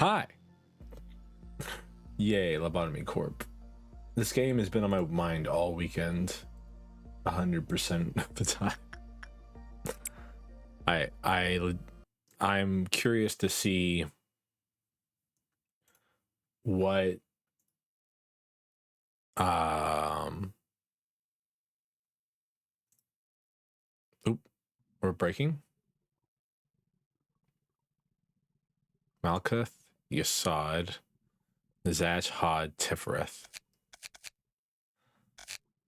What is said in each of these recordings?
Hi. Yay, Lobotomy Corp. This game has been on my mind all weekend, 100% of the time. I'm curious to see what we're breaking. Malkuth, Yasad, Nizaj, Had, Tifereth.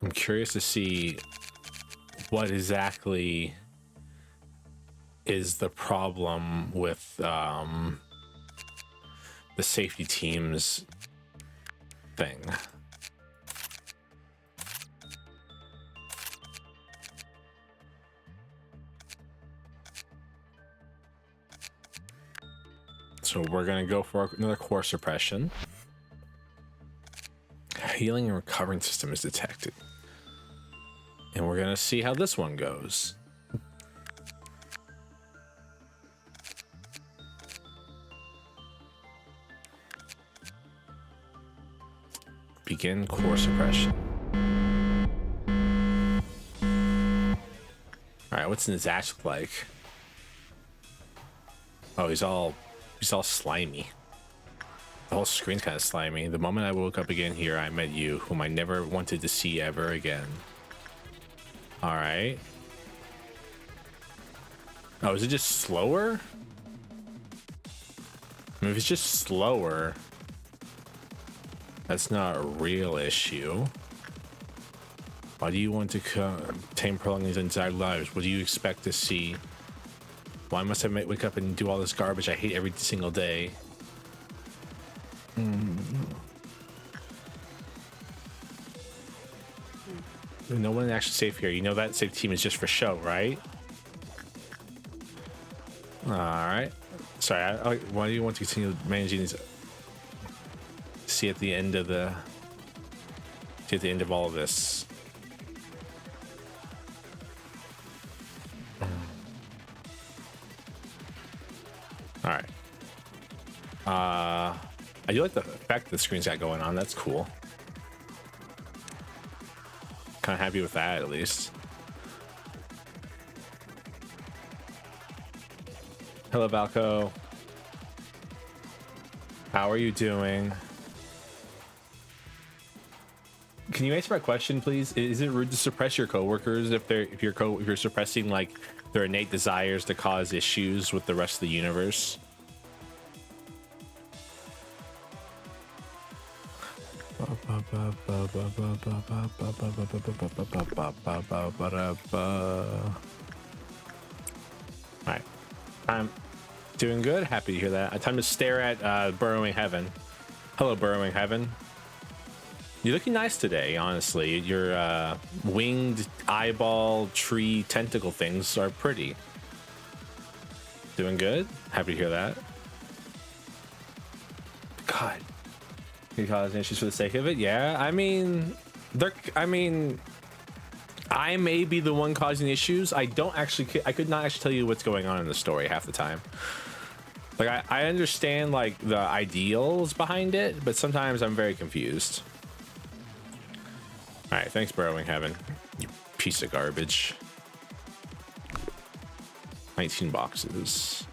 I'm curious to see what exactly is the problem with the safety teams thing. So we're gonna go for another core suppression. Healing and recovering system is detected. And we're gonna see how this one goes. Begin core suppression. Alright, what's Nizach look like? Oh, he's all slimy. The whole screen's kind of slimy. The moment I woke up again here, I met you, whom I never wanted to see ever again. Alright. Oh, is it just slower? I mean, if it's just slower, that's not a real issue. Why do you want to tame prolong these entire lives? What do you expect to see? Why must I wake up and do all this garbage I hate every single day? No one actually safe here. You know that safe team is just for show, right? All right. Sorry. Why do you want to continue managing these? See at the end of all of this. All right. I do like the effect the screen's got going on. That's cool. Kind of happy with that, at least. Hello, Valco. How are you doing? Can you answer my question, please? Is it rude to suppress your coworkers if you're suppressing like their innate desires to cause issues with the rest of the universe? Alright. I'm doing good. Happy to hear that. Time to stare at Burrowing Heaven. Hello, Burrowing Heaven. You're looking nice today, honestly. Your winged eyeball tree tentacle things are pretty. Doing good. Happy to hear that. God. You causing issues for the sake of it? Yeah, I mean, I may be the one causing issues. I could not actually tell you what's going on in the story half the time. Like, I understand like the ideals behind it, but sometimes I'm very confused. All right, thanks, Burrowing Heaven. You piece of garbage. 19 boxes.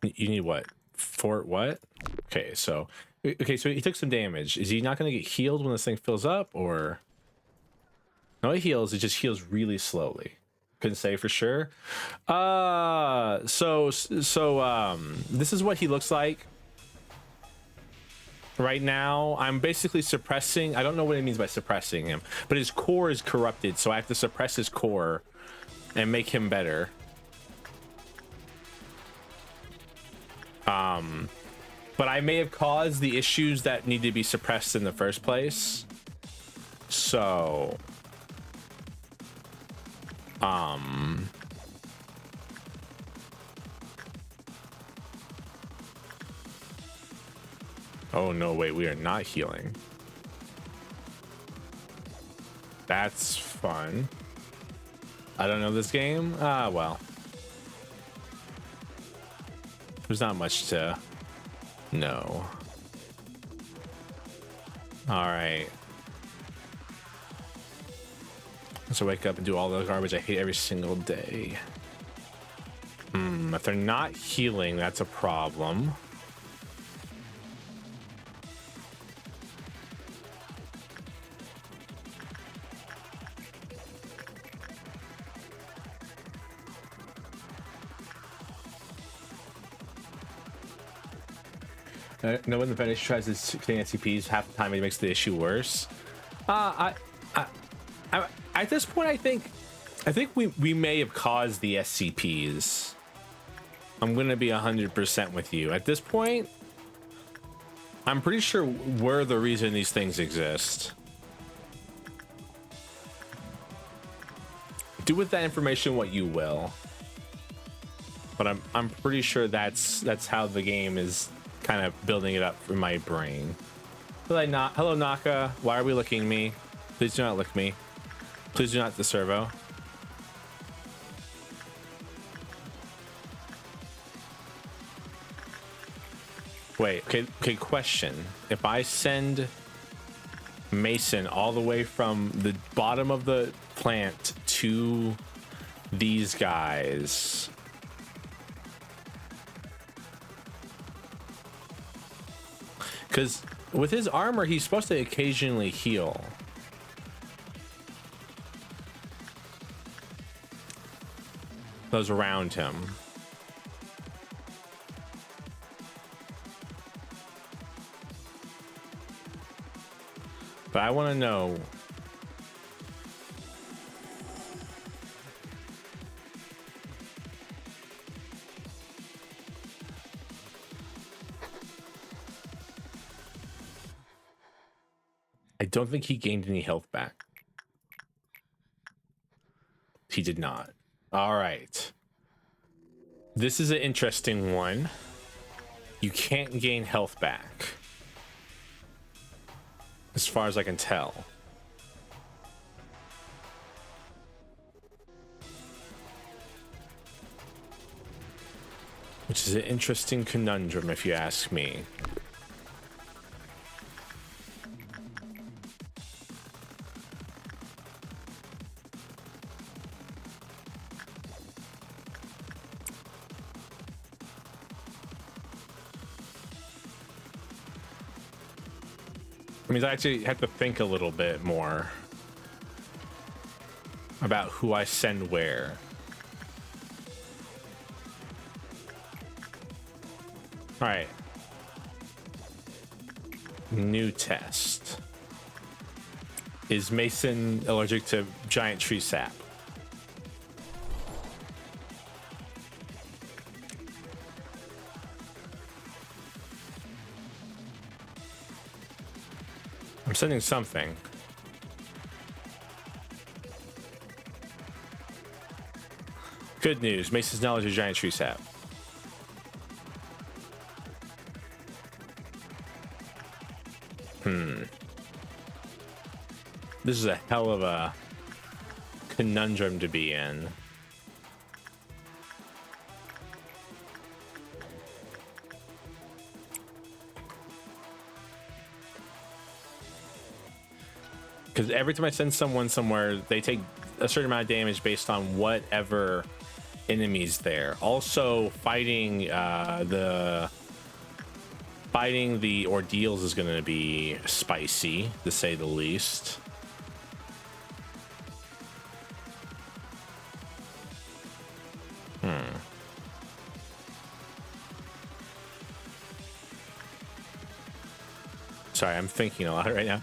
You need what? For what? Okay, so he took some damage. Is he not going to get healed when this thing fills up, or no? It heals. It just heals really slowly. Couldn't say for sure. So this is what he looks like right now. I'm basically suppressing. I don't know what it means by suppressing him, but his core is corrupted, so I have to suppress his core and make him better. But I may have caused the issues that need to be suppressed in the first place. So, Oh no, wait, we are not healing. That's fun. I don't know this game. Ah, well. There's not much to know. All right. So wake up and do all the garbage I hate every single day. If they're not healing, that's a problem. No one in the finish tries to contain SCPs. Half the time it makes the issue worse. At this point, I think we may have caused the SCPs. I'm gonna be 100% with you. At this point, I'm pretty sure we're the reason these things exist. Do with that information what you will. But I'm pretty sure that's how the game is kind of building it up in my brain. Hello, Naka. Why are we looking at me? Please do not lick me. Please do not the servo. Wait, okay, question. If I send Mason all the way from the bottom of the plant to these guys, because with his armor, he's supposed to occasionally heal. Those around him. But I want to know. I don't think he gained any health back. He did not. All right. This is an interesting one. You can't gain health back, as far as I can tell. Which is an interesting conundrum, if you ask me. I mean, I actually have to think a little bit more about who I send where. All right. New test. Is Mason allergic to giant tree sap? I'm sending something. Good news. Mason's knowledge of giant tree sap. This is a hell of a conundrum to be in. Because every time I send someone somewhere, they take a certain amount of damage based on whatever enemies there. Also, fighting the ordeals is going to be spicy, to say the least. Sorry, I'm thinking a lot right now.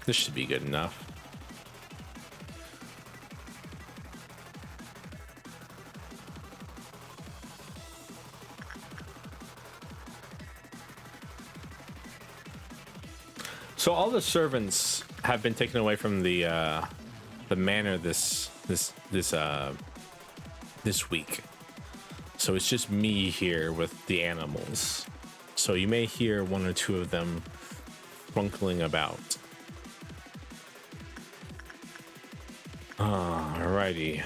This should be good enough. So all the servants have been taken away from the manor this week. So it's just me here with the animals. So you may hear one or two of them trunkling about. Alrighty.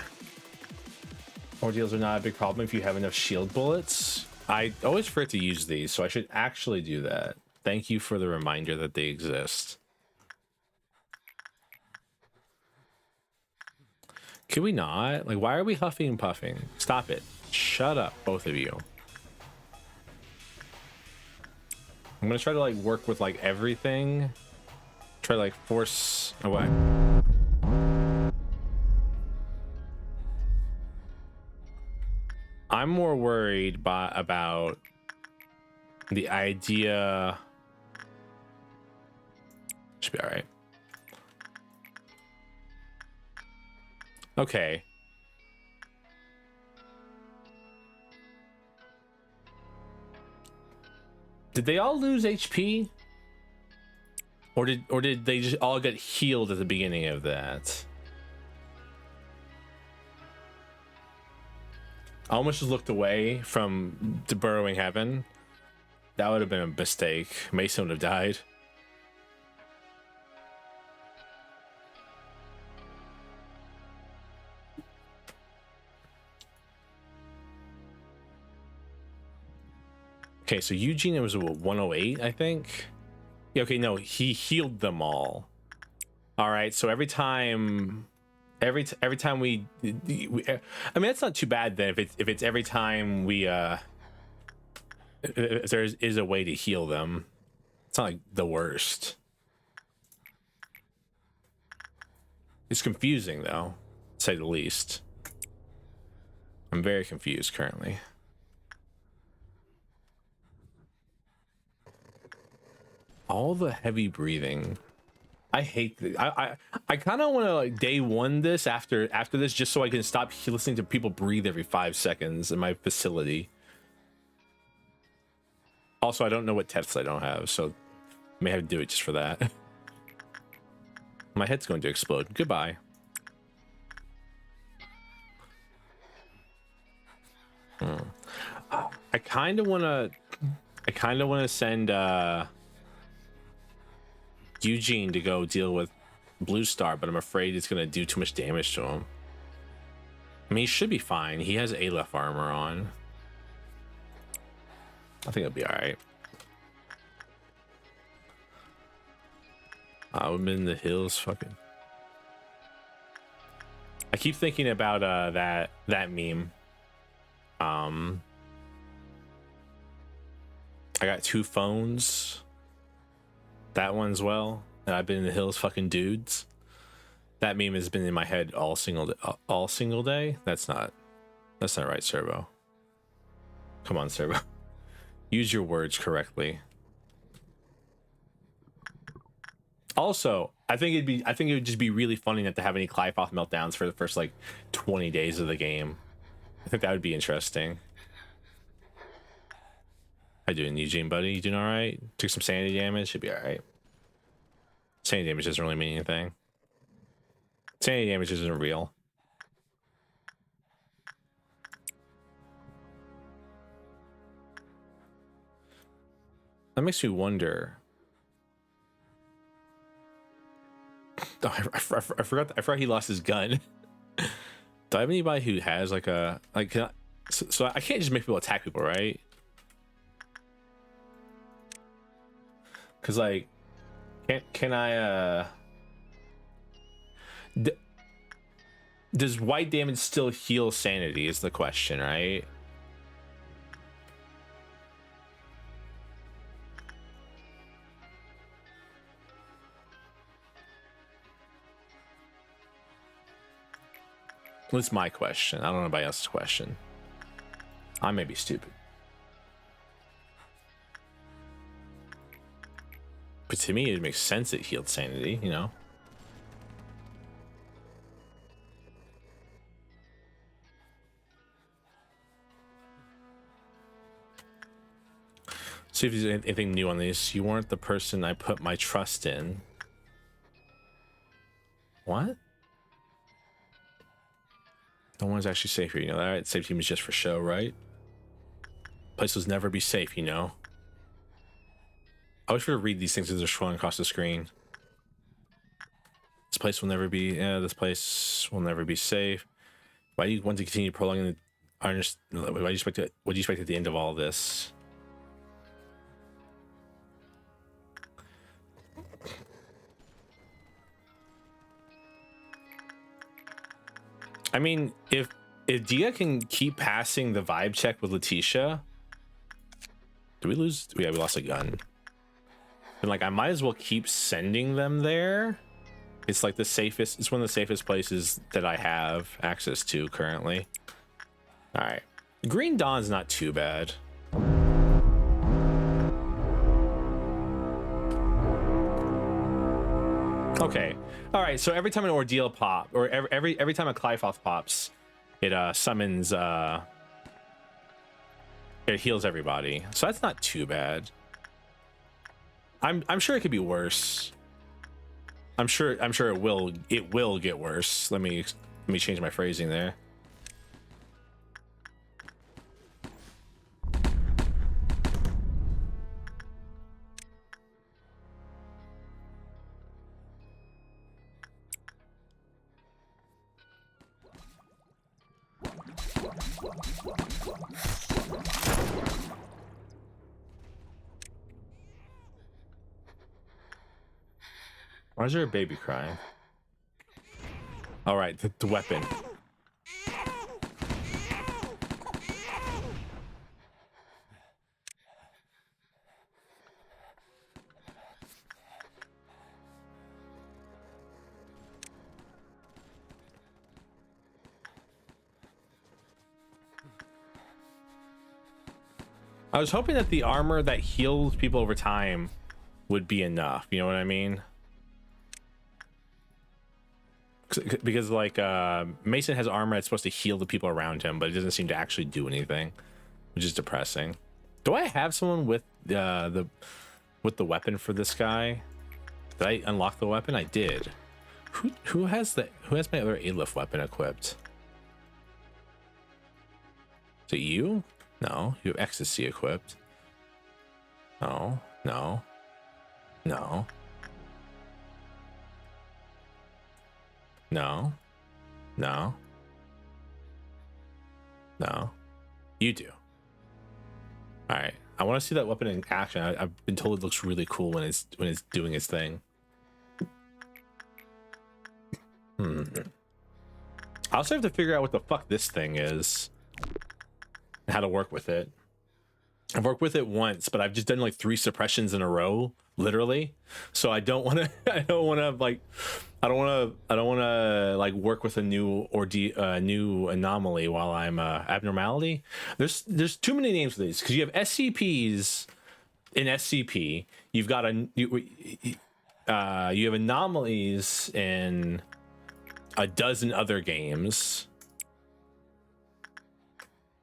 Ordeals are not a big problem if you have enough shield bullets. I always forget to use these, so I should actually do that. Thank you for the reminder that they exist. Can we not? Like, why are we huffing and puffing? Stop it. Shut up, both of you. I'm gonna try to like work with like everything. Try to like force away. I'm more worried about the idea. Should be all right. Okay. Did they all lose HP? Or did they just all get healed at the beginning of that? I almost just looked away from the burrowing heaven. That would have been a mistake. Mason would have died. Okay, so Eugene was a 108, I think. Yeah, okay, no, he healed them all. All right, so every time we I mean, that's not too bad then if it's every time we if there is a way to heal them. It's not like the worst. It's confusing though, to say the least. I'm very confused currently. All the heavy breathing. I hate this. I kind of want to like day one this after this just so I can stop listening to people breathe every 5 seconds in my facility. Also, I don't know what tests I don't have, so I may have to do it just for that. My head's going to explode. Goodbye. I kind of want to send Eugene to go deal with Blue Star, but I'm afraid it's going to do too much damage to him. I mean, he should be fine. He has Aleph armor on. I think it'll be all right. I'm in the hills, fucking. I keep thinking about that meme. I got 2 phones. That one as well. And I've been in the hills, fucking dudes. That meme has been in my head all single day. That's not right, Servo. Come on, Servo. Use your words correctly. Also, I think it would just be really funny not to have any Clyfoth meltdowns for the first like 20 days of the game. I think that would be interesting. How you doing, Eugene, buddy? You doing all right? Took some sanity damage. Should be all right. Sanity damage doesn't really mean anything. Sanity damage isn't real. That makes me wonder. Oh, I forgot he lost his gun. Do I have anybody who has like a so I can't just make people attack people, right? Because like can I does white damage still heal sanity is the question, right? That's my question. I don't know anybody else's question. I may be stupid. But to me, it makes sense it healed sanity, you know? See if there's anything new on these. You weren't the person I put my trust in. What? No one's actually safe here, you know that? Right? Safe team is just for show, right? Place will never be safe, you know. I wish we could read these things as they're scrolling across the screen. This place will never be. This place will never be safe. Why do you want to continue prolonging the? Why do you expect it? What do you expect at the end of all this? I mean, if Dia can keep passing the vibe check with Letitia, do we lose? Yeah, we lost a gun. And like, I might as well keep sending them there. It's like the safest. It's one of the safest places that I have access to currently. All right, Green Dawn's not too bad. Okay. All right. So every time an ordeal pop, or every time a Clyfoth pops, it summons. It heals everybody. So that's not too bad. I'm sure it could be worse. I'm sure it will get worse. Let me change my phrasing there. Why is there a baby crying? All right, the weapon. I was hoping that the armor that heals people over time would be enough. You know what I mean? Because like Mason has armor that's supposed to heal the people around him, but it doesn't seem to actually do anything, which is depressing. Do I have someone with the weapon for this guy? Did I unlock the weapon? I did. Who has my other A-lift weapon equipped? Is it you? No, you have ecstasy equipped. No. No. No. No. You do. All right. I want to see that weapon in action. I've been told it looks really cool when it's doing its thing. I also have to figure out what the fuck this thing is and how to work with it. I've worked with it once, but I've just done like 3 suppressions in a row, literally. So I don't want to like work with a new new anomaly while I'm abnormality. There's too many names for these because you have SCPs in SCP. You've got you have anomalies in a dozen other games.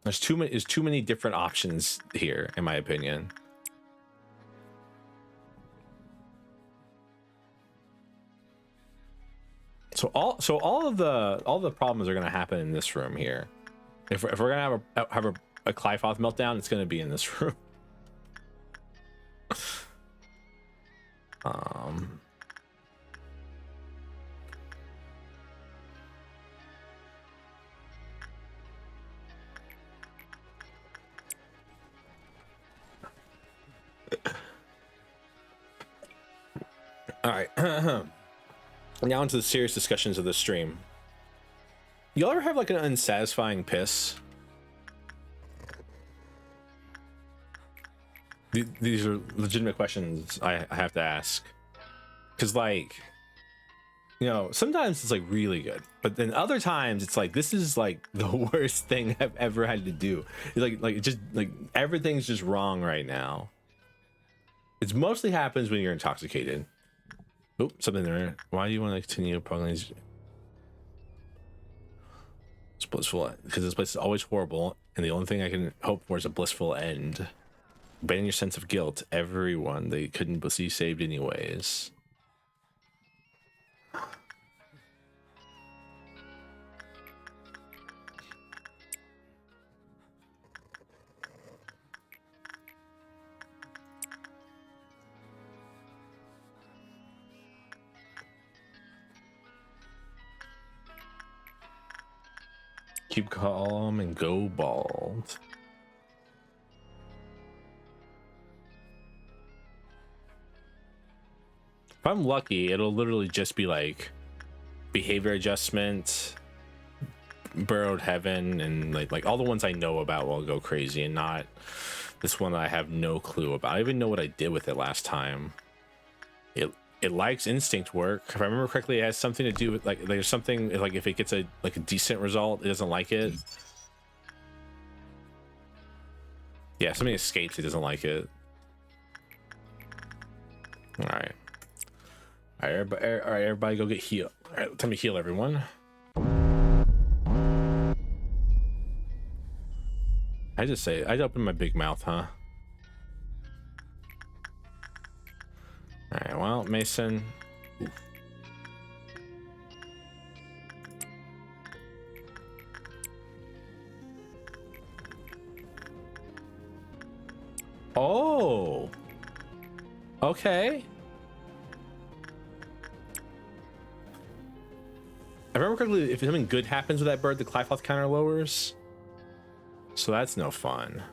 There's too many different options here, in my opinion. So all the problems are gonna happen in this room here. If we're gonna have a Clyfoth meltdown, it's gonna be in this room. All right. Now into the serious discussions of the stream. Y'all ever have like an unsatisfying piss? These are legitimate questions I have to ask. Because like, you know, sometimes it's like really good, but then other times it's like, this is like the worst thing I've ever had to do. It's like it just like everything's just wrong right now. It mostly happens when you're intoxicated. Oh, something there. Why do you want to continue programming these? It's blissful because this place is always horrible, and the only thing I can hope for is a blissful end. Banning your sense of guilt, everyone they couldn't be saved anyways. Keep calm and go bald. If I'm lucky, it'll literally just be like behavior adjustment, burrowed heaven, and like all the ones I know about will go crazy, and not this one I have no clue about. I don't even know what I did with it last time. It likes instinct work. If I remember correctly, it has something to do with like there's something like if it gets a decent result, it doesn't like it. Yeah, if something escapes, it doesn't like it. All right, everybody go get healed. All right, time to heal everyone. I just say I open my big mouth, huh? All right, well, Mason. Oof. Oh, okay. I remember correctly, if something good happens with that bird, the life health counter lowers. So that's no fun.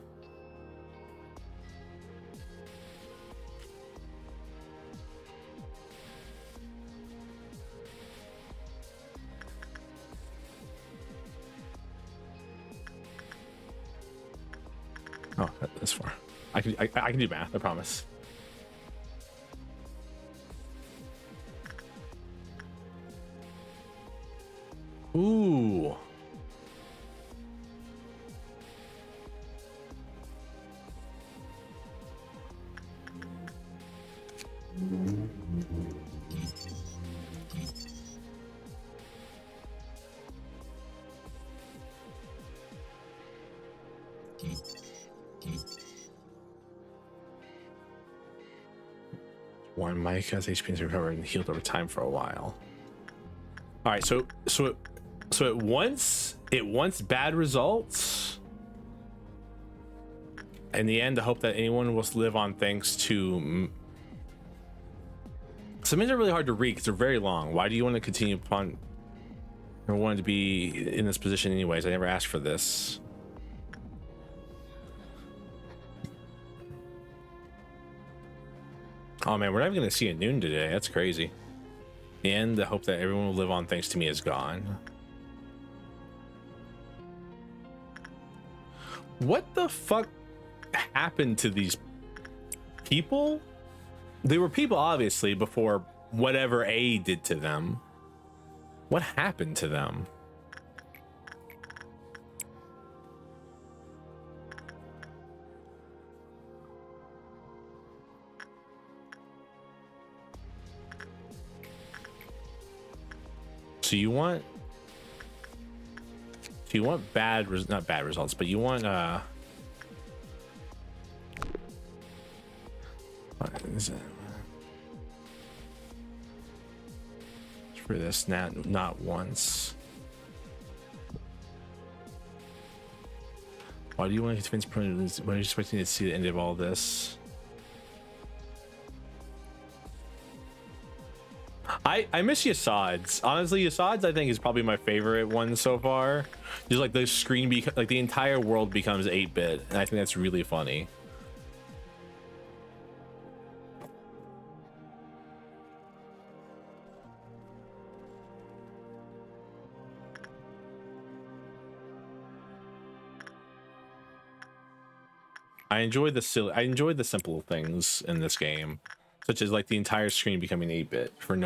Oh, that's far. I can do math, I promise. Ooh. One Mike has HP and recovered and healed over time for a while. All right, so it wants bad results. In the end, the hope that anyone will live on thanks to. Some of these are really hard to read because they're very long. Why do you want to continue upon? I wanted to be in this position anyways. I never asked for this. Oh man, we're not even gonna see a noon today. That's crazy. And the hope that everyone will live on thanks to me is gone. What the fuck happened to these people? They were people obviously before whatever A did to them. What happened to them? So you want not bad results, but you want what is it? For this not once. Why do you want to convince permanent? When are you expecting to see the end of all this? I miss Yasad's. Honestly, Yasad's I think is probably my favorite one so far. Just like the screen, like the entire world becomes 8-bit, and I think that's really funny. I enjoy the simple things in this game, such as like the entire screen becoming 8-bit for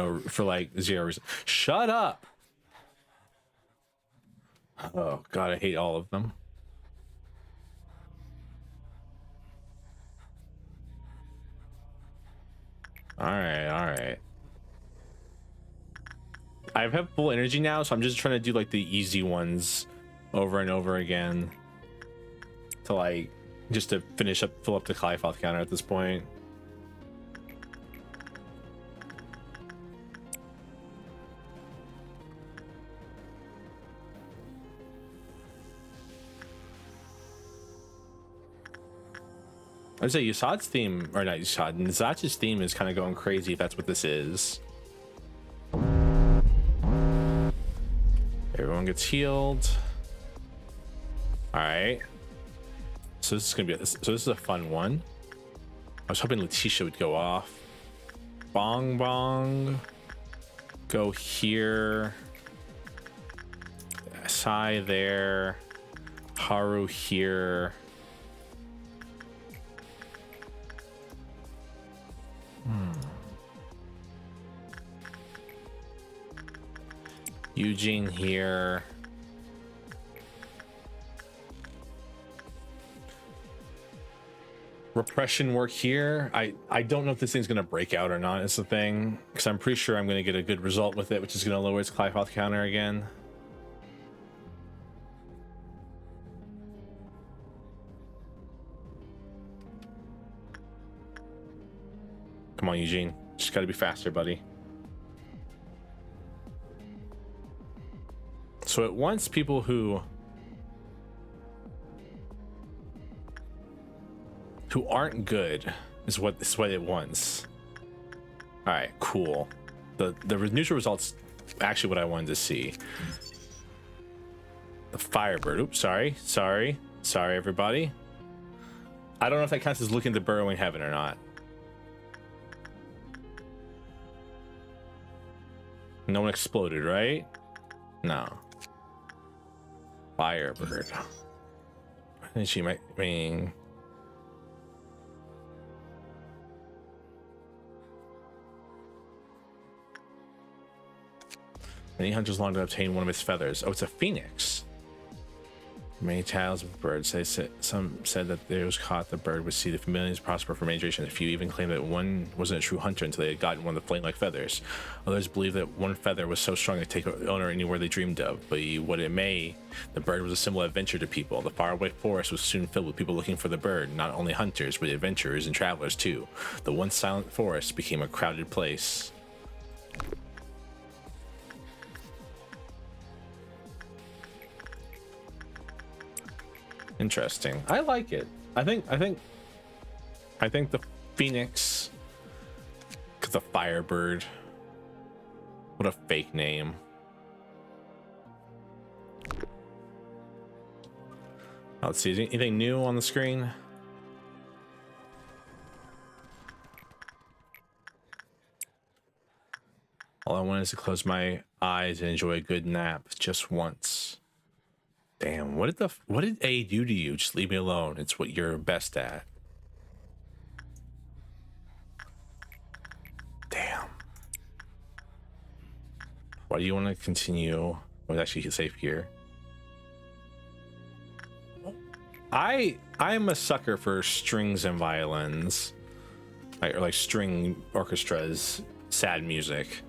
like 0 reason. Shut up. Oh god, I hate all of them. All right. I have full energy now, so I'm just trying to do like the easy ones over and over again to like just to fill up the life health counter at this point. I'd say Yasad's theme, or not Yasad, Nizach's theme is kind of going crazy if that's what this is. Everyone gets healed. All right. So this is gonna be so this is a fun one. I was hoping Letitia would go off. Bong bong. Go here. Sai there. Haru here. Eugene here. Repression work here. I don't know if this thing's gonna break out or not. Is the thing, because I'm pretty sure I'm gonna get a good result with it, which is gonna lower its Clyfoth counter again. Come on, Eugene. Just gotta be faster, buddy. So it wants people who aren't good is what it wants. All right, cool. The neutral results actually what I wanted to see. The Firebird. Oops, sorry everybody. I don't know if that counts as looking to Burrowing Heaven or not. No one exploded, right? No. Firebird. I think she might mean. Many hunters long to obtain one of its feathers. Oh, it's a phoenix. Many tales of birds. Some said that those caught the bird would see the millions prosper from many generations. A few even claimed that one wasn't a true hunter until they had gotten one of the flame-like feathers. Others believed that one feather was so strong to take an owner anywhere they dreamed of. But what it may, the bird was a symbol of adventure to people. The faraway forest was soon filled with people looking for the bird. Not only hunters, but adventurers and travelers too. The once silent forest became a crowded place. Interesting. I like it. I think the phoenix, cause the Firebird. What a fake name. Let's see. Is anything new on the screen? All I want is to close my eyes and enjoy a good nap just once. Damn, what did A do to you? Just leave me alone. It's what you're best at. Damn. Why do you want to continue? Well, actually safe here. I'm a sucker for strings and violins. Like string orchestras, sad music.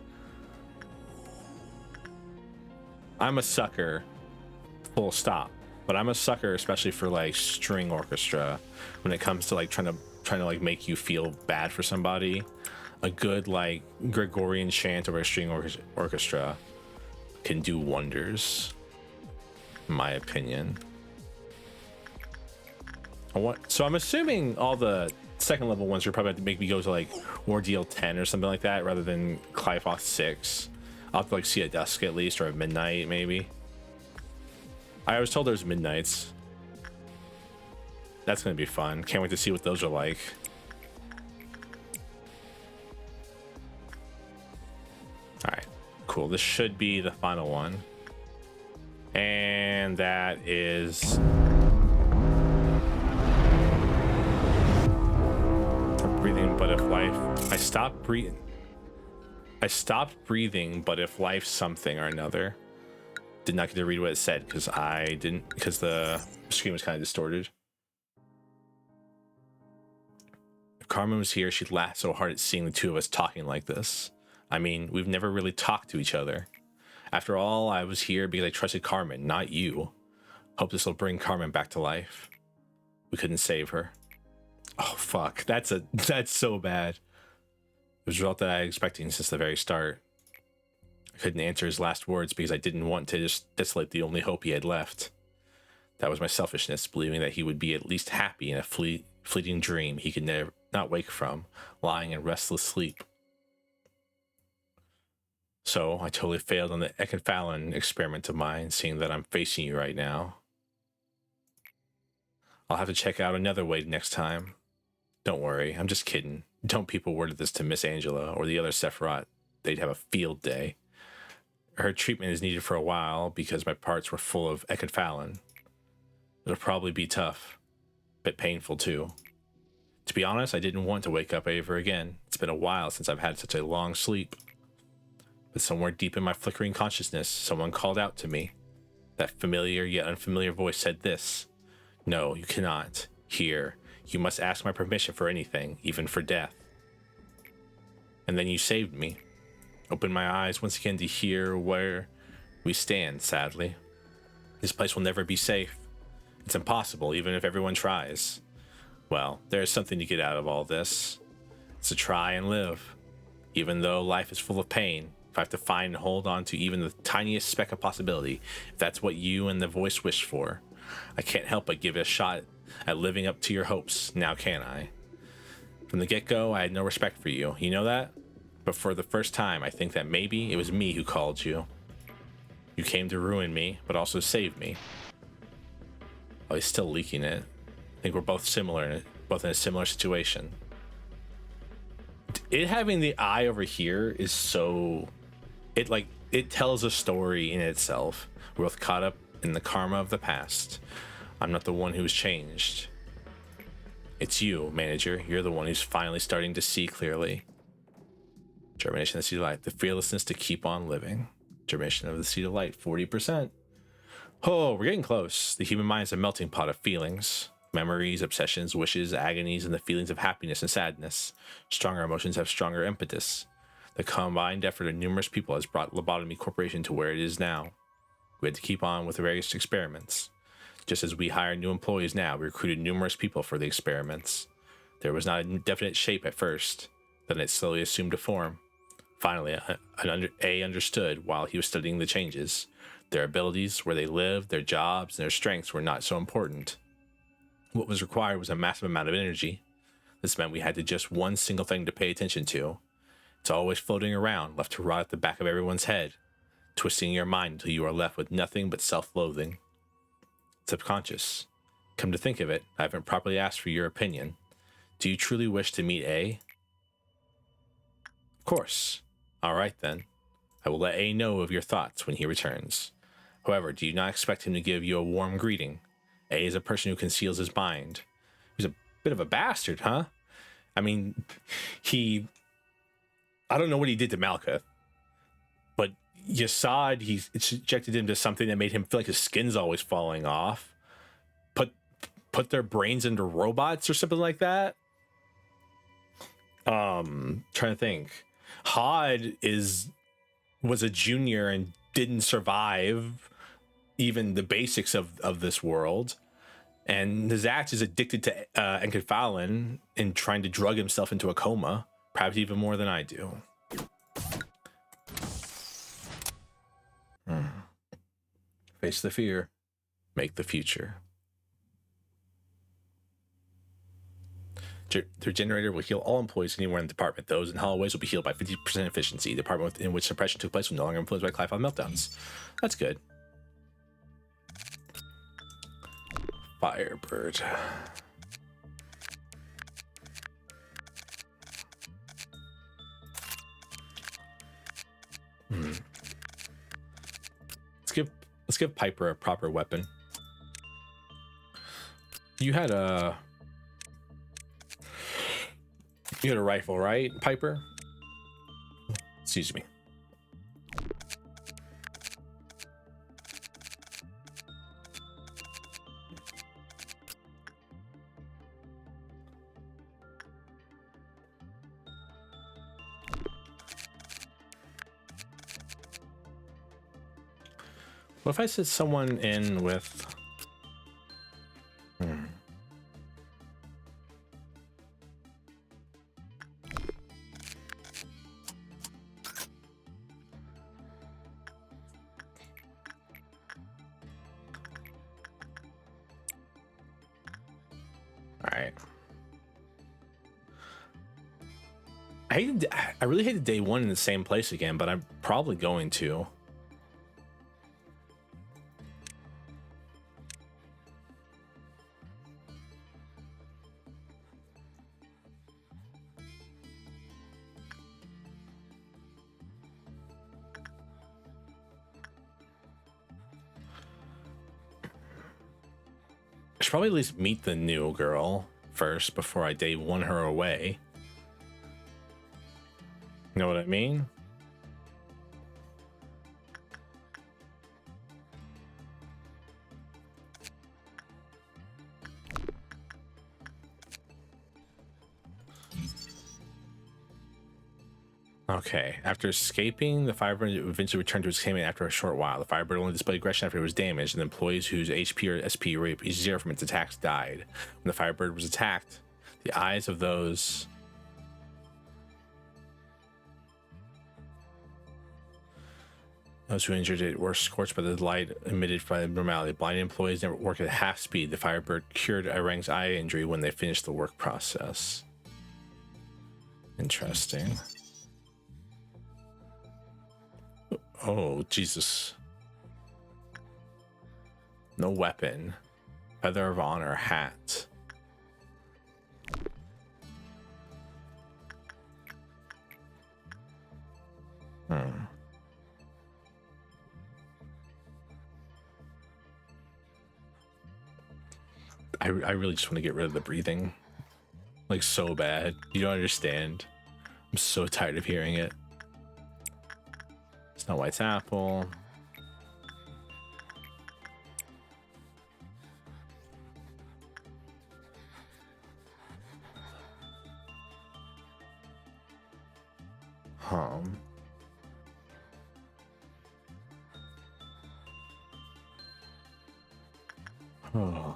I'm a sucker. Full stop. But I'm a sucker especially for like string orchestra when it comes to like trying to like make you feel bad for somebody. A good like Gregorian chant over a string orchestra can do wonders, in my opinion. So I'm assuming all the second level ones are probably have to make me go to like Ordeal 10 or something like that rather than Clyfoth 6. I'll have to like see a dusk at least, or a midnight maybe. I was told there's midnights. That's gonna be fun. Can't wait to see what those are like. All right, cool. This should be the final one, and that is breathing. But if life, I stopped breathing, but if life something or another. Did not get to read what it said because the screen was kind of distorted. If Carmen was here, she'd laugh so hard at seeing the two of us talking like this. I mean, we've never really talked to each other. After all, I was here because I trusted Carmen, not you. Hope this will bring Carmen back to life. We couldn't save her. Oh fuck, that's so bad. It was the result that I was expecting since the very start. Couldn't answer his last words because I didn't want to just desolate the only hope he had left. That was my selfishness, believing that he would be at least happy in a fleeting dream he could not wake from, lying in restless sleep. So I totally failed on the Eckenfallen experiment of mine, seeing that I'm facing you right now. I'll have to check out another way next time. Don't worry, I'm just kidding. Don't people word this to Miss Angela or the other Sephiroth. They'd have a field day. Her treatment is needed for a while because my parts were full of enkephalin. It'll probably be tough. Bit painful too. To be honest, I didn't want to wake up ever again. It's been a while since I've had such a long sleep. But somewhere deep in my flickering consciousness, someone called out to me. That familiar yet unfamiliar voice said this. No, you cannot. Here, you must ask my permission for anything, even for death. And then you saved me. Opened my eyes once again to hear where we stand, sadly. This place will never be safe. It's impossible, even if everyone tries. Well, there is something to get out of all this. It's to try and live. Even though life is full of pain, if I have to find and hold on to even the tiniest speck of possibility, if that's what you and the voice wish for, I can't help but give it a shot at living up to your hopes, now can I? From the get-go, I had no respect for you. You know that? But for the first time, I think that maybe it was me who called you. You came to ruin me, but also save me. Oh, he's still leaking it. I think we're both similar, both in a similar situation. It having the eye over here is so... It tells a story in itself. We're both caught up in the karma of the past. I'm not the one who's changed. It's you, manager. You're the one who's finally starting to see clearly. Germination of the Seed of Light. The fearlessness to keep on living. Germination of the Seed of Light, 40%. Oh, we're getting close. The human mind is a melting pot of feelings. Memories, obsessions, wishes, agonies, and the feelings of happiness and sadness. Stronger emotions have stronger impetus. The combined effort of numerous people has brought Lobotomy Corporation to where it is now. We had to keep on with the various experiments. Just as we hire new employees now, we recruited numerous people for the experiments. There was not a definite shape at first, then it slowly assumed a form. Finally, A understood while he was studying the changes. Their abilities, where they lived, their jobs, and their strengths were not so important. What was required was a massive amount of energy. This meant we had to just one single thing to pay attention to. It's always floating around, left to rot at the back of everyone's head, twisting your mind until you are left with nothing but self-loathing. Subconscious. Come to think of it, I haven't properly asked for your opinion. Do you truly wish to meet A? Of course. All right then. I will let A know of your thoughts when he returns. However, do you not expect him to give you a warm greeting? A is a person who conceals his mind. He's a bit of a bastard, huh? I mean, I don't know what he did to Malkuth, but Yasad, he subjected him to something that made him feel like his skin's always falling off. Put their brains into robots or something like that. Trying to think. Hod was a junior and didn't survive even the basics of this world. And Zatch is addicted to enkephalin and trying to drug himself into a coma, perhaps even more than I do. Face the fear, make the future. Their generator will heal all employees anywhere in the department. Those in hallways will be healed by 50% efficiency. The department in which suppression took place will no longer influenced by Clive meltdowns. That's good. Firebird. Let's give Piper a proper weapon. You had a rifle, right, Piper? Excuse me. What if I set someone in with... Alright. I really hated day one in the same place again, but I'm probably going to. should probably at least meet the new girl first before I day one her away. You know what I mean? Okay, after escaping, the Firebird eventually returned to its containment after a short while. The Firebird only displayed aggression after it was damaged, and employees whose HP or SP reached zero from its attacks died. When the Firebird was attacked, the eyes of those who injured it were scorched by the light emitted by the abnormality. Blind employees never work at half speed. The Firebird cured Irang's eye injury when they finished the work process. Interesting. Oh, Jesus. No weapon. Feather of Honor hat. I really just want to get rid of the breathing. Like, so bad. You don't understand. I'm so tired of hearing it. Snow White's apple. Oh.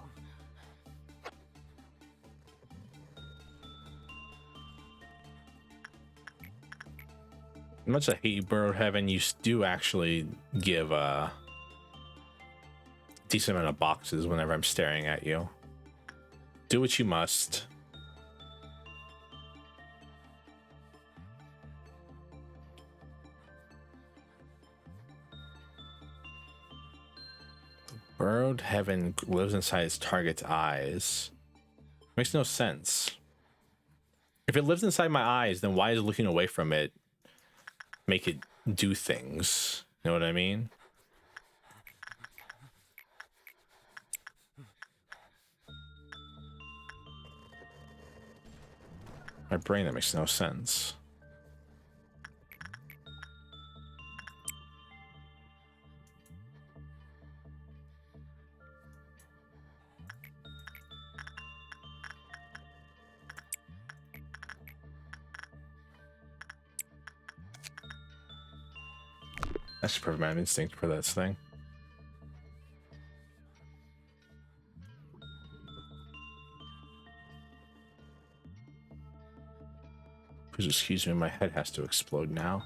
Much I hate you, Bird Heaven, you do actually give a decent amount of boxes whenever I'm staring at you. Do what you must. Burrowed Heaven lives inside its target's eyes. Makes no sense. If it lives inside my eyes, then why is looking away from it make it do things? You know what I mean? My brain, that makes no sense. I should prove my instinct for this thing. Please excuse me, my head has to explode now.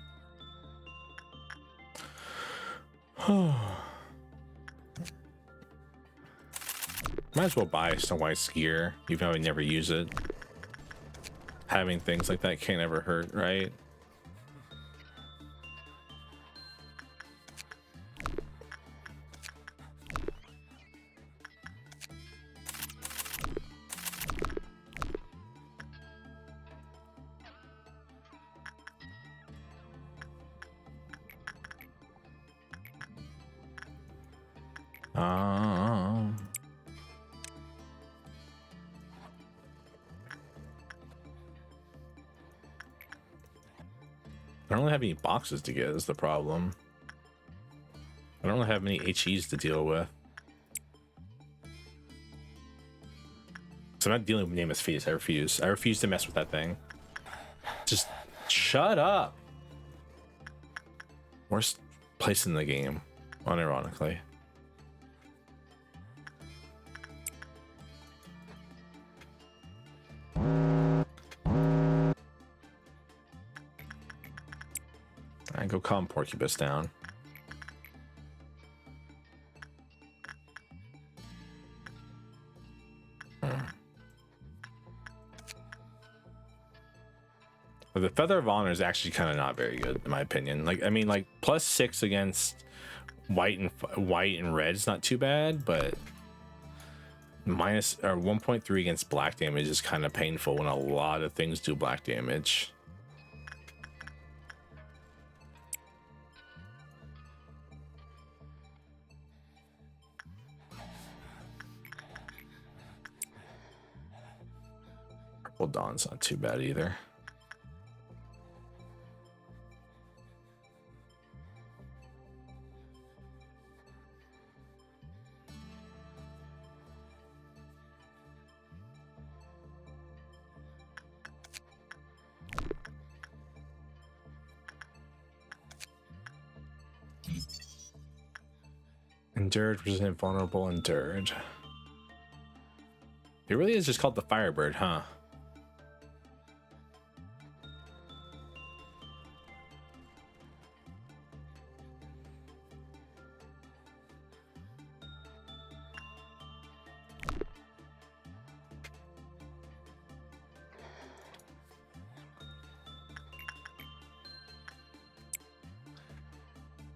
Might as well buy Snow White's gear, even though I never use it. Having things like that can't ever hurt, right? I don't really have any boxes to get is the problem. I don't really have many HEs to deal with. So I'm not dealing with Nameless Fetus. I refuse. I refuse to mess with that thing. Just shut up. Worst place in the game, unironically. I go calm Porcupus down. But the Feather of Honor is actually kind of not very good in my opinion. Like, I mean, like +6 against white and red is not too bad, but minus or 1.3 against black damage is kind of painful when a lot of things do black damage. Well, Dawn's not too bad either. Endured versus invulnerable endured. It really is just called the Firebird, huh?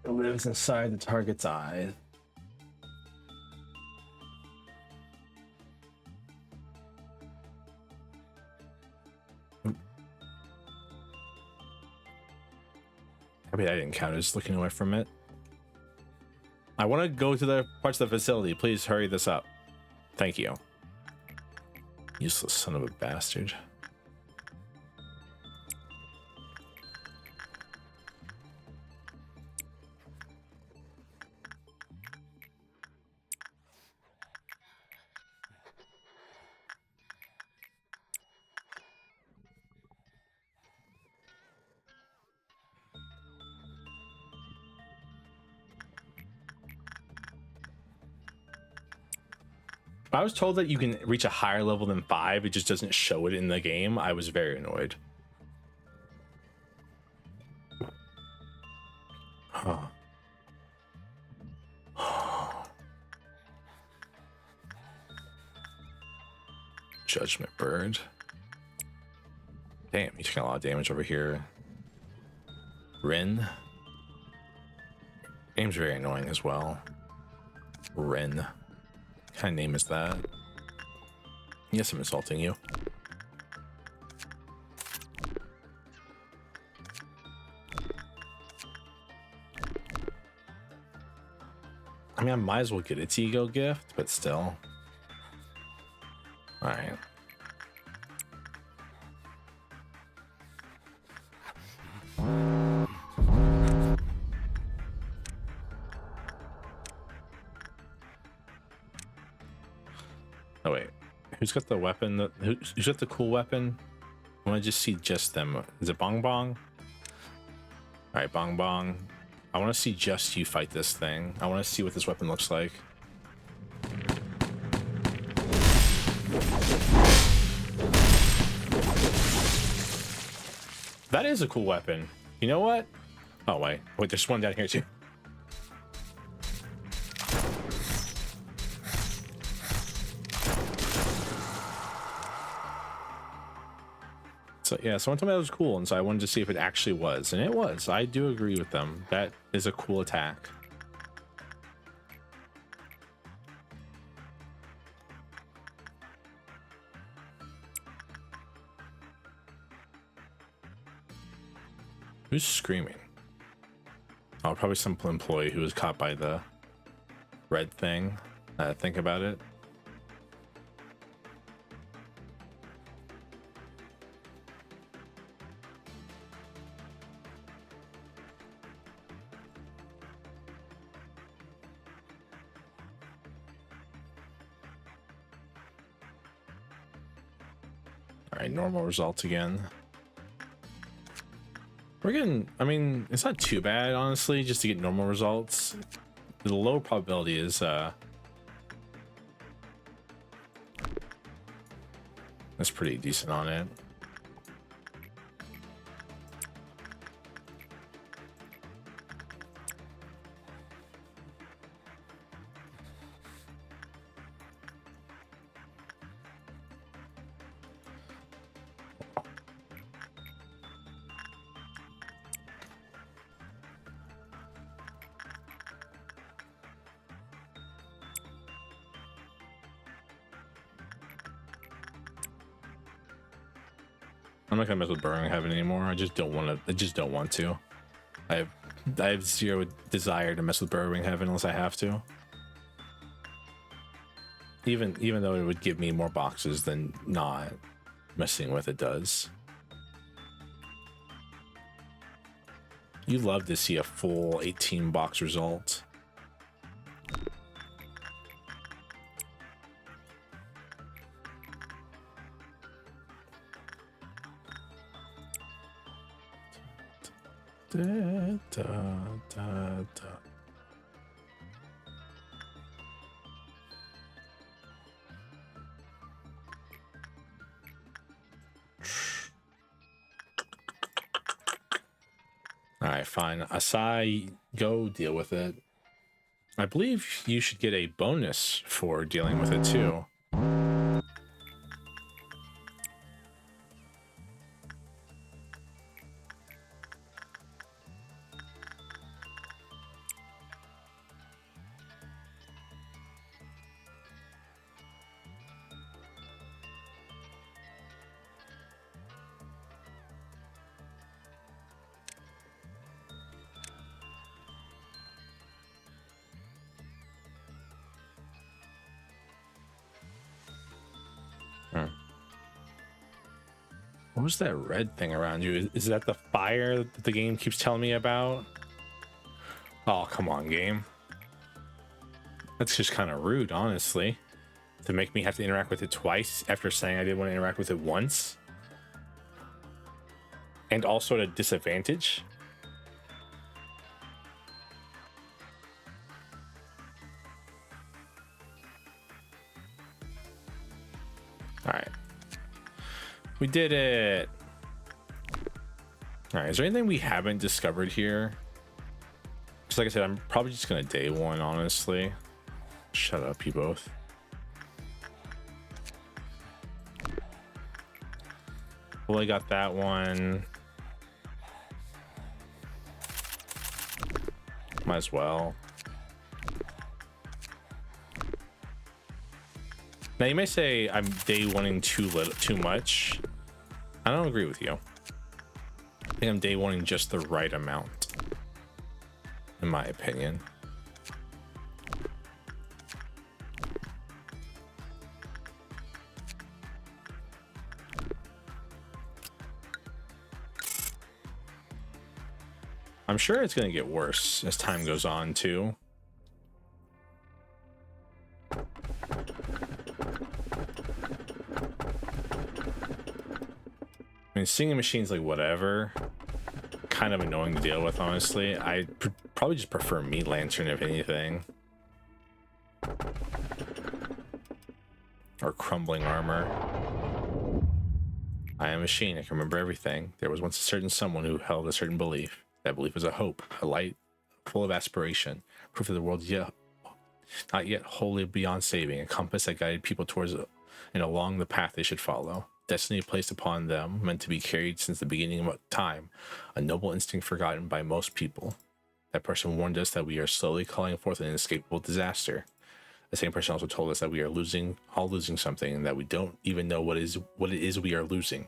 It lives inside the target's eye. I mean, I didn't count it, just looking away from it. I want to go to the parts of the facility. Please hurry this up. Thank you. Useless son of a bastard. I was told that you can reach a higher level than 5, it just doesn't show it in the game. I was very annoyed. Huh. Judgment Bird. Damn, he's taking a lot of damage over here. Rin. Name's very annoying as well. Rin. What kind of name is that? Yes, I'm insulting you. I mean, I might as well get its ego gift, but still. All right. Oh wait, who's got the weapon? Who's got the cool weapon? I want to just see just them. Is it Bong Bong? All right, Bong Bong. I want to see just you fight this thing. I want to see what this weapon looks like. That is a cool weapon. You know what? Oh wait, there's one down here too. So yeah, someone told me that was cool, and so I wanted to see if it actually was, and it was. I do agree with them. That is a cool attack. Who's screaming? Oh, probably some employee who was caught by the red thing. Think about it. All right, normal results again. We're getting, I mean, it's not too bad, honestly, just to get normal results. The low probability is, that's pretty decent on it. I'm not gonna mess with Burning Heaven anymore. I just don't want to. I have zero desire to mess with Burning Heaven unless I have to. Even though it would give me more boxes than not. messing with it does. You love to see a full 18 box result. Da, da, da, da. All right, fine. Asai, go deal with it. I believe you should get a bonus for dealing with it too. What was that red thing around you? Is that the fire that the game keeps telling me about? Oh, come on, game. That's just kind of rude, honestly. To make me have to interact with it twice after saying I didn't want to interact with it once. And also at a disadvantage. All right. We did it. All right, is there anything we haven't discovered here? Just like I said, I'm probably just gonna day one, honestly. Shut up, you both. Well, I got that one. Might as well. Now you may say I'm day oneing too much. I don't agree with you. I think I'm day oneing just the right amount, in my opinion. I'm sure it's going to get worse as time goes on too. I mean, singing machines, like, whatever, kind of annoying to deal with, honestly. I probably just prefer Meat Lantern, if anything. Or Crumbling Armor. I am a machine. I can remember everything. There was once a certain someone who held a certain belief. That belief was a hope, a light full of aspiration, proof that the world not yet wholly beyond saving, a compass that guided people towards and along the path they should follow. Destiny placed upon them, meant to be carried since the beginning of time, a noble instinct forgotten by most people. That person warned us that we are slowly calling forth an inescapable disaster. The same person also told us that we are losing something, and that we don't even know what it is we are losing.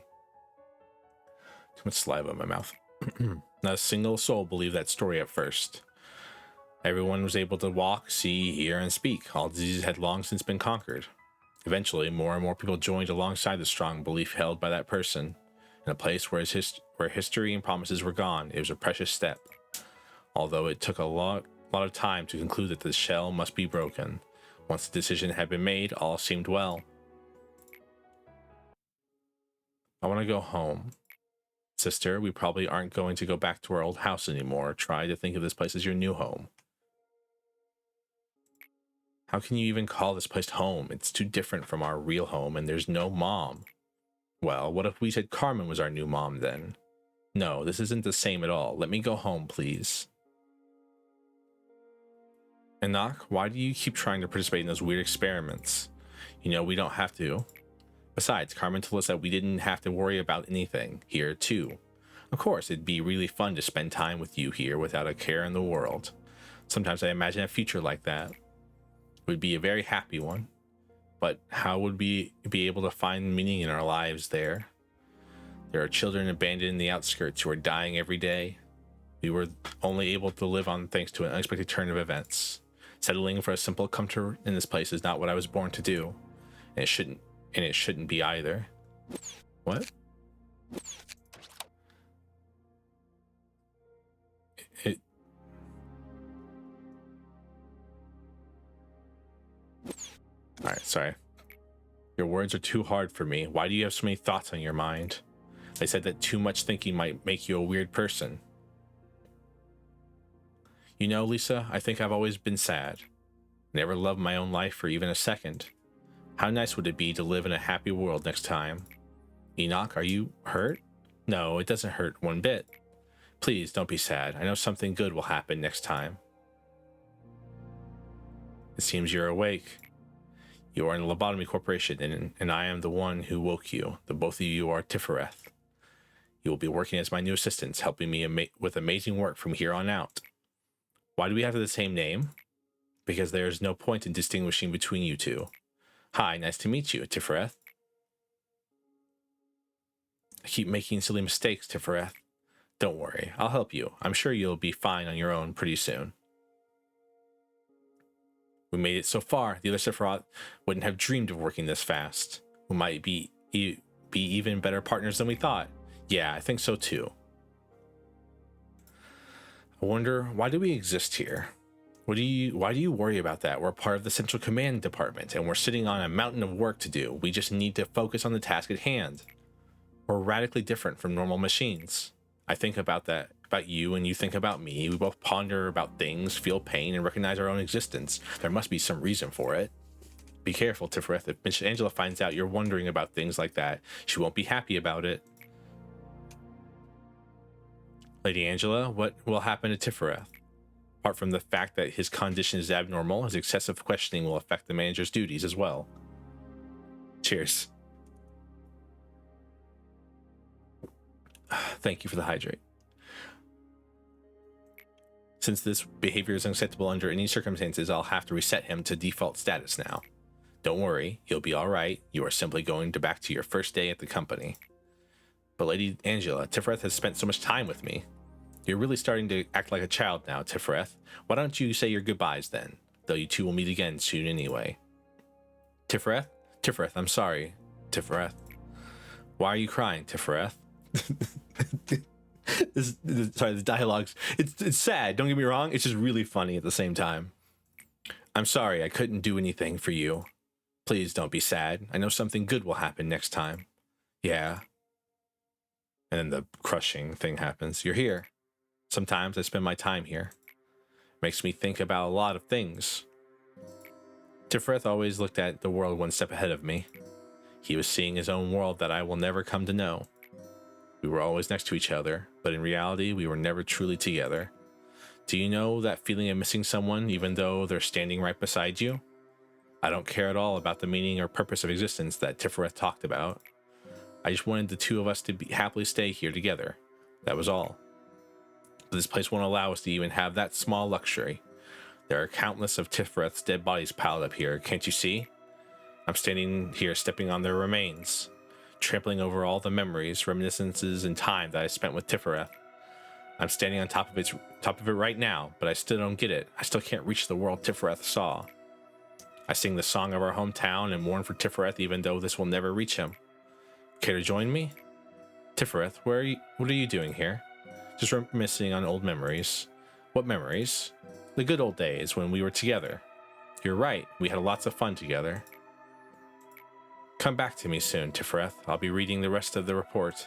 Too much saliva in my mouth. Not a single soul believed that story at first. Everyone was able to walk, see, hear, and speak. All diseases had long since been conquered. Eventually, more and more people joined alongside the strong belief held by that person. In a place where history and promises were gone, it was a precious step. Although it took a lot of time to conclude that the shell must be broken. Once the decision had been made, all seemed well. I want to go home. Sister, we probably aren't going to go back to our old house anymore. Try to think of this place as your new home. How can you even call this place home? It's too different from our real home, and there's no mom. Well, what if we said Carmen was our new mom then? No, this isn't the same at all. Let me go home, please. Enoch, why do you keep trying to participate in those weird experiments? You know, we don't have to. Besides, Carmen told us that we didn't have to worry about anything here, too. Of course, it'd be really fun to spend time with you here without a care in the world. Sometimes I imagine a future like that. It would be a very happy one. But how would we be able to find meaning in our lives there? There are children abandoned in the outskirts who are dying every day. We were only able to live on thanks to an unexpected turn of events. Settling for a simple comfort in this place is not what I was born to do, and it shouldn't be either. What? It... All right, sorry. Your words are too hard for me. Why do you have so many thoughts on your mind? They said that too much thinking might make you a weird person. You know, Lisa, I think I've always been sad. Never loved my own life for even a second. How nice would it be to live in a happy world next time? Enoch, are you hurt? No, it doesn't hurt one bit. Please don't be sad. I know something good will happen next time. It seems you're awake. You are in the Lobotomy Corporation, and I am the one who woke you. The both of you are Tifereth. You will be working as my new assistants, helping me with amazing work from here on out. Why do we have the same name? Because there is no point in distinguishing between you two. Hi, nice to meet you, Tifereth. I keep making silly mistakes, Tifereth. Don't worry, I'll help you. I'm sure you'll be fine on your own pretty soon. We made it so far. The other Sephiroth wouldn't have dreamed of working this fast. We might be even better partners than we thought. Yeah, I think so too. I wonder, why do we exist here? Why do you worry about that? We're part of the Central Command Department, and we're sitting on a mountain of work to do. We just need to focus on the task at hand. We're radically different from normal machines. I think about that, about you, and you think about me. We both ponder about things, feel pain, and recognize our own existence. There must be some reason for it. Be careful, Tifereth. If Miss Angela finds out you're wondering about things like that, she won't be happy about it. Lady Angela, what will happen to Tifereth? Apart from the fact that his condition is abnormal, his excessive questioning will affect the manager's duties as well. Cheers. Thank you for the hydrate. Since this behavior is unacceptable under any circumstances, I'll have to reset him to default status now. Don't worry, he'll be all right. You are simply going back to your first day at the company. But Lady Angela, Tifereth has spent so much time with me. You're really starting to act like a child now, Tifereth. Why don't you say your goodbyes then? Though you two will meet again soon anyway. Tifereth? Tifereth, I'm sorry. Tifereth. Why are you crying, Tifereth? Sorry, the dialogue's it's sad, don't get me wrong, it's just really funny at the same time. I'm sorry I couldn't do anything for you. Please don't be sad. I know something good will happen next time. Yeah. And then the crushing thing happens. You're here. Sometimes I spend my time here. Makes me think about a lot of things. Tifereth always looked at the world one step ahead of me. He was seeing his own world that I will never come to know. We were always next to each other, but in reality, we were never truly together. Do you know that feeling of missing someone even though they're standing right beside you? I don't care at all about the meaning or purpose of existence that Tifereth talked about. I just wanted the two of us to happily stay here together. That was all. But this place won't allow us to even have that small luxury. There are countless of Tifereth's dead bodies piled up here, can't you see? I'm standing here stepping on their remains, trampling over all the memories, reminiscences, and time that I spent with Tifereth. I'm standing on top of it right now, but I still don't get it. I still can't reach the world Tifereth saw. I sing the song of our hometown and mourn for Tifereth even though this will never reach him. Care to join me? Tifereth, what are you doing here? Just reminiscing on old memories. What memories? The good old days when we were together. You're right, we had lots of fun together. Come back to me soon, Tifereth. I'll be reading the rest of the report.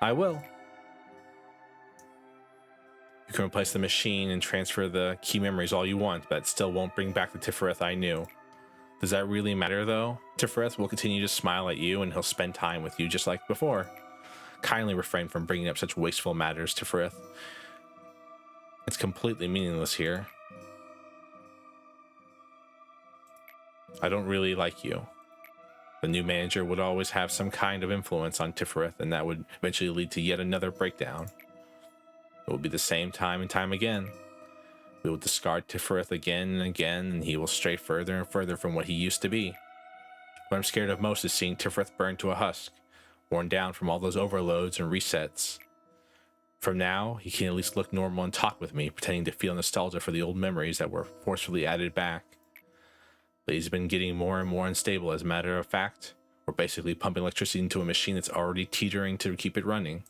I will. You can replace the machine and transfer the key memories all you want, but it still won't bring back the Tifereth I knew. Does that really matter, though? Tifereth will continue to smile at you, and he'll spend time with you just like before. Kindly refrain from bringing up such wasteful matters, Tifereth. It's completely meaningless here. I don't really like you. The new manager would always have some kind of influence on Tifereth, and that would eventually lead to yet another breakdown. It will be the same time and time again. We will discard Tifereth again and again, and he will stray further and further from what he used to be. What I'm scared of most is seeing Tifereth burn to a husk, worn down from all those overloads and resets. From now, he can at least look normal and talk with me, pretending to feel nostalgia for the old memories that were forcefully added back. But he's been getting more and more unstable. As a matter of fact, We're basically pumping electricity into a machine that's already teetering to keep it running.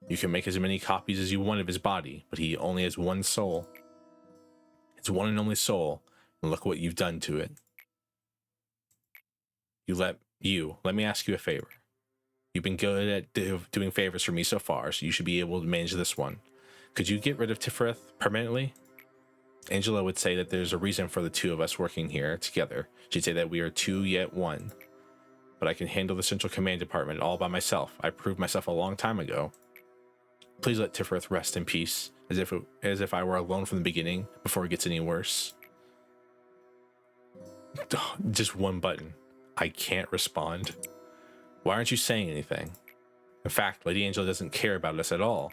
You can make as many copies as you want of his body, but he only has one soul. It's one and only soul, and look what you've done to it. Let me ask you a favor. You've been good at doing favors for me so far, so you should be able to manage this one. Could you get rid of Tiferet permanently? Angela would say that there's a reason for the two of us working here together. She'd say that we are two yet one. But I can handle the Central Command Department all by myself. I proved myself a long time ago. Please let Tiferet rest in peace, as if I were alone from the beginning, before it gets any worse. Just one button. I can't respond. Why aren't you saying anything? In fact, Lady Angela doesn't care about us at all.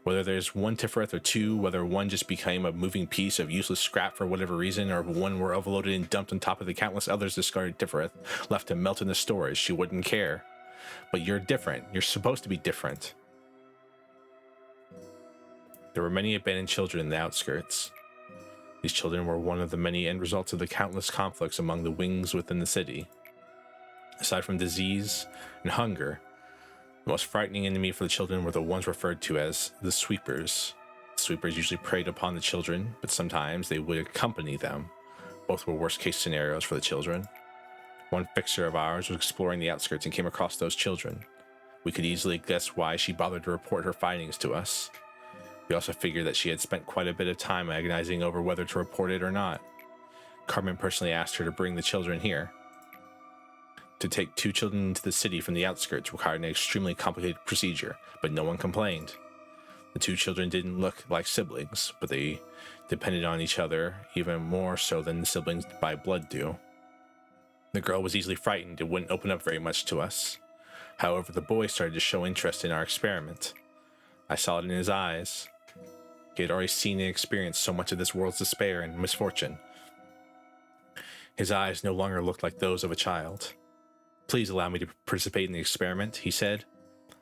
Whether there's one Tiferet or two, whether one just became a moving piece of useless scrap for whatever reason, or one were overloaded and dumped on top of the countless others discarded Tiferet left to melt in the storage, she wouldn't care. But you're different. You're supposed to be different. There were many abandoned children in the outskirts. These children were one of the many end results of the countless conflicts among the wings within the city. Aside from disease and hunger, the most frightening enemy for the children were the ones referred to as the sweepers. The sweepers usually preyed upon the children, but sometimes they would accompany them. Both were worst-case scenarios for the children. One fixer of ours was exploring the outskirts and came across those children. We could easily guess why she bothered to report her findings to us. We also figured that she had spent quite a bit of time agonizing over whether to report it or not. Carmen personally asked her to bring the children here. To take two children into the city from the outskirts required an extremely complicated procedure, but no one complained. The two children didn't look like siblings, but they depended on each other even more so than the siblings by blood do. The girl was easily frightened and wouldn't open up very much to us. However, the boy started to show interest in our experiment. I saw it in his eyes. He had already seen and experienced so much of this world's despair and misfortune. His eyes no longer looked like those of a child. Please allow me to participate in the experiment, he said.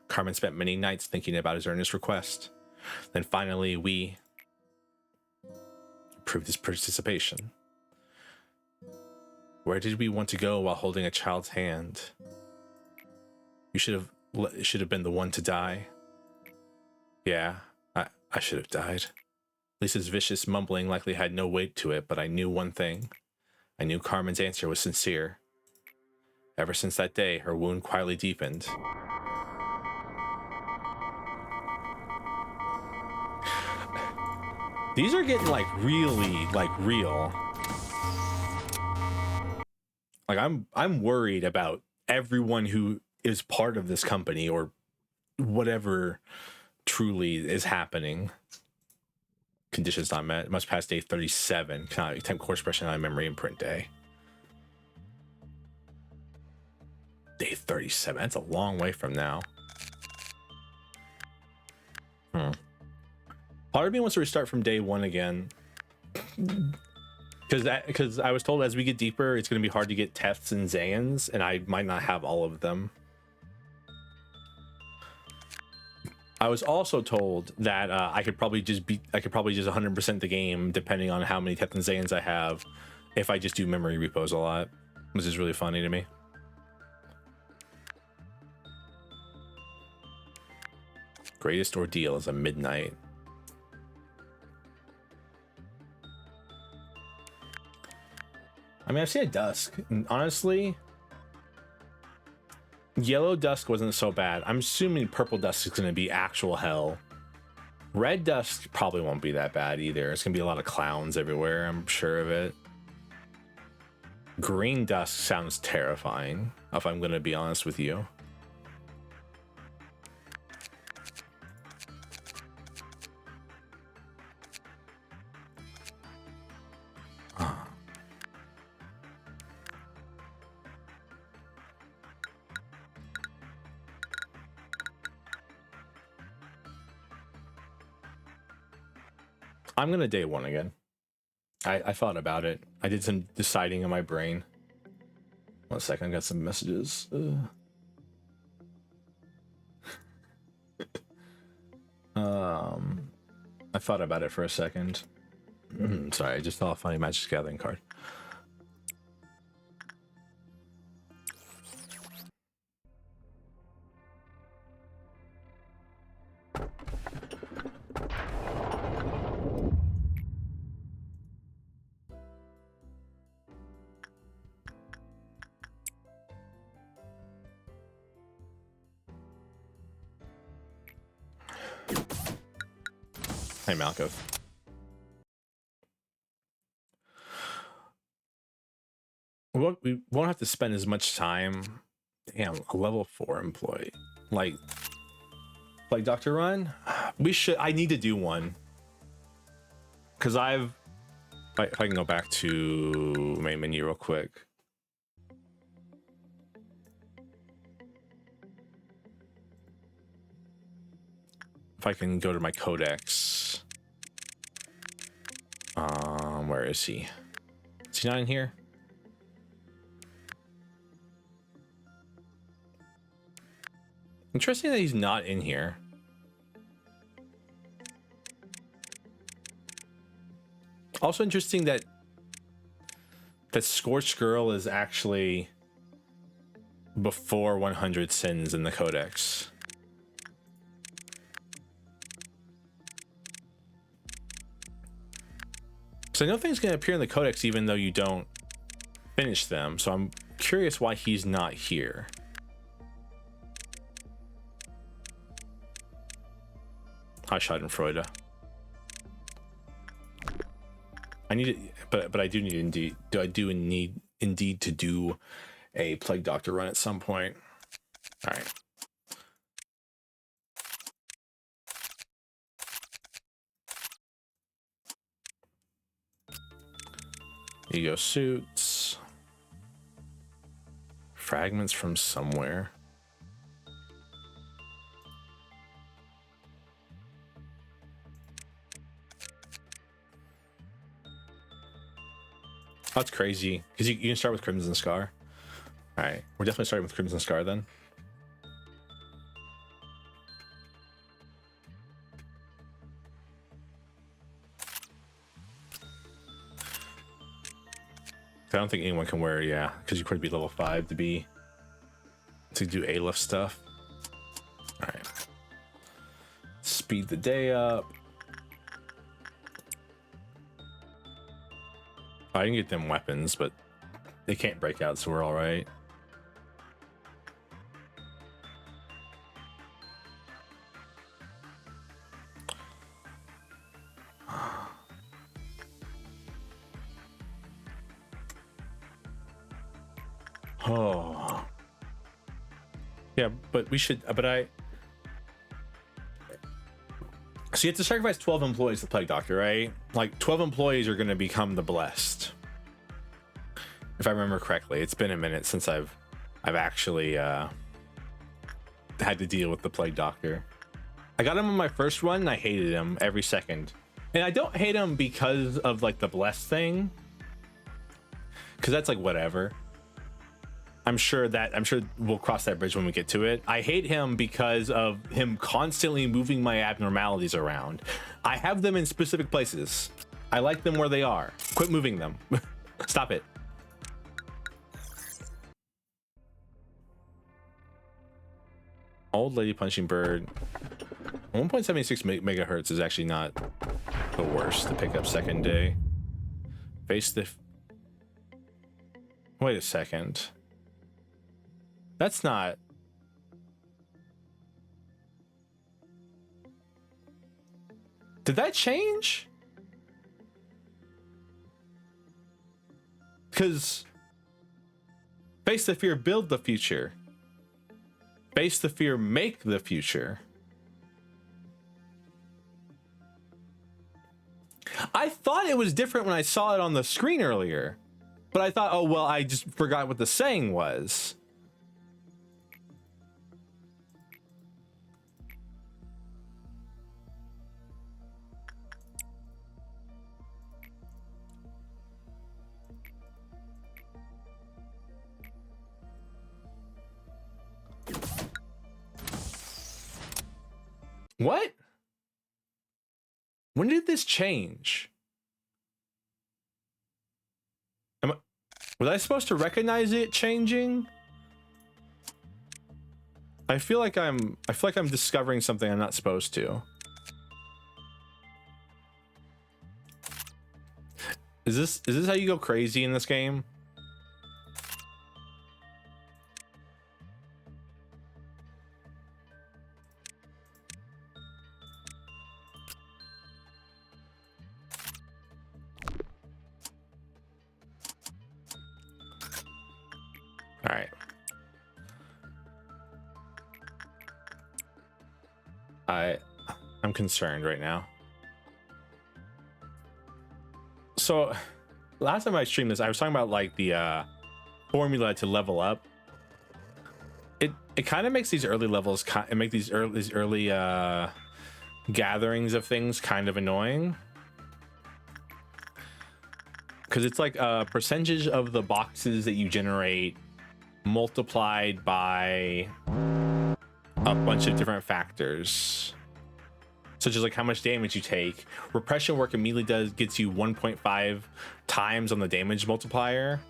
Carmen spent many nights thinking about his earnest request. Then finally, we approved his participation. Where did we want to go while holding a child's hand? You should have been the one to die. Yeah, I should have died. Lisa's vicious mumbling likely had no weight to it, but I knew one thing. I knew Carmen's answer was sincere. Ever since that day, her wound quietly deepened. These are getting really real. Like I'm worried about everyone who is part of this company or whatever truly is happening. Conditions not met. Must pass day 37. Temp core expression on memory and print day. Day 37. That's a long way from now. Part of me wants to restart from day one again. Because I was told as we get deeper, it's going to be hard to get Tefts and Zans, and I might not have all of them. I was also told that I could probably just 100% the game depending on how many Tefts and Zans I have if I just do memory repos a lot, which is really funny to me. Greatest ordeal is a midnight. I mean, I've seen a dusk, and honestly, yellow dusk wasn't so bad. I'm assuming purple dusk is going to be actual hell. Red dusk probably won't be that bad either. It's going to be a lot of clowns everywhere, I'm sure of it. Green dusk sounds terrifying, if I'm going to be honest with you. I'm gonna day one again. I thought about it. I did some deciding in my brain. 1 second, I got some messages. I thought about it for a second. Sorry, I just saw a funny Magic Gathering card. Hey, Malco. We won't have to spend as much time. Damn, a level 4 employee. Like Dr. Run? We should. I need to do one. Because if I can go back to main menu real quick. If I can go to my codex. Where is he? Is he not in here? Interesting that he's not in here. Also interesting that Scorched Girl is actually before 100 sins in the codex. So I know things can appear in the codex even though you don't finish them. So I'm curious why he's not here. Hi, Schadenfreude. I need it, but I do need indeed. I do need indeed to do a Plague Doctor run at some point. All right. Ego suits. Fragments from somewhere. That's crazy, because you can start with Crimson Scar. All right, we're definitely starting with Crimson Scar then. I don't think anyone can wear it, yeah, because you could be level 5 to do A-lift stuff. All right, speed the day up. I can get them weapons, but they can't break out, so we're all right. Oh. Yeah, but we should, So you have to sacrifice 12 employees to Plague Doctor, right? Like 12 employees are going to become the blessed. If I remember correctly, it's been a minute since I've actually had to deal with the Plague Doctor. I got him on my first run and I hated him every second. And I don't hate him because of like the blessed thing, because that's like whatever. I'm sure we'll cross that bridge when we get to it. I hate him because of him constantly moving my abnormalities around. I have them in specific places. I like them where they are. Quit moving them. Stop it. Old Lady Punching Bird. 1.76 megahertz is actually not the worst to pick up second day. Face the... Wait a second. That's not... Did that change? Because face the fear, build the future. Face the fear, make the future. I thought it was different when I saw it on the screen earlier, but I thought, oh, well, I just forgot what the saying was. What? When did this change? Was I supposed to recognize it changing? I feel like I'm discovering something I'm not supposed to. Is this how you go crazy in this game? I'm concerned right now. So last time I streamed this, I was talking about like the formula to level up. It kind of makes these early levels, it makes these early gatherings of things kind of annoying, because it's like a percentage of the boxes that you generate multiplied by a bunch of different factors, such as like how much damage you take. Repression work immediately gets you 1.5 times on the damage multiplier,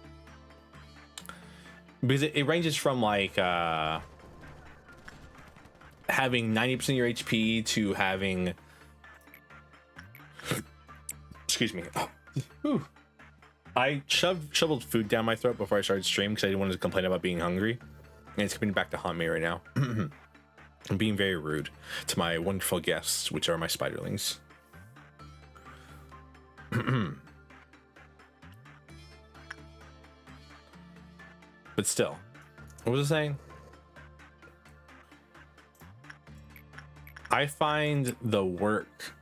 because it ranges from like having 90% of your HP to having, excuse me, I shoveled food down my throat before I started stream because I didn't want to complain about being hungry, and it's coming back to haunt me right now. I'm being very rude to my wonderful guests, which are my spiderlings. But still, what was I saying? I find the work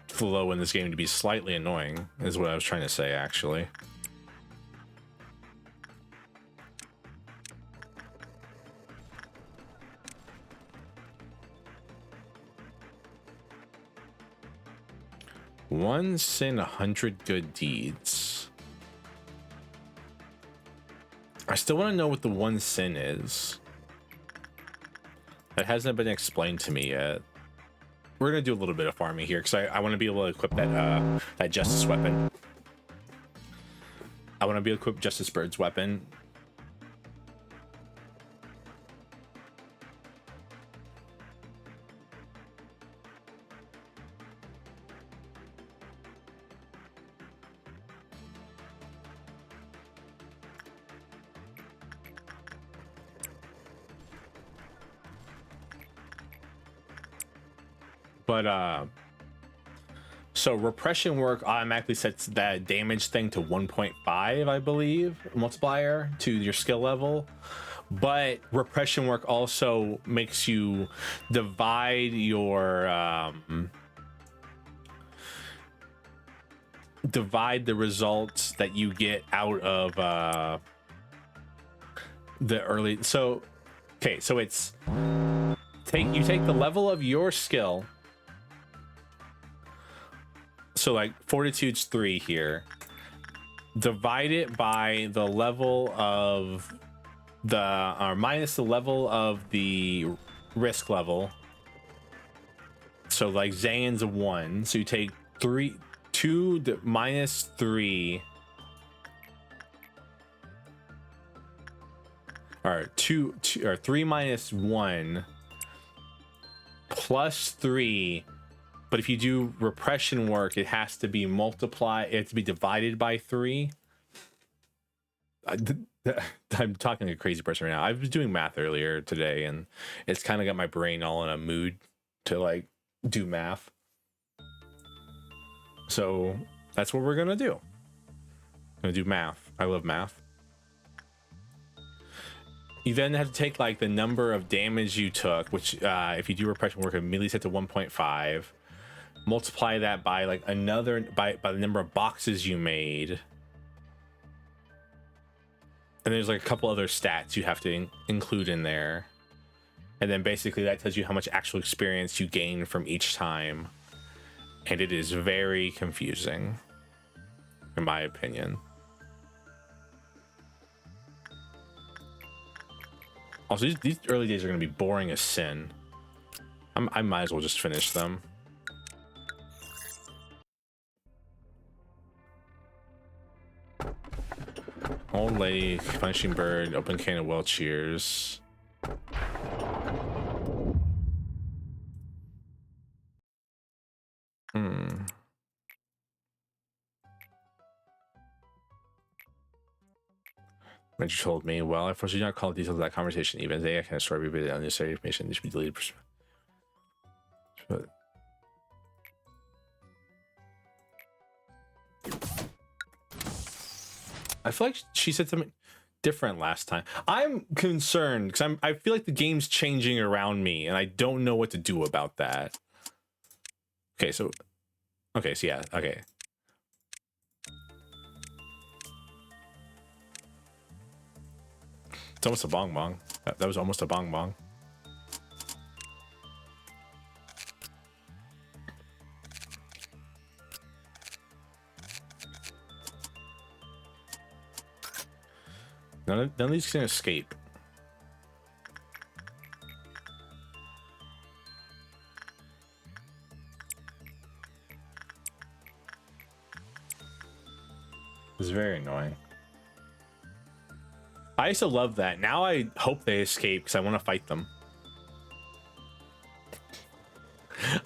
flow in this game to be slightly annoying, is what I was trying to say, actually. One sin, 100 good deeds. I still want to know what the one sin is. That hasn't been explained to me yet. We're gonna do a little bit of farming here because I want to be able to equip that that justice weapon. I want to be able to equip Justice Bird's weapon. But so repression work automatically sets that damage thing to 1.5, I believe, multiplier to your skill level. But repression work also makes you divide your divide the results that you get out of the early. So okay, so it's you take the level of your skill. So like Fortitude's 3 here, divide it by the level of the, or minus the level of the risk level. So like Zayn's a 1, so you take 2 minus 3, or 2 or 3 minus 1 plus 3. But if you do repression work, it has to be multiplied. It has to be divided by 3. I'm talking like a crazy person right now. I was doing math earlier today, and it's kind of got my brain all in a mood to like do math. So that's what we're gonna do. I'm gonna do math. I love math. You then have to take like the number of damage you took, which if you do repression work, immediately set to 1.5. Multiply that by like another by the number of boxes you made, and there's like a couple other stats you have to include in there, and then basically that tells you how much actual experience you gain from each time, and it is very confusing in my opinion. Also, these early days are going to be boring as sin. I might as well just finish them. Old lady, punching bird, open can of well cheers. Major told me, well, I unfortunately not call details of that conversation. Even they can destroy everybody unnecessary information. This should be deleted. But I feel like she said something. different last time. I'm concerned because I feel like the game's changing around me and I don't know what to do about that. Okay, so yeah, okay. It's almost a bong bong. That was almost a bong bong. None of these can escape. It's very annoying. I used to love that. Now I hope they escape because I want to fight them.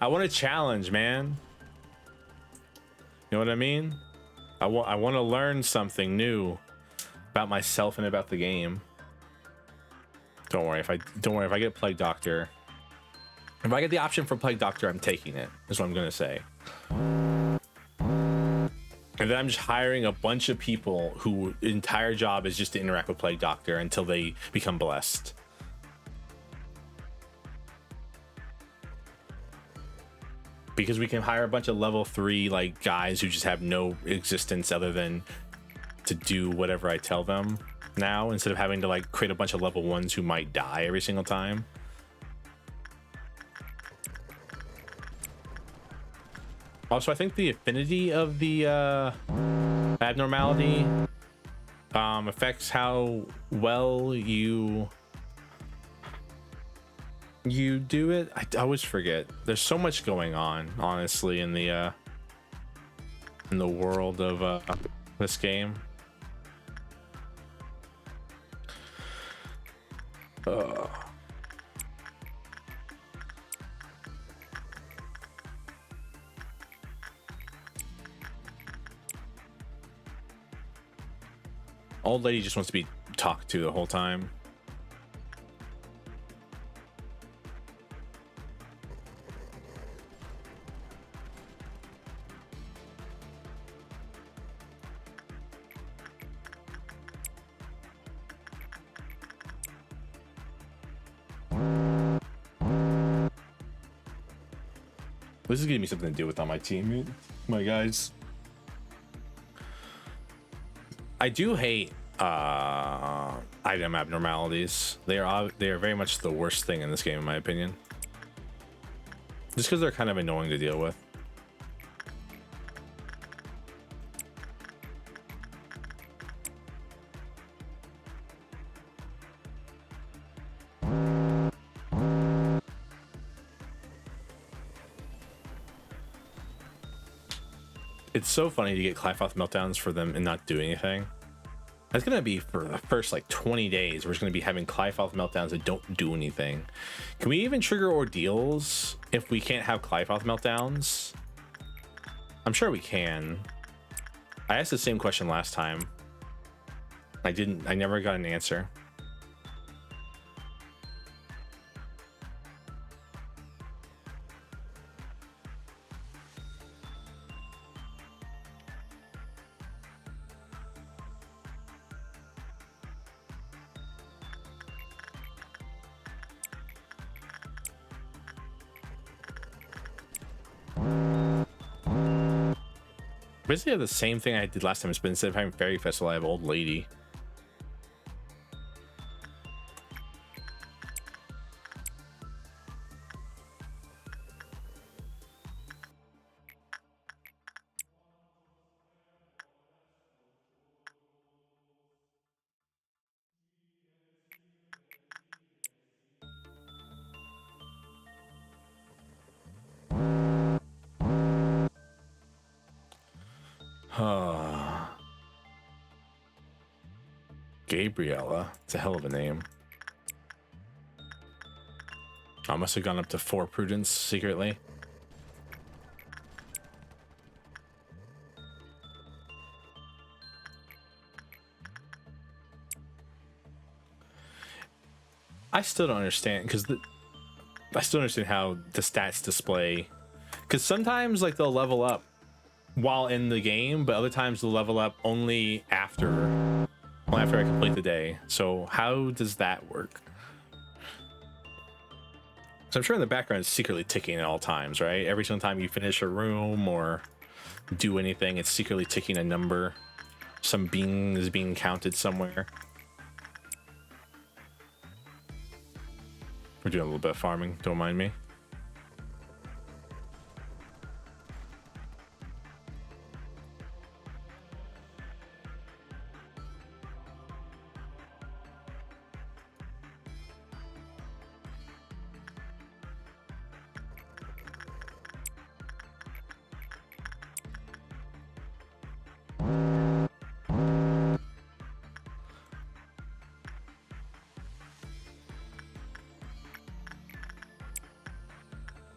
I want a challenge, man. You know what I mean? I want to learn something new about myself and about the game. Don't worry if I get Plague Doctor. If I get the option for Plague Doctor, I'm taking it. Is what I'm gonna say. And then I'm just hiring a bunch of people whose entire job is just to interact with Plague Doctor until they become blessed. Because we can hire a bunch of level 3 like guys who just have no existence other than to do whatever I tell them now, instead of having to like create a bunch of level 1s who might die every single time. Also, I think the affinity of the abnormality affects how well you do it. I always forget. There's so much going on, honestly, in the world of this game. Old lady just wants to be talked to the whole time. This is giving me something to do with on my team, my guys. I do hate item abnormalities. They are very much the worst thing in this game, in my opinion. Just because they're kind of annoying to deal with. It's so funny to get Clyfoth meltdowns for them and not do anything. That's gonna be for the first like 20 days. We're just gonna be having Clyfoth meltdowns that don't do anything. Can we even trigger ordeals if we can't have Clyfoth meltdowns? I'm sure we can. I asked the same question last time. I never got an answer. Basically, have the same thing I did last time, but instead of having Fairy Festival, I have Old Lady. Gabriella. It's a hell of a name. I must have gone up to 4 Prudence secretly. I still don't understand because I still don't understand how the stats display, because sometimes like they'll level up while in the game, but other times they'll level up only after Well, after I complete the day. So how does that work? So I'm sure in the background it's secretly ticking at all times, right? Every single time you finish a room or do anything, it's secretly ticking a number. Some being is being counted somewhere. We're doing a little bit of farming, don't mind me.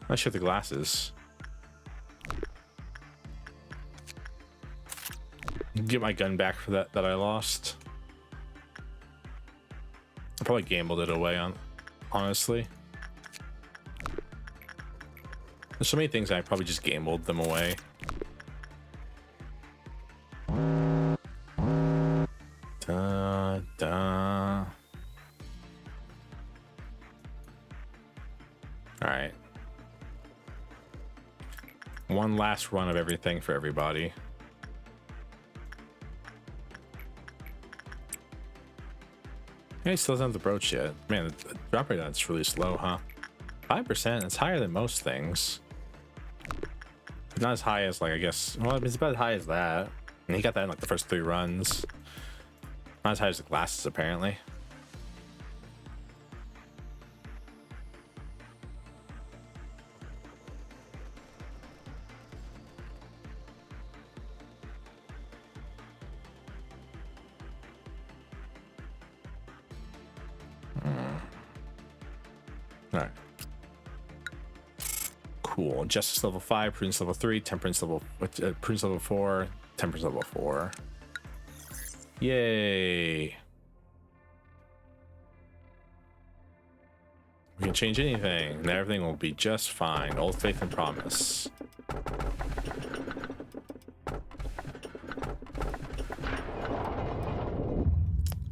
I should have the glasses. Get my gun back for that I lost. I probably gambled it away honestly. There's so many things I probably just gambled them away. Alright. One last run of everything for everybody. Yeah, he still doesn't have the brooch yet. Man, the drop rate on it's really slow, huh? 5%, it's higher than most things. But not as high as, like, I guess, well, it's about as high as that. And he got that in like the first 3 runs. Not as high as the glasses, apparently. Alright. Cool. Justice level 5, Prudence level 3, Prudence level 4, Temperance level 4. Yay. We can change anything, and everything will be just fine. Old faith and promise.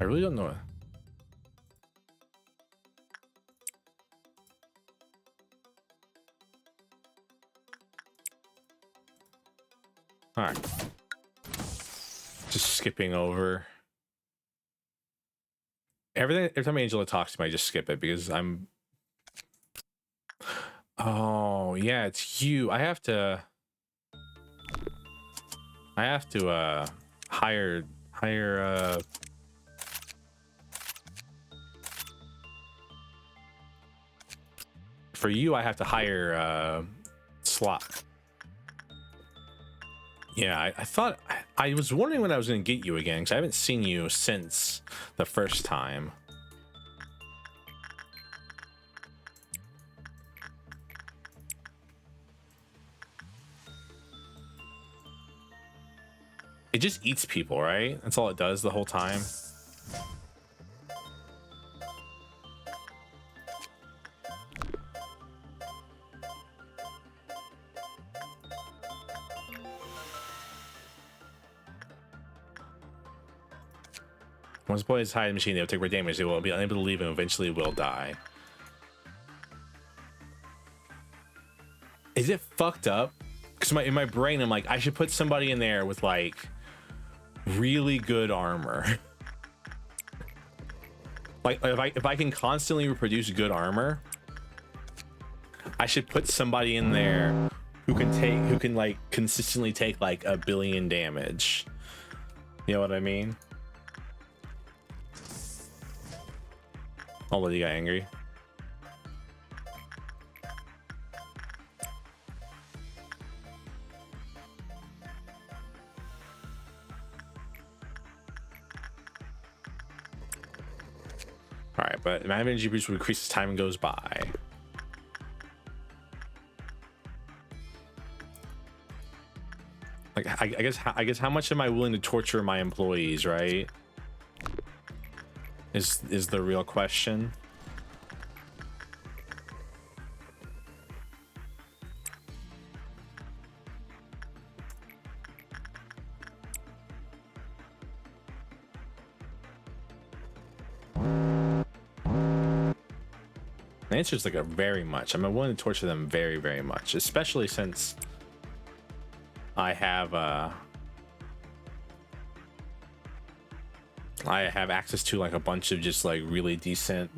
I really don't know. All right. Just skipping over everything. Every time Angela talks to me, I just skip it because I'm. Oh yeah, it's you. I have to hire. For you, I have to hire slot. Yeah, I thought I was wondering when I was going to get you again because I haven't seen you since the first time. It just eats people, right? That's all it does the whole time. Once the boy is high in the machine, they'll take more damage. They will be unable to leave and eventually will die. Is it fucked up? Because in my brain, I'm like, I should put somebody in there with like really good armor. Like if I can constantly reproduce good armor, I should put somebody in there who can like consistently take like 1 billion damage. You know what I mean? I'll let you get angry. All right, but my energy boost will increase as time goes by. Like I guess how much am I willing to torture my employees, right? Is the real question. The answer is like a very much. I'm willing to torture them very, very much, especially since I have access to like a bunch of just like really decent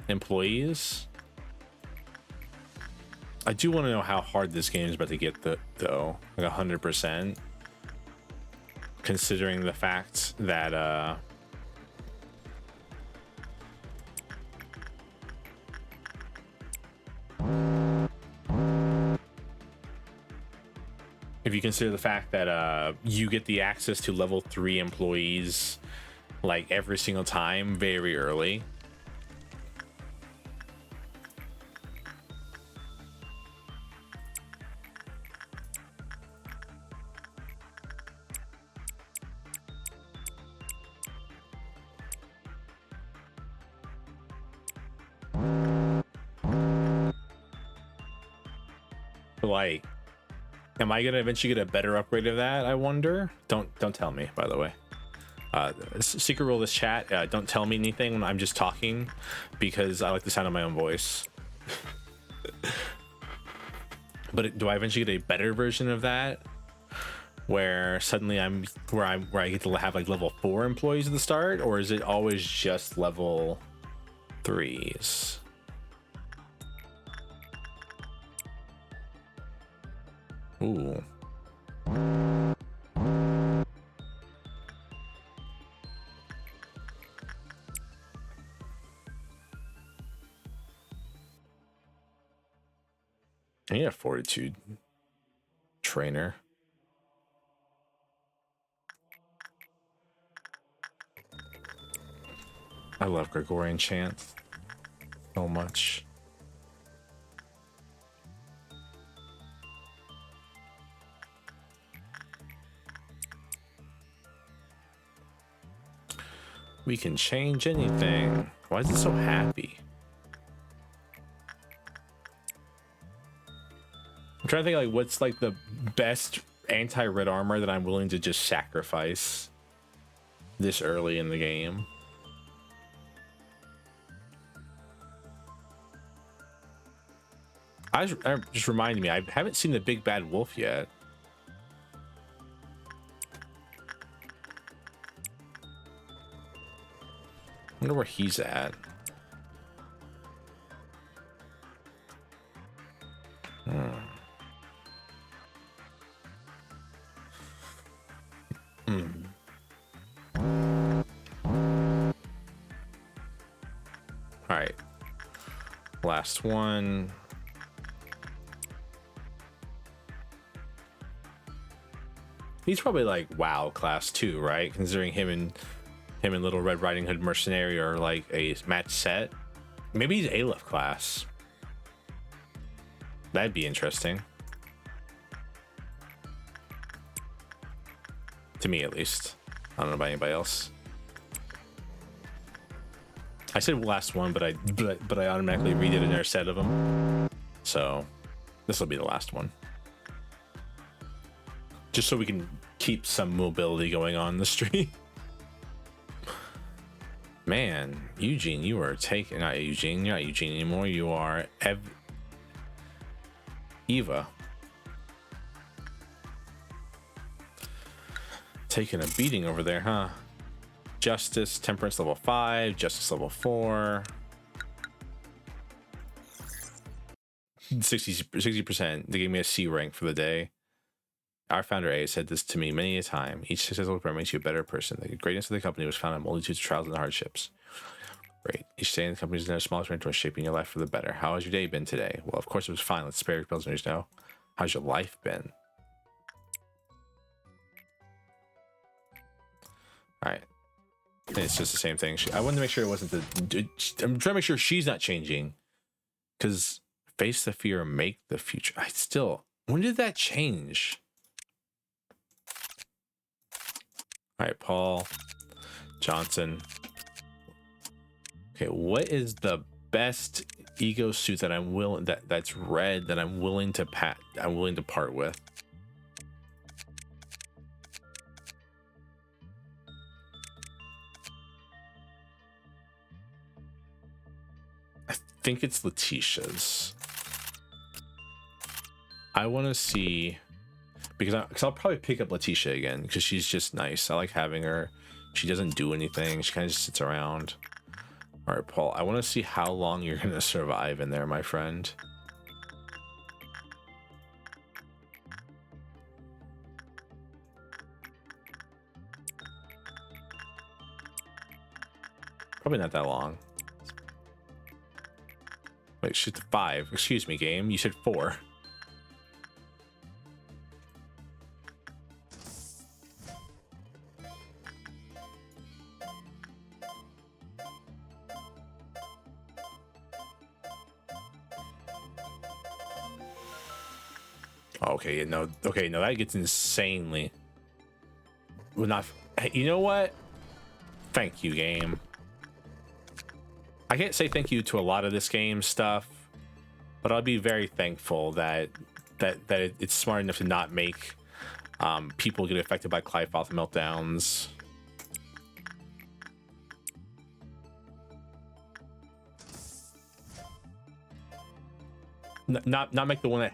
employees. I do want to know how hard this game is about to get though, like 100%, considering the fact that if you consider the fact that you get the access to level 3 employees like every single time very early. Like, am I gonna eventually get a better upgrade of that? I wonder. Don't tell me, by the way. Secret rule of this chat: don't tell me anything when I'm just talking, because I like the sound of my own voice. But do I eventually get a better version of that, where suddenly where I get to have like level 4 employees at the start, or is it always just level 3s? Ooh. I need a fortitude trainer. I love Gregorian chants so much. We can change anything. Why is it so happy? I'm trying to think like what's like the best anti-red armor that I'm willing to just sacrifice this early in the game. Just reminded me, I haven't seen the big bad wolf yet. I wonder where he's at. All right, last one. He's probably like WoW class 2, right? Considering him and Little Red Riding Hood Mercenary are like a match set. Maybe he's Aleph class. That'd be interesting. To me, at least. I don't know about anybody else. I said last one, but I automatically redid another set of them. So this will be the last one. Just so we can keep some mobility going on the street. Man, Eugene, you are taking... Not Eugene, you're not Eugene anymore. You are Eva. Taking a beating over there, huh? Justice, Temperance level 5, Justice level 4. 60%. They gave me a C rank for the day. Our founder A said this to me many a time. Each successful program makes you a better person. The greatness of the company was found in multitudes of trials and hardships. Great. Each day in the company is their smallest mentor shaping your life for the better. How has your day been today? Well, of course it was fine. Let's spare your listeners know. How's your life been? All right. It's just the same thing. I wanted to make sure it wasn't I'm trying to make sure she's not changing. Because face the fear, make the future. When did that change? All right, Paul Johnson. Okay, what is the best ego suit that I'm willing that's red that I'm willing to part with? think it's Letitia's. I want to see, because I'll probably pick up Letitia again because she's just nice. I like having her. She doesn't do anything. She kind of just sits around. All right, Paul, I want to see how long you're going to survive in there, my friend. Probably not that long. Wait, shit, 5. Excuse me, game. You said 4. Okay, no. Okay, no, that gets insanely. Well, not. Hey, you know what? Thank you, game. I can't say thank you to a lot of this game stuff, but I'll be very thankful that it's smart enough to not make people get affected by Clive-Off meltdowns. Not make the one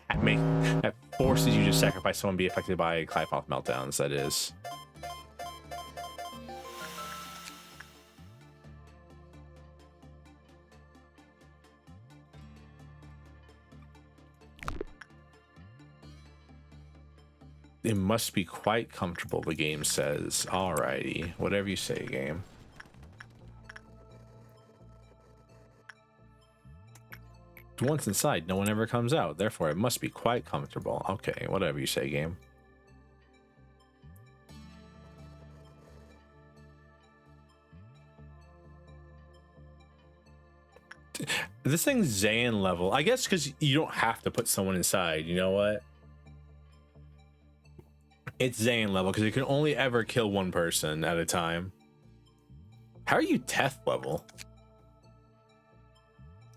that forces you to sacrifice someone be affected by Clive-Off meltdowns. That is. It must be quite comfortable, the game says. Alrighty, whatever you say, game. Once inside, no one ever comes out. Therefore, it must be quite comfortable. Okay, whatever you say, game. This thing's Zan level. I guess because you don't have to put someone inside. You know what? It's Zan level because you can only ever kill one person at a time. How are you Teth level?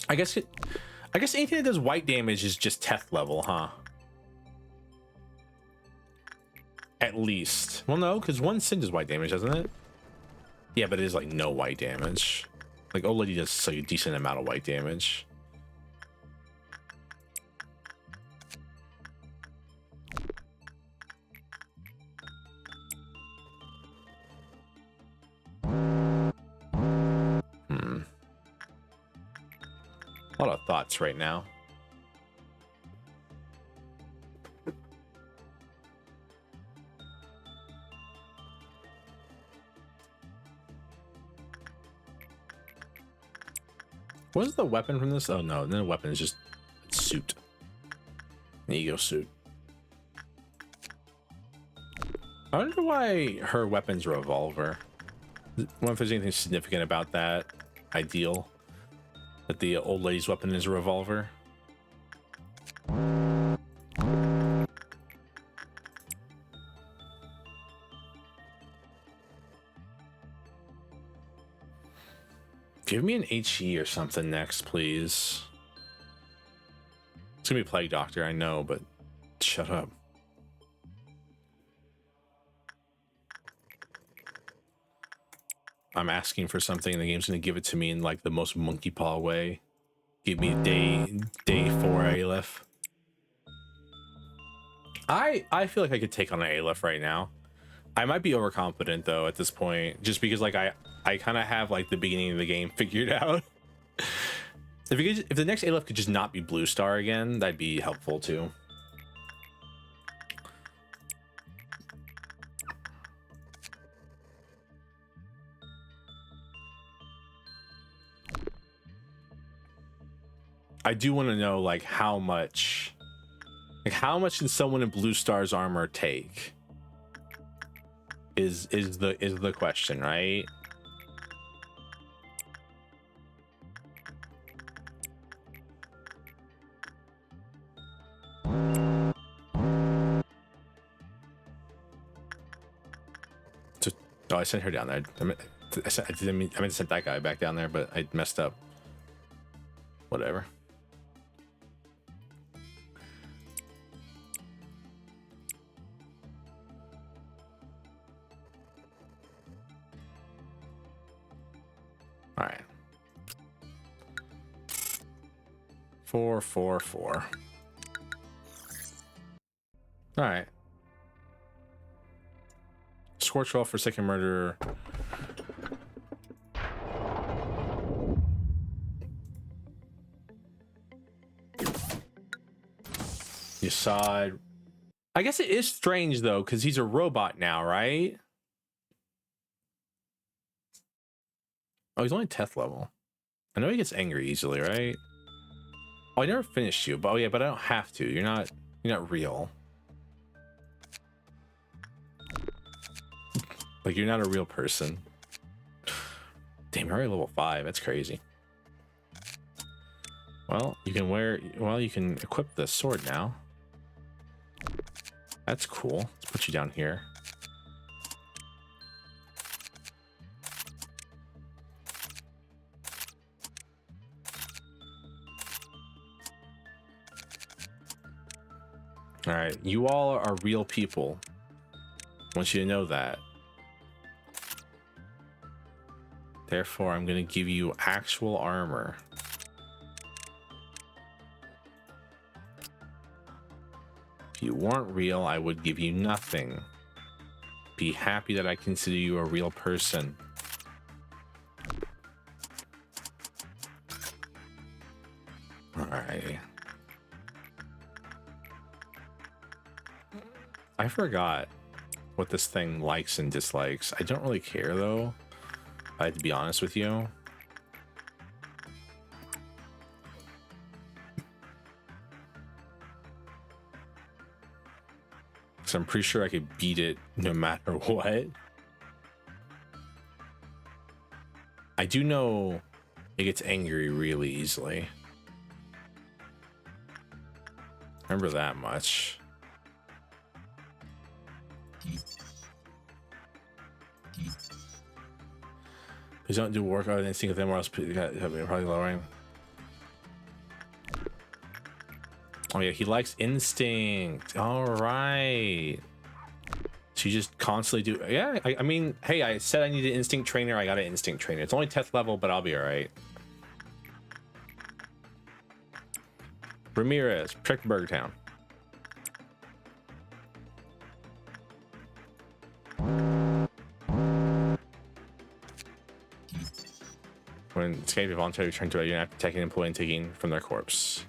I guess anything that does white damage is just Teth level, huh? At least. Well, no, because one sin does white damage, doesn't it? Yeah, but it is like no white damage. Like old lady does like a decent amount of white damage. A lot of thoughts right now. What is the weapon from this? Oh no, then the weapon is just a suit. An ego suit. I wonder why her weapon's a revolver. I wonder if there's anything significant about that. Ideal. That the old lady's weapon is a revolver. Give me an HE or something next, please. It's gonna be Plague Doctor, I know, but shut up. I'm asking for something and the game's gonna give it to me in like the most monkey paw way. Give me day 4 Aleph. I feel like I could take on an Aleph right now. I might be overconfident though at this point, just because like I kind of have like the beginning of the game figured out. If the next Aleph could just not be Blue Star again, that'd be helpful too. I do want to know like how much can someone in Blue Star's armor take? Is the question, right? Oh, I sent her down there. I meant to send that guy back down there, but I messed up. Whatever. All right. 4, 4, 4. All right. Scorch off for second murder. You saw it. I guess it is strange though, because he's a robot now, right? Oh, he's only 10th level. I know he gets angry easily, right? Oh, I never finished you, but oh yeah, but I don't have to. You're not real. Like you're not a real person. Damn, you're already level 5. That's crazy. Well, you can equip the sword now. That's cool. Let's put you down here. All right, you all are real people. I want you to know that. Therefore, I'm going to give you actual armor. If you weren't real, I would give you nothing. Be happy that I consider you a real person. Alright. I forgot what this thing likes and dislikes. I don't really care though. I have to be honest with you. So I'm pretty sure I could beat it no matter what. I do know it gets angry really easily. Remember that much. Please don't do work other than think of them or else probably lowering. Oh yeah, he likes instinct. All right. So you just constantly do. Yeah, I mean, hey, I said I needed an instinct trainer. I got an instinct trainer. It's only 10th level, but I'll be all right. Ramirez, protect Burger Town. When escape, a voluntary return to a unit after attacking an employee and taking from their corpse.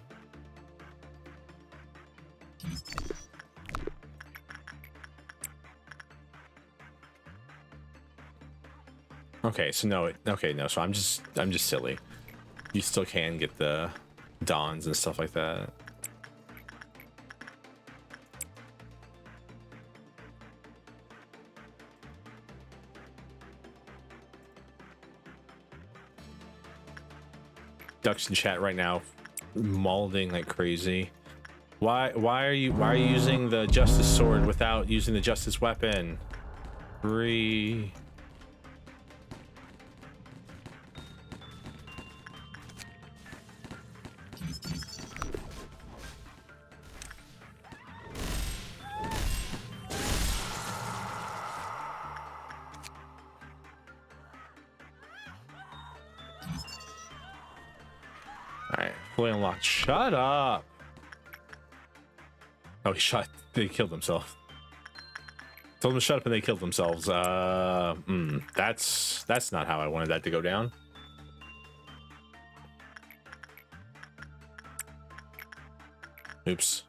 Okay, so no, so I'm just silly. You still can get the dons and stuff like that. Ducks in chat right now, mauling like crazy. Why are you using the justice sword without using the justice weapon? All right, fully unlocked. Shut up. Oh, they killed themselves. Told them to shut up and they killed themselves. That's not how I wanted that to go down. Oops.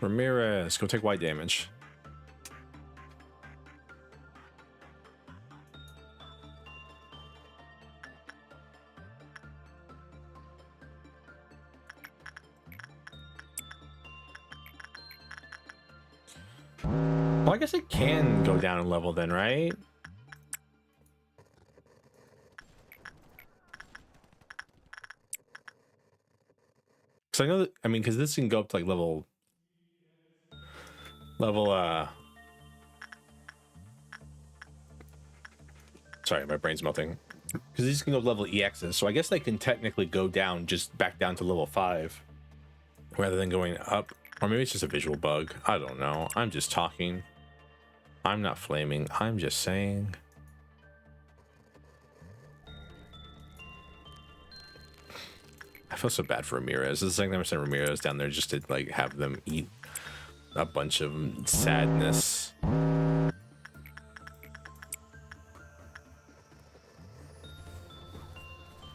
Ramirez, go take white damage. Well, I guess it can go down in level then, right? Because I know that, I mean, because this can go up to like level, sorry, my brain's melting. Because these can go level EXs, so I guess they can technically go down, just back down to level 5, rather than going up. Or maybe it's just a visual bug. I don't know. I'm just talking. I'm not flaming. I'm just saying. I feel so bad for Ramirez. This is like never sent Ramirez down there just to like have them eat a bunch of sadness.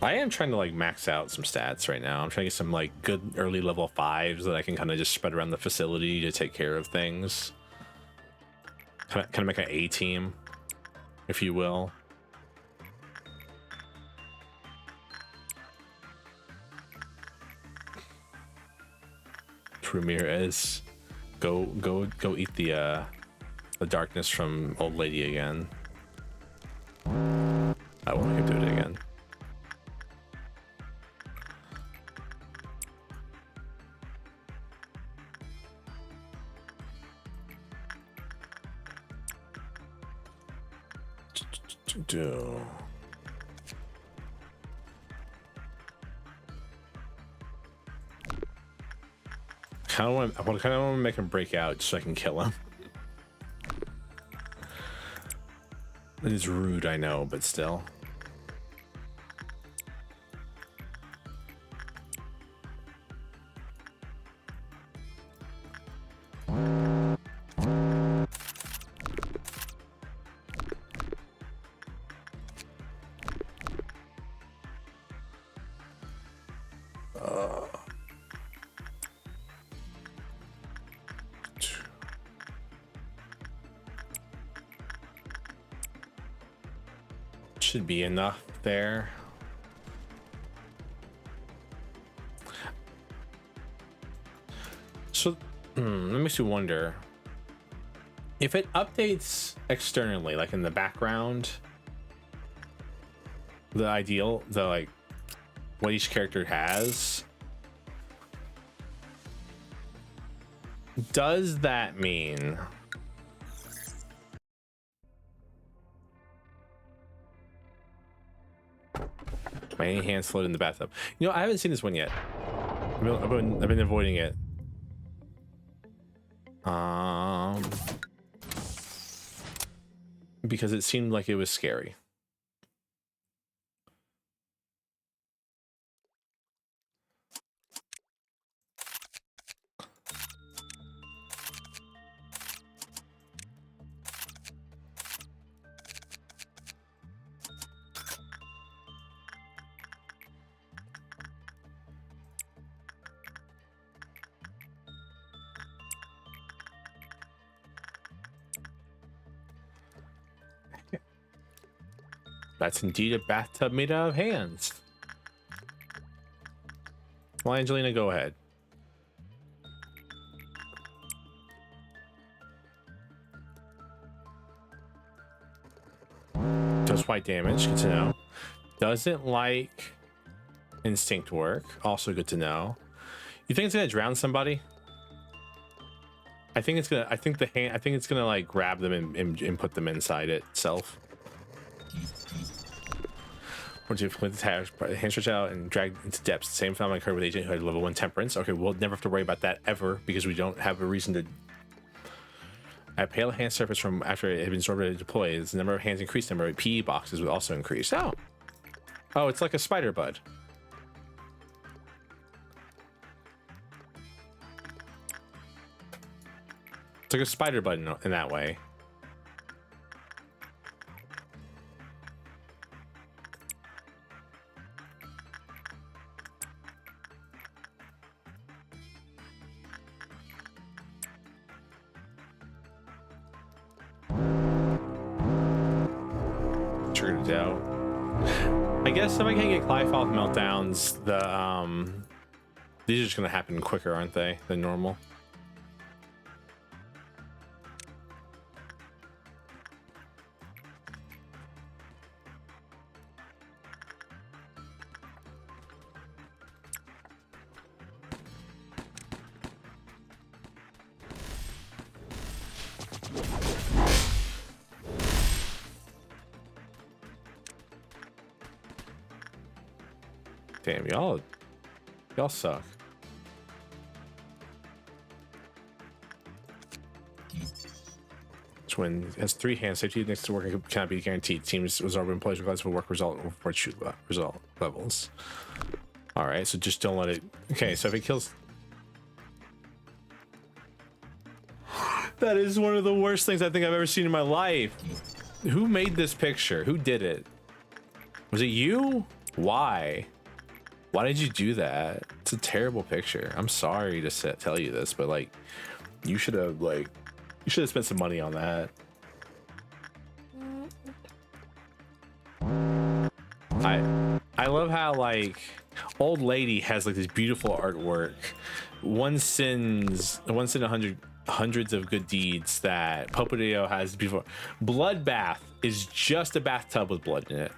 I am trying to like max out some stats right now. I'm trying to get some like good early level 5s that I can kind of just spread around the facility to take care of things. Kind of make an A team, if you will. Ramirez, go eat the darkness from old lady again. I won't make him do it again. Do. I kind of want to make him break out so I can kill him. It is rude, I know, but still. Should be enough there. So that makes you wonder if it updates externally, like in the background, the ideal, the like what each character has, does that mean my hands float in the bathtub? You know, I haven't seen this one yet. I've been avoiding it. Because it seemed like it was scary. That's indeed a bathtub made out of hands. Well, Angelina, go ahead. Does white damage, good to know. Doesn't like instinct work, also good to know. You think it's gonna drown somebody? I think it's gonna like grab them and put them inside itself. Once you've put the hand stretch out and dragged into depths, the same phenomenon occurred with Agent who had level 1 temperance. Okay, we'll never have to worry about that ever because we don't have a reason to. A pale hand surface from after it had been absorbed and deployed. As the number of hands increased, the number of PE boxes would also increase. Oh, it's like a spider bud. It's like a spider bud in that way. Triggered it out. I guess if I can't get Glyphosate meltdowns, these are just gonna happen quicker, aren't they, than normal? Damn, y'all suck. Which when has 3 hands, safety next to working cannot be guaranteed. Teams absorb employees regardless of work result or result levels. All right, so just don't let it. Okay, so if it kills. That is one of the worst things I think I've ever seen in my life. Who made this picture? Who did it? Was it you? Why? Why did you do that? It's a terrible picture. I'm sorry to tell you this, but like, you should have spent some money on that. I love how like old lady has like this beautiful artwork. One sin hundreds of good deeds that Popadillo has before. Bloodbath is just a bathtub with blood in it.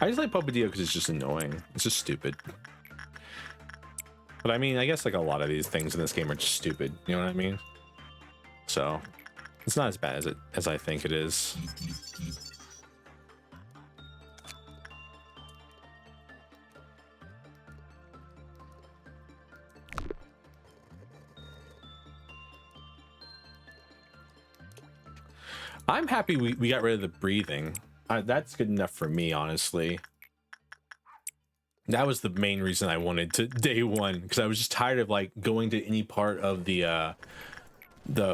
I just like Popadillo because it's just annoying. It's just stupid. But I mean, I guess like a lot of these things in this game are just stupid. You know what I mean? So it's not as bad as I think it is. I'm happy we got rid of the breathing. That's good enough for me, honestly. That was the main reason I wanted to day one, because I was just tired of like going to any part of the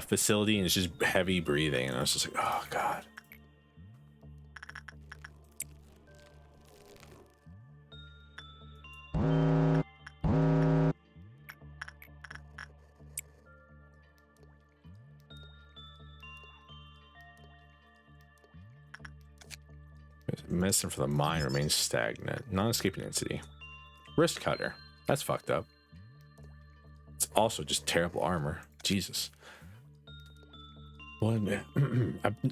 facility and it's just heavy breathing, and I was just like, oh god. Medicine for the mind remains stagnant. Non-escaping entity. Wrist cutter. That's fucked up. It's also just terrible armor. Jesus. One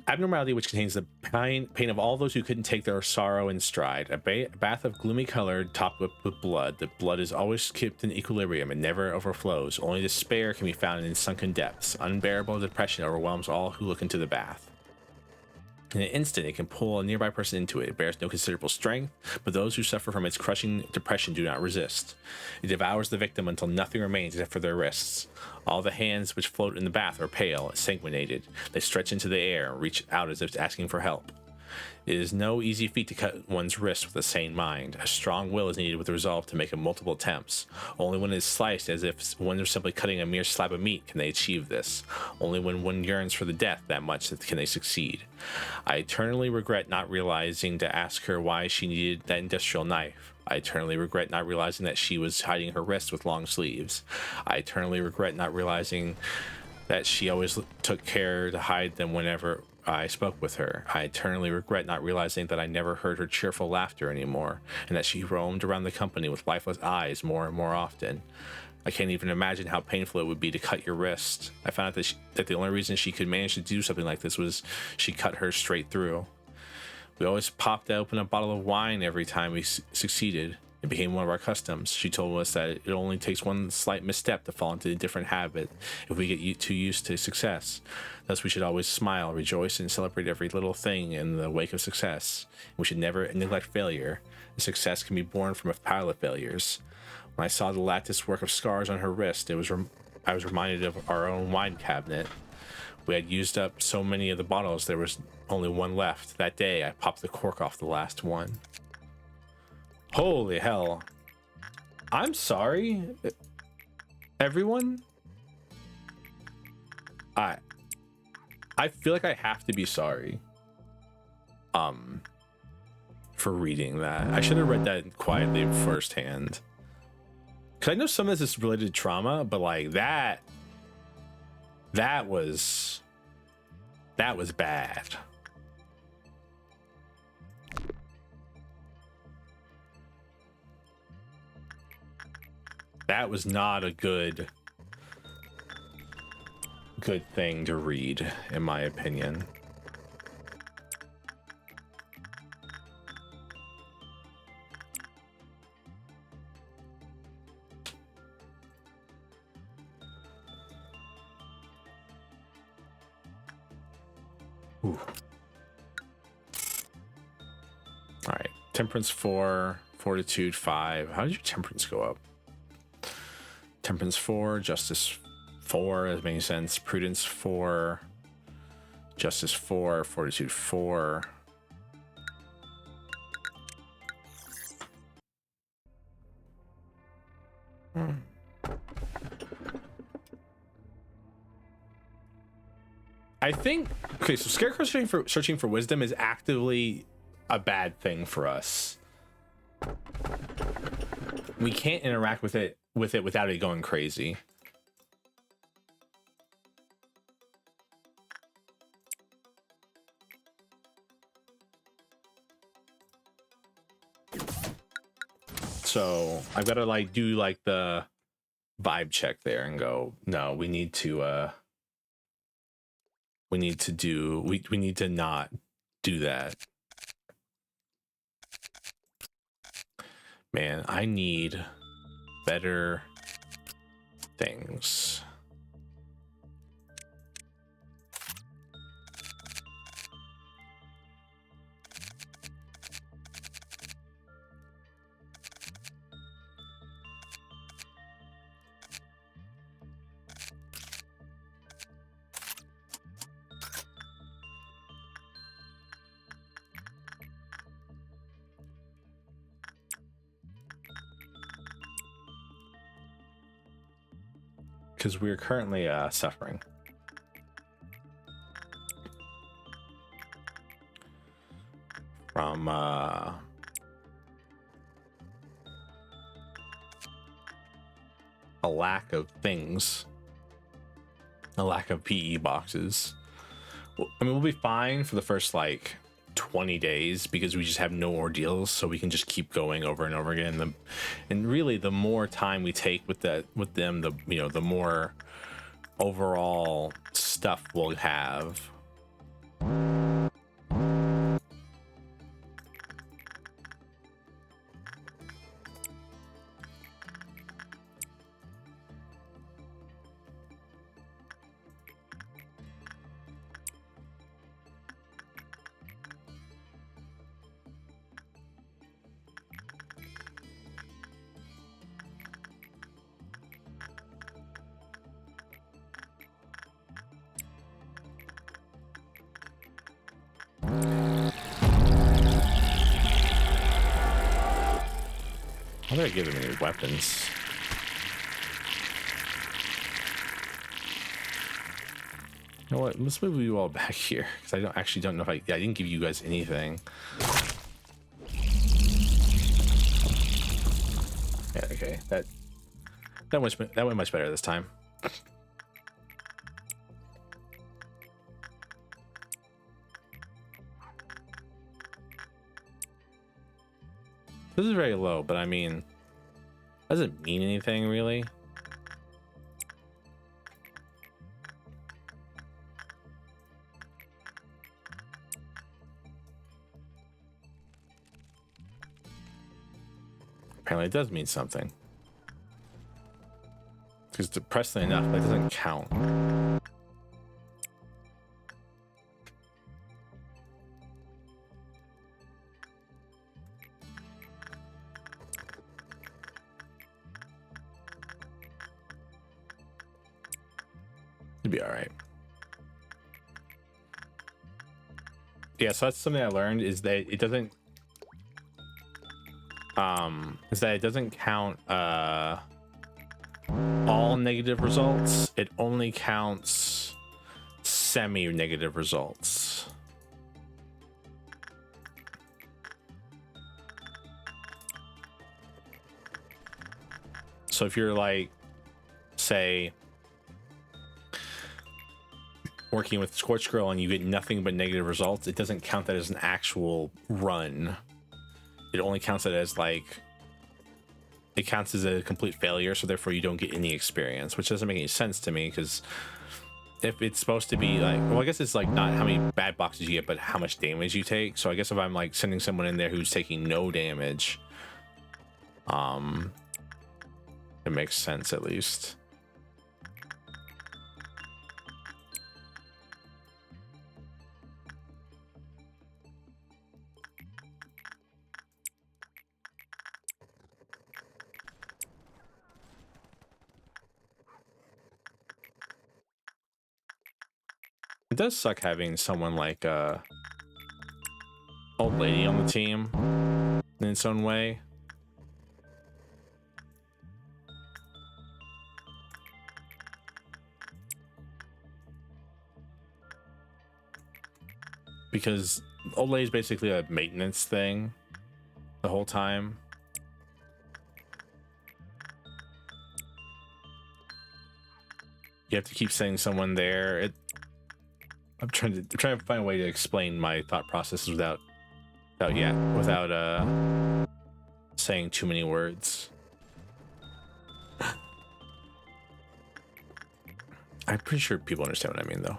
abnormality which contains the pain of all those who couldn't take their sorrow in stride. A bath of gloomy color topped with blood. The blood is always kept in equilibrium and never overflows. Only despair can be found in sunken depths. Unbearable depression overwhelms all who look into the bath. In an instant, it can pull a nearby person into it. It bears no considerable strength, but those who suffer from its crushing depression do not resist. It devours the victim until nothing remains except for their wrists. All the hands which float in the bath are pale, sanguinated. They stretch into the air and reach out as if asking for help. It is no easy feat to cut one's wrist with a sane mind. A strong will is needed with the resolve to make multiple attempts. Only when it is sliced as if one is simply cutting a mere slab of meat can they achieve this. Only when one yearns for the death that much can they succeed. I eternally regret not realizing to ask her why she needed that industrial knife. I eternally regret not realizing that she was hiding her wrist with long sleeves. I eternally regret not realizing that she always took care to hide them whenever I spoke with her. I eternally regret not realizing that I never heard her cheerful laughter anymore, and that she roamed around the company with lifeless eyes more and more often. I can't even imagine how painful it would be to cut your wrist. I found out that the only reason she could manage to do something like this was she cut hers straight through. We always popped open a bottle of wine every time we succeeded. It became one of our customs. She told us that it only takes one slight misstep to fall into a different habit if we get too used to success. Thus, we should always smile, rejoice, and celebrate every little thing in the wake of success. We should never neglect failure. Success can be born from a pile of failures. When I saw the lattice work of scars on her wrist, I was reminded of our own wine cabinet. We had used up so many of the bottles, there was only one left. That day, I popped the cork off the last one. Holy hell. I'm sorry, everyone. I feel like I have to be sorry for reading that. I should have read that quietly firsthand, because I know some of this is related to trauma, but like that was bad. That was not a good thing to read, in my opinion. Ooh. All right, temperance 4, fortitude 5. How did your temperance go up? Temperance 4, justice 4, that makes sense. Prudence 4, justice 4, fortitude 4. I think, okay, so Scarecrow searching for wisdom is actively a bad thing for us. We can't interact with it without it going crazy. So I've got to like do like the vibe check there and go, no, we need to we need to not do that. Man, I need better things. Because we're currently suffering. From a lack of things, a lack of PE boxes. Well, I mean, we'll be fine for the first like 20 days because we just have no ordeals, so we can just keep going over and over again. And really, the more time we take with them, the more overall stuff we'll have. How did I give him any weapons? You know what? Let's move you all back here because I don't know if I didn't give you guys anything. Yeah, okay. That went much better this time. This is very low, but I mean, doesn't mean anything really. Apparently it does mean something. Because depressingly enough, that doesn't count. It'd be all right. Yeah, so that's something I learned is that it doesn't count all negative results. It only counts semi-negative results. So if you're like, say, working with Scorch Girl and you get nothing but negative results, it doesn't count that as an actual run. It only counts it as like, it counts as a complete failure, so therefore you don't get any experience, which doesn't make any sense to me, because if it's supposed to be like, well, I guess it's like not how many bad boxes you get, but how much damage you take. So I guess if I'm like sending someone in there who's taking no damage, it makes sense at least. does suck having someone like old lady on the team in its own way. Because old lady is basically a maintenance thing the whole time. You have to keep sending someone there. I'm trying to find a way to explain my thought process without saying too many words. I'm pretty sure people understand what I mean, though.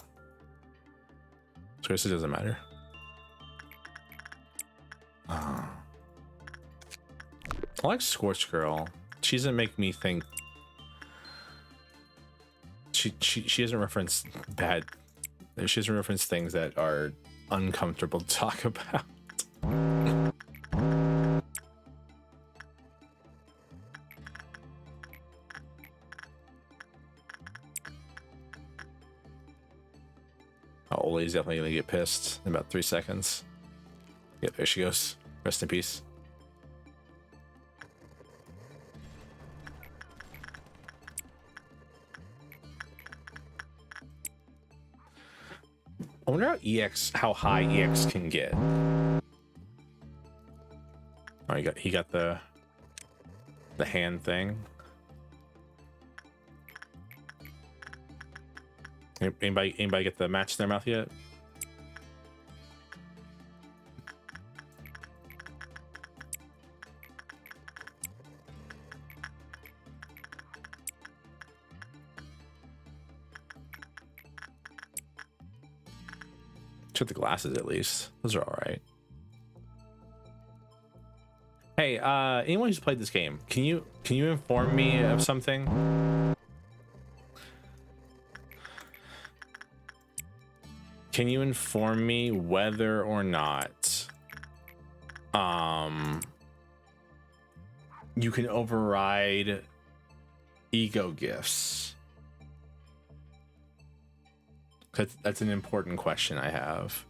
So I guess it doesn't matter. I like Scorch Girl. She doesn't make me think. She doesn't reference bad. She doesn't reference things that are uncomfortable to talk about. Oh, Ollie's definitely gonna get pissed in about 3 seconds. Yeah, there she goes. Rest in peace. I wonder how high EX can get. Oh, he got the hand thing. Anybody get the match in their mouth yet? Check the glasses at least. Those are all right. Hey, anyone who's played this game, can you inform me of something? Can you inform me whether or not you can override ego gifts? That's an important question I have.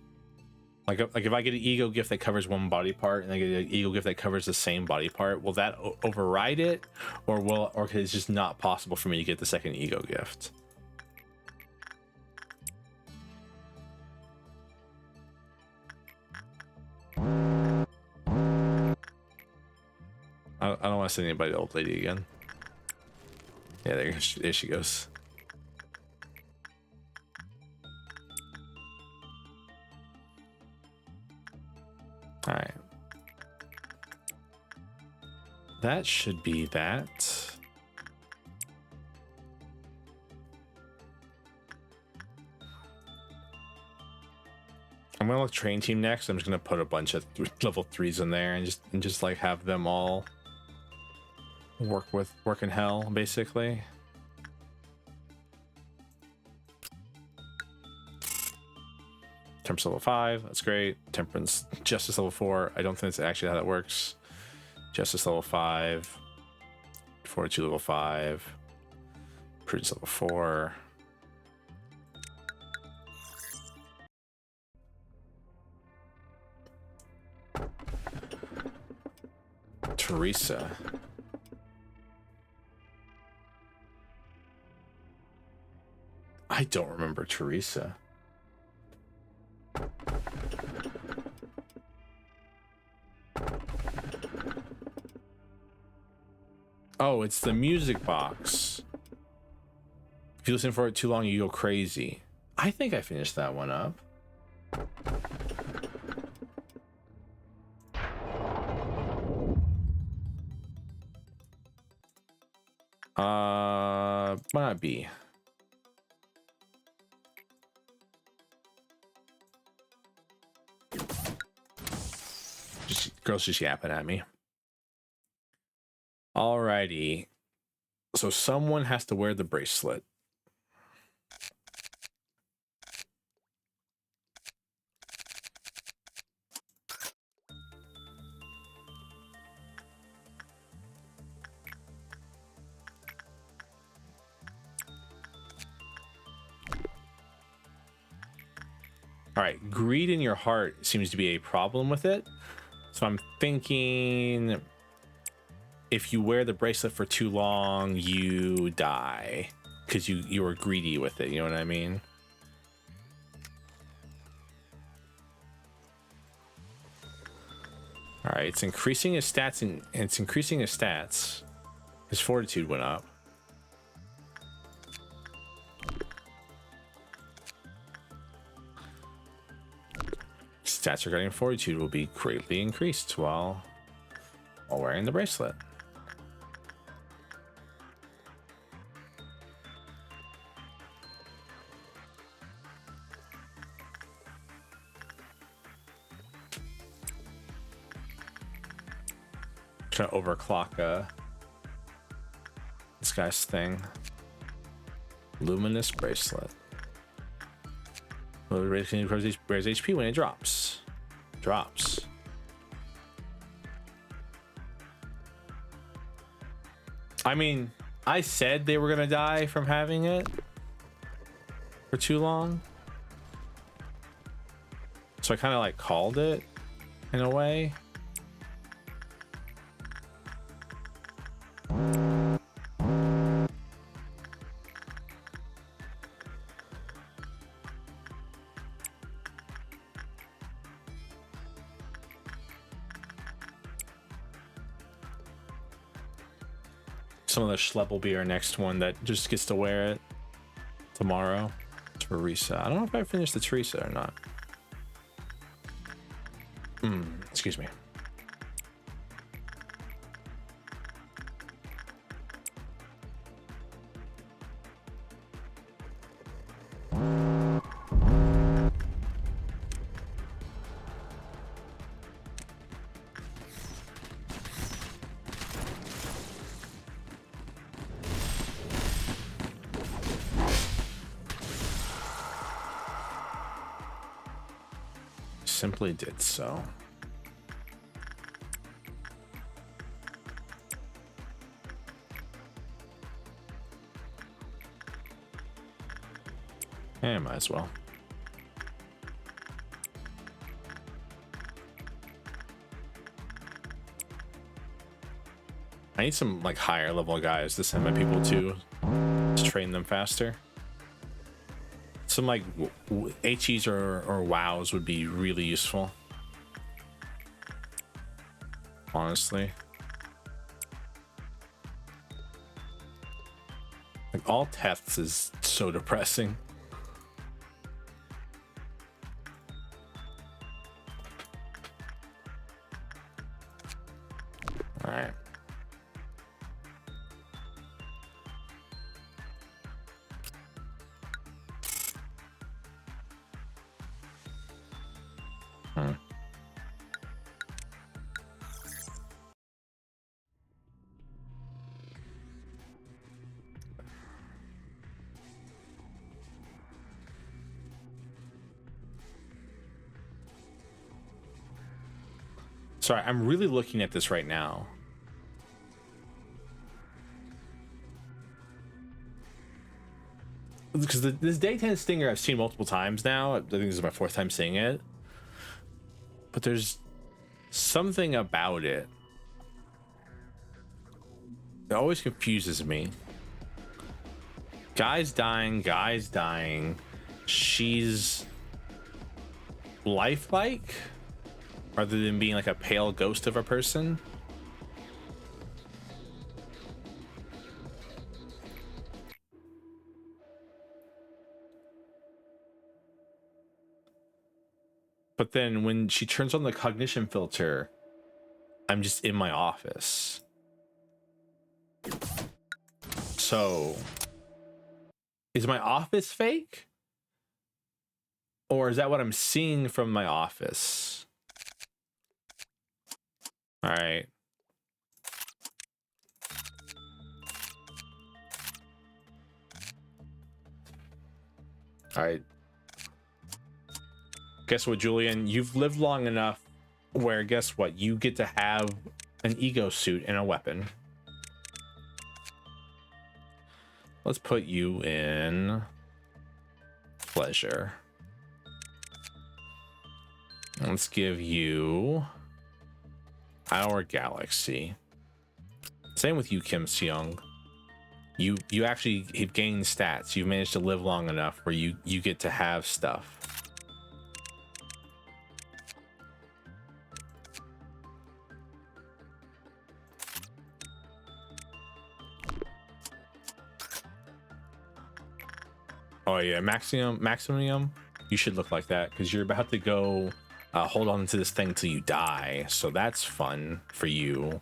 Like if I get an ego gift that covers one body part and I get an ego gift that covers the same body part, will that override it, or it's just not possible for me to get the second ego gift? I don't want to send anybody to old lady again. Yeah, there she goes. All right. That should be that. I'm gonna look train team next. I'm just gonna put a bunch of level 3s in there and just like have them all work in hell, basically. Temperance level 5, that's great. Temperance Justice level 4. I don't think that's actually how that works. Justice level 5. Fortitude level 5. Prudence level 4. Teresa. I don't remember Teresa. Oh, it's the music box. If you listen for it too long, you go crazy. I think I finished that one up. Might not be. Girl's just yapping at me. Alrighty. So someone has to wear the bracelet. All right, greed in your heart seems to be a problem with it. So I'm thinking if you wear the bracelet for too long, you die because you were greedy with it. You know what I mean? All right, it's increasing his stats and it's increasing his stats. His fortitude went up. Stats regarding fortitude will be greatly increased while wearing the bracelet. Trying to overclock this guy's thing. Luminous bracelet. Raise HP when it drops. Drops. I mean, I said they were gonna die from having it for too long, so I kind of like called it in a way. Some of the schlep will be our next one that just gets to wear it tomorrow. Teresa. I don't know if I finished the Teresa or not. Excuse me. Simply did so. Yeah, might as well. I need some like higher level guys to send my people to train them faster. Some like HEs or WoWs would be really useful, honestly. Like all tests is so depressing. All right. Sorry, I'm really looking at this right now. Because this Day 10 Stinger I've seen multiple times now. I think this is my fourth time seeing it. But there's something about it that always confuses me. Guys dying. She's lifelike rather than being like a pale ghost of a person. But then when she turns on the cognition filter, I'm just in my office. So is my office fake? Or is that what I'm seeing from my office? All right. All right. Guess what, Julian? You've lived long enough where, guess what? You get to have an ego suit and a weapon. Let's put you in pleasure. Let's give you our galaxy. Same with you, Kim Seong. You actually have gained stats. You've managed to live long enough where you get to have stuff. Oh yeah, Maximum. You should look like that because you're about to go hold on to this thing till you die. So that's fun for you.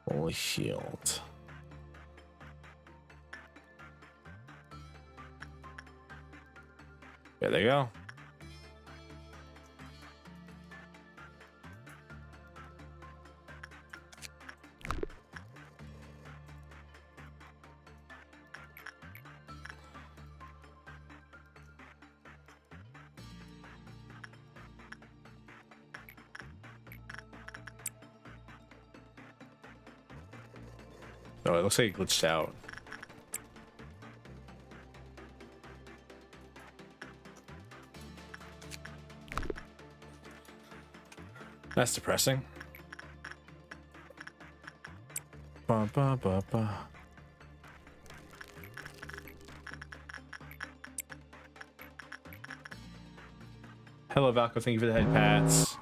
Fully healed. Yeah, there you go. Oh, it looks like it glitched out. That's depressing. Ba, ba, ba, ba. Hello, Valko. Thank you for the head pats.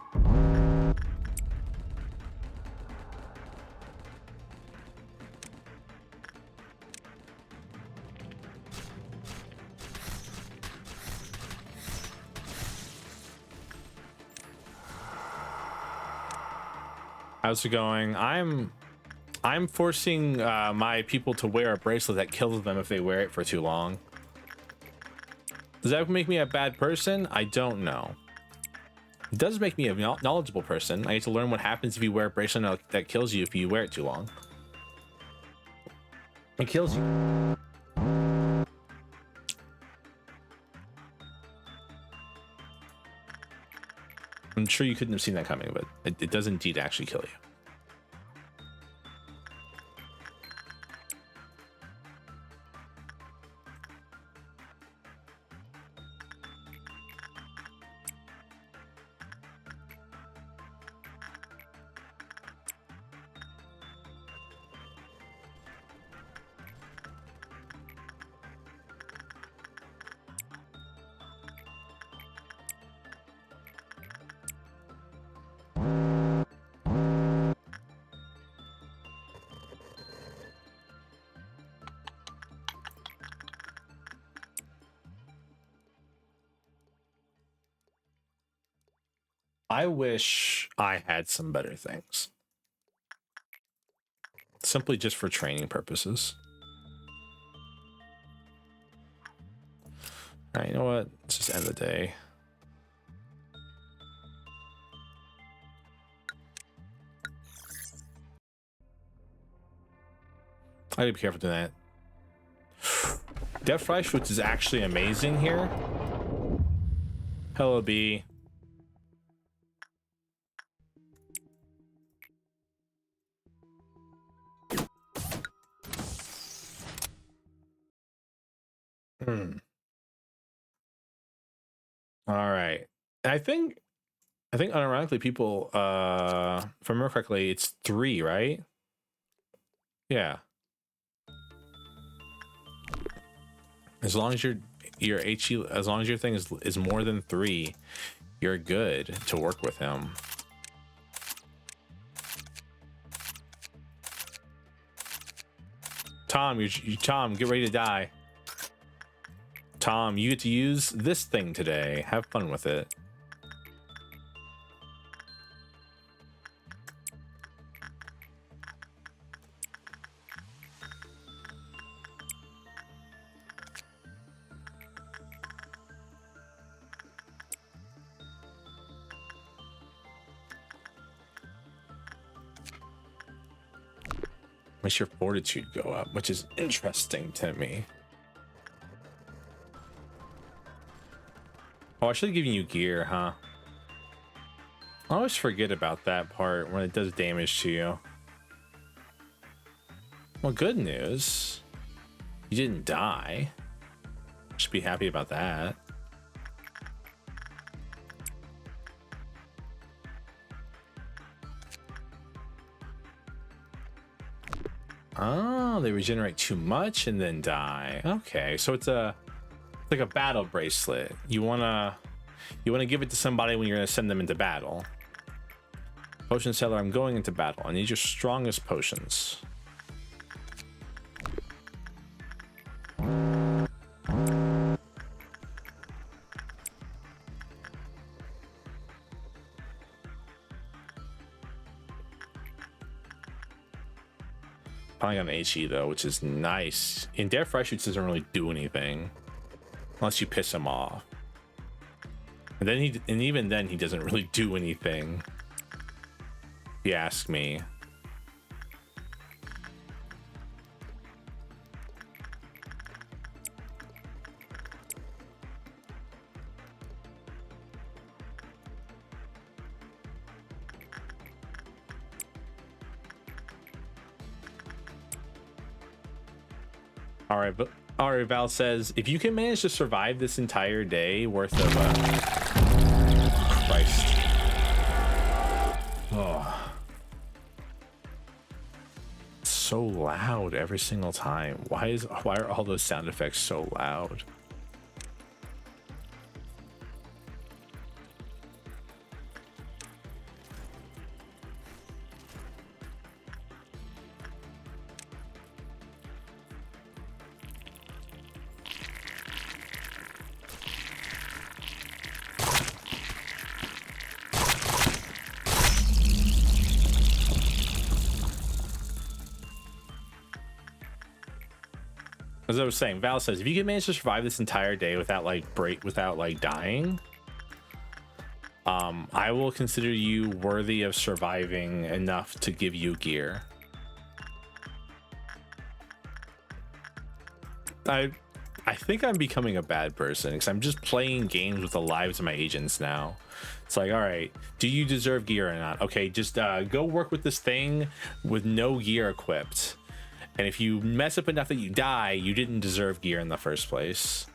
How's it going? I'm forcing my people to wear a bracelet that kills them if they wear it for too long. Does that make me a bad person? I don't know. It does make me a knowledgeable person. I get to learn what happens if you wear a bracelet that kills you if you wear it too long. It kills you. I'm sure you couldn't have seen that coming, but it does indeed actually kill you. I wish I had some better things. Simply just for training purposes. All right, you know what? Let's just end the day. I gotta be careful doing that. Death Fleisch, which is actually amazing here. Hello, B. All right. And I think unironically people if I remember correctly, it's 3, right? Yeah. As long as your HE, as long as your thing is more than 3, you're good to work with him. Tom, Tom, get ready to die. Tom, you get to use this thing today. Have fun with it. Makes your fortitude go up, which is interesting to me. Oh, I should have given you gear, huh? I always forget about that part when it does damage to you. Well, good news. You didn't die. Should be happy about that. Oh, they regenerate too much and then die. Okay, so it's like a battle bracelet. You wanna give it to somebody when you're gonna send them into battle. Potion seller, I'm going into battle. I need your strongest potions. Finally got an HE though, which is nice. And Dare Fry Shoots doesn't really do anything unless you piss him off. And then even then he doesn't really do anything. If you ask me. All right, Val says, if you can manage to survive this entire day worth of Christ. Oh. It's so loud every single time. Why are all those sound effects so loud? As I was saying, Val says, if you can manage to survive this entire day without dying, I will consider you worthy of surviving enough to give you gear. I think I'm becoming a bad person because I'm just playing games with the lives of my agents now. It's like, all right, do you deserve gear or not? Okay, just go work with this thing with no gear equipped. And if you mess up enough that you die, you didn't deserve gear in the first place.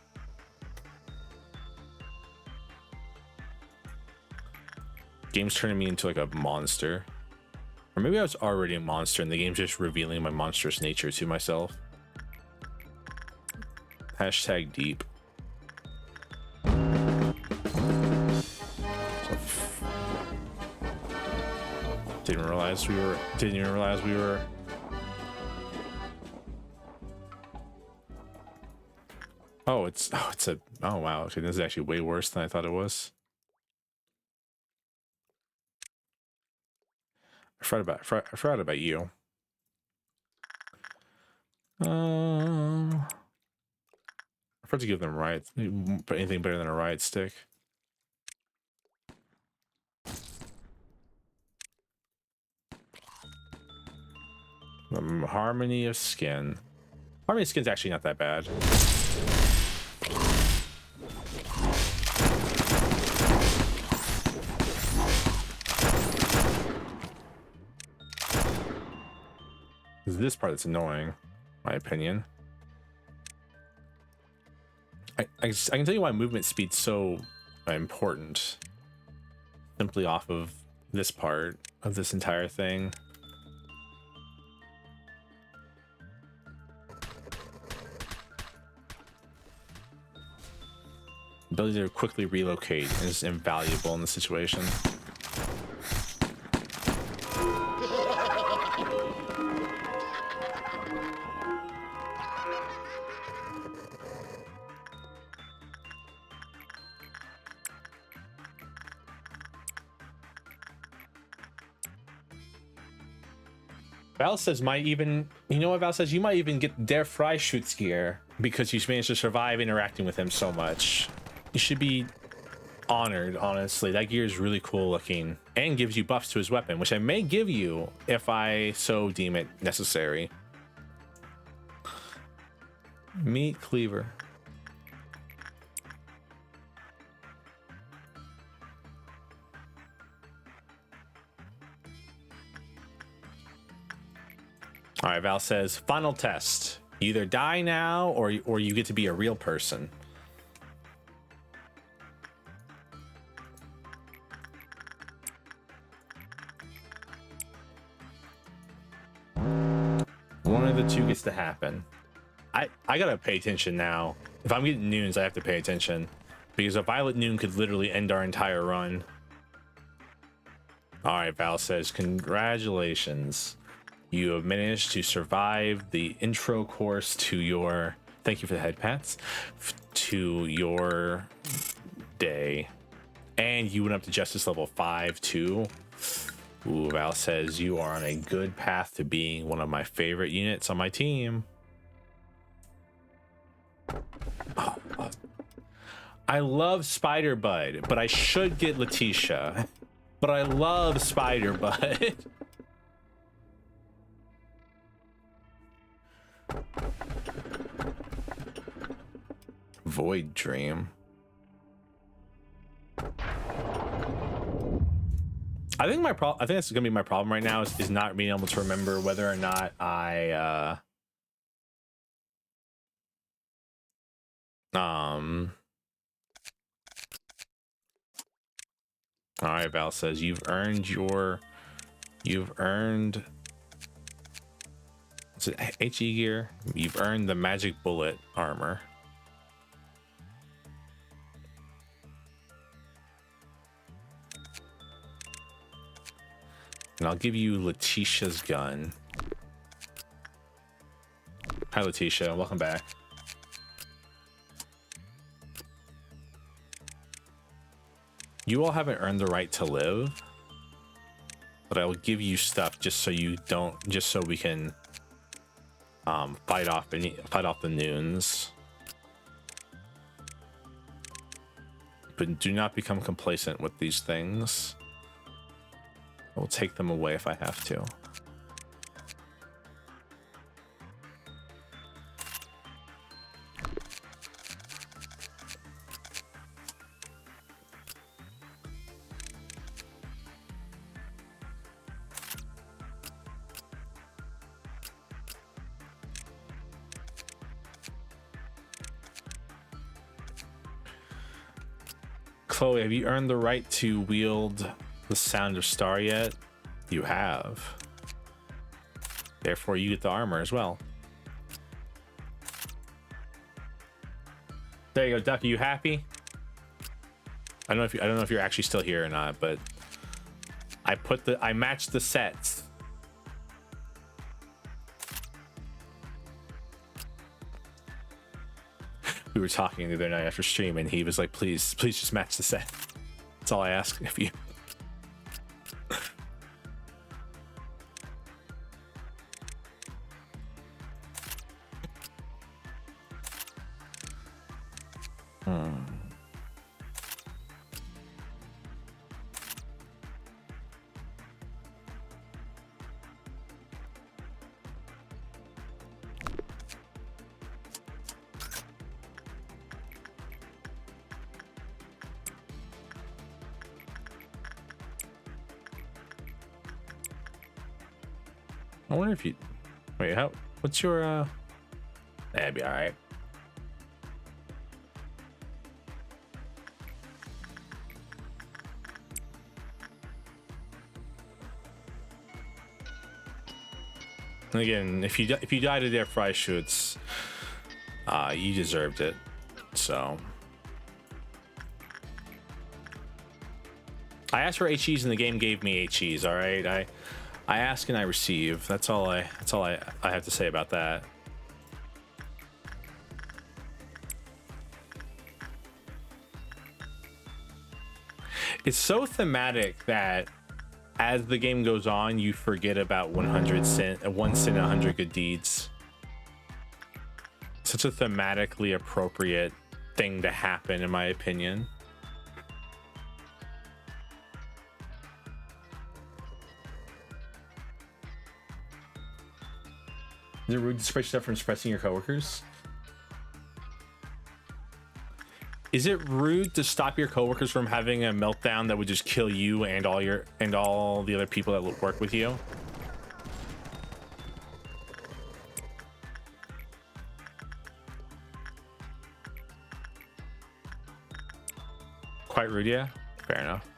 Game's turning me into like a monster. Or maybe I was already a monster and the game's just revealing my monstrous nature to myself. Hashtag deep. Didn't realize we were. Oh wow, okay, this is actually way worse than I thought it was. I forgot about you. I forgot to give them riot, but anything better than a riot stick. Harmony of Skin. Harmony of Skin's actually not that bad. It's this part that's annoying, my opinion. I can tell you why movement speed's so important. Simply off of this part of this entire thing. Ability to quickly relocate is invaluable in the situation. Val says you know what Val says? You might even get Dare Fry Shoots gear because you managed to survive interacting with him so much. You should be honored, honestly. That gear is really cool looking. and gives you buffs to his weapon, which I may give you if I so deem it necessary. Meat cleaver. All right, Val says, final test. You either die now or you get to be a real person. One of the two gets to happen. I gotta pay attention now. If I'm getting noons, I have to pay attention. Because a violet noon could literally end our entire run. All right, Val says, congratulations. You have managed to survive the intro course to your, thank you for the head pats, to your day. And you went up to justice level 5 too. Ooh, Val says you are on a good path to being one of my favorite units on my team. Oh, I love Spider Bud, but I should get Letitia. But I love Spider Bud. Void Dream. I think that's gonna be my problem right now is not being able to remember whether or not I all right, Val says you've earned is it HE gear? You've earned the magic bullet armor. And I'll give you Letitia's gun. Hi, Letitia. Welcome back. You all haven't earned the right to live, but I will give you stuff just so we can fight off the noons. But do not become complacent with these things. I will take them away if I have to. Chloe, have you earned the right to wield the Sound of Star yet? You have. Therefore, you get the armor as well. There you go, Duck. Are you happy? I don't know if you're actually still here or not, but I matched the sets. We were talking the other night after stream, and he was like, "Please just match the set." That's all I ask of you. I wonder if you wait. What's your? That'd be all right. And again, if you died to their fry shoots, you deserved it. So I asked for HEs and the game gave me HEs. All right, I ask and I receive. That's all I have to say about that. It's so thematic that as the game goes on, you forget about 1 sin, 100 good deeds. Such a thematically appropriate thing to happen, in my opinion. Is it rude to separate yourself from expressing your coworkers? Is it rude to stop your coworkers from having a meltdown that would just kill you and all the other people that work with you? Quite rude, yeah. Fair enough.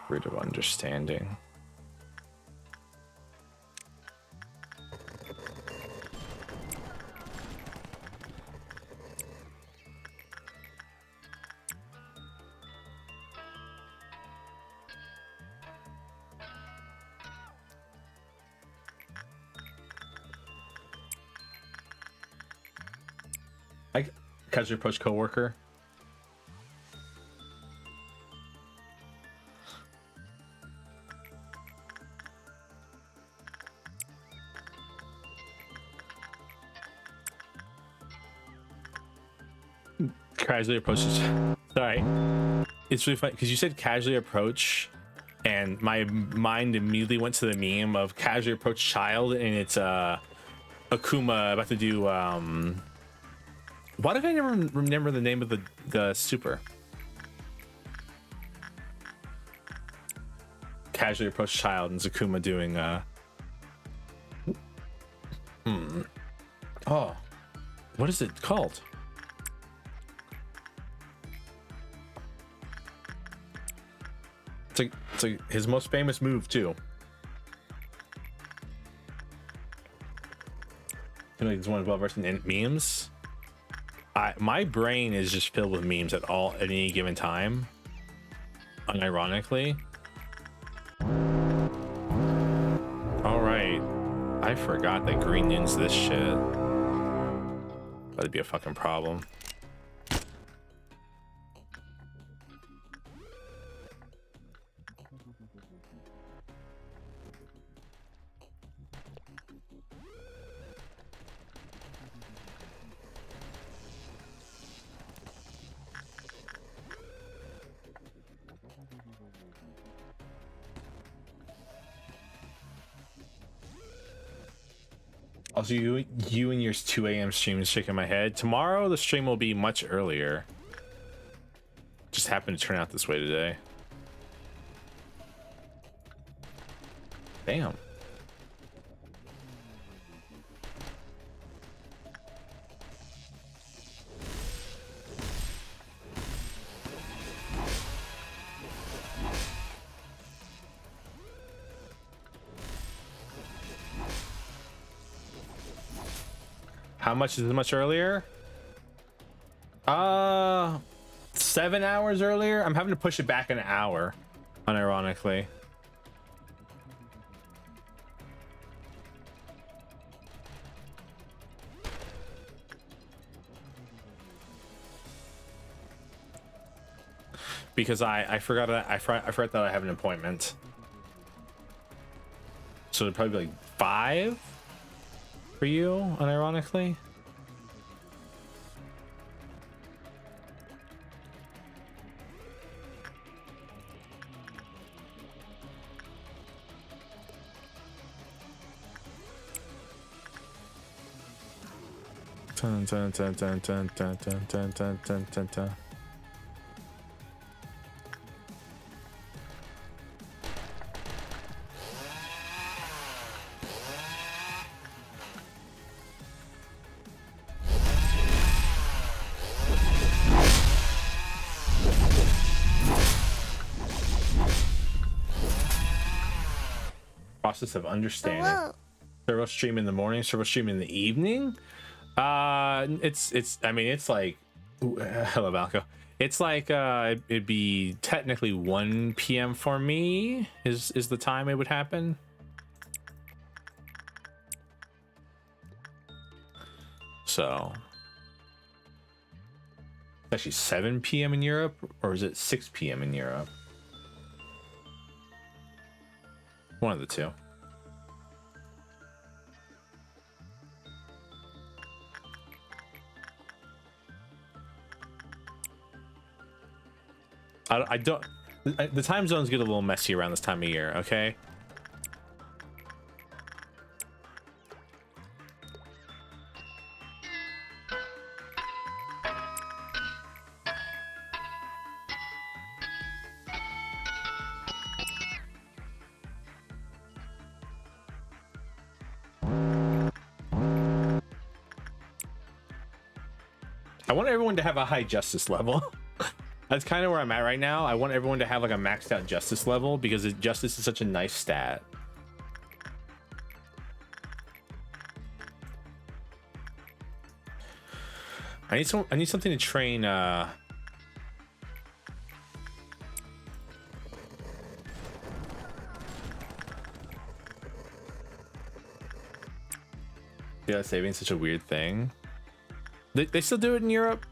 Root of understanding. I casually approach coworker. Casually approaches. Sorry, it's really funny because you said casually approach, and my mind immediately went to the meme of casually approach child, and it's Akuma about to do why did I never remember the name of the super? Casually approach child and Zakuma doing oh, what is it called? It's like his most famous move too. You know, he's one of well versed in memes. My brain is just filled with memes at any given time. Unironically. All right, I forgot that green news this shit. That'd be a fucking problem. Also, you and your 2 a.m. stream is shaking my head. Tomorrow the stream will be much earlier. Just happened to turn out this way today. Damn. How much is much earlier? 7 hours earlier. I'm having to push it back an hour, unironically. Because I forgot that I forgot that I have an appointment. So it'd probably be like 5 for you, unironically. Dun, dun, dun, dun, dun, dun, dun, dun, dun, dun, dun, dun. Process of understanding. Hello. Servo stream in the morning, servo stream in the evening. It's I mean it's like hello Valko. It's like it'd be technically 1 p.m. for me is the time it would happen. So Actually 7 p.m. in Europe, or is it 6 p.m. in Europe? One of the two. I don't. The time zones get a little messy around this time of year, okay? I want everyone to have a high justice level. That's kind of where I'm at right now. I want everyone to have like a maxed out justice level because justice is such a nice stat. I need something to train yeah, saving such a weird thing. They still do it in Europe?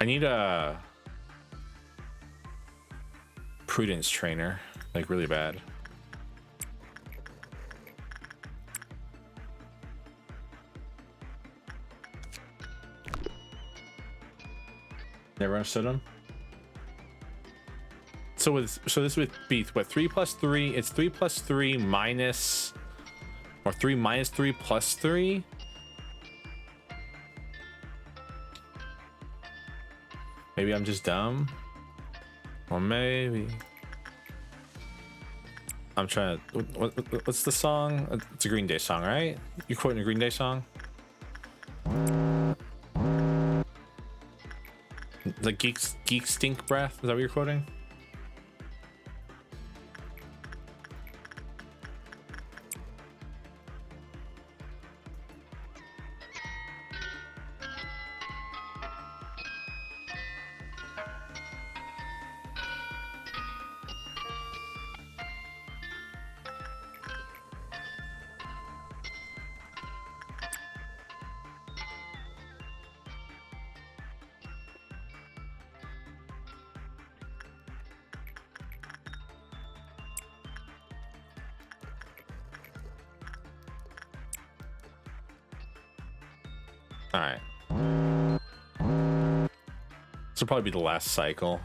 I need a prudence trainer, like really bad. Never understood them. So this with Beath, what 3 plus 3? It's 3 plus 3 minus, or 3 minus 3 plus 3. Maybe I'm just dumb, or maybe I'm trying to. What's the song? It's a Green Day song, right? You quoting a Green Day song? The geek stink breath. Is that what you're quoting? All right. This will probably be the last cycle.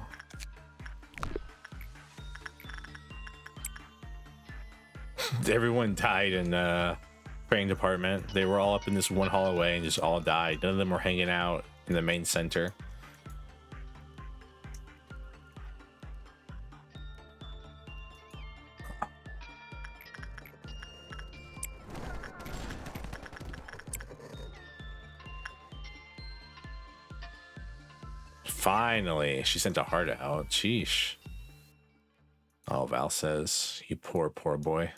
Everyone died in training department. They were all up in this one hallway and just all died. None of them were hanging out in the main center. Finally, she sent a heart out. Sheesh. Oh, Val says, you poor boy.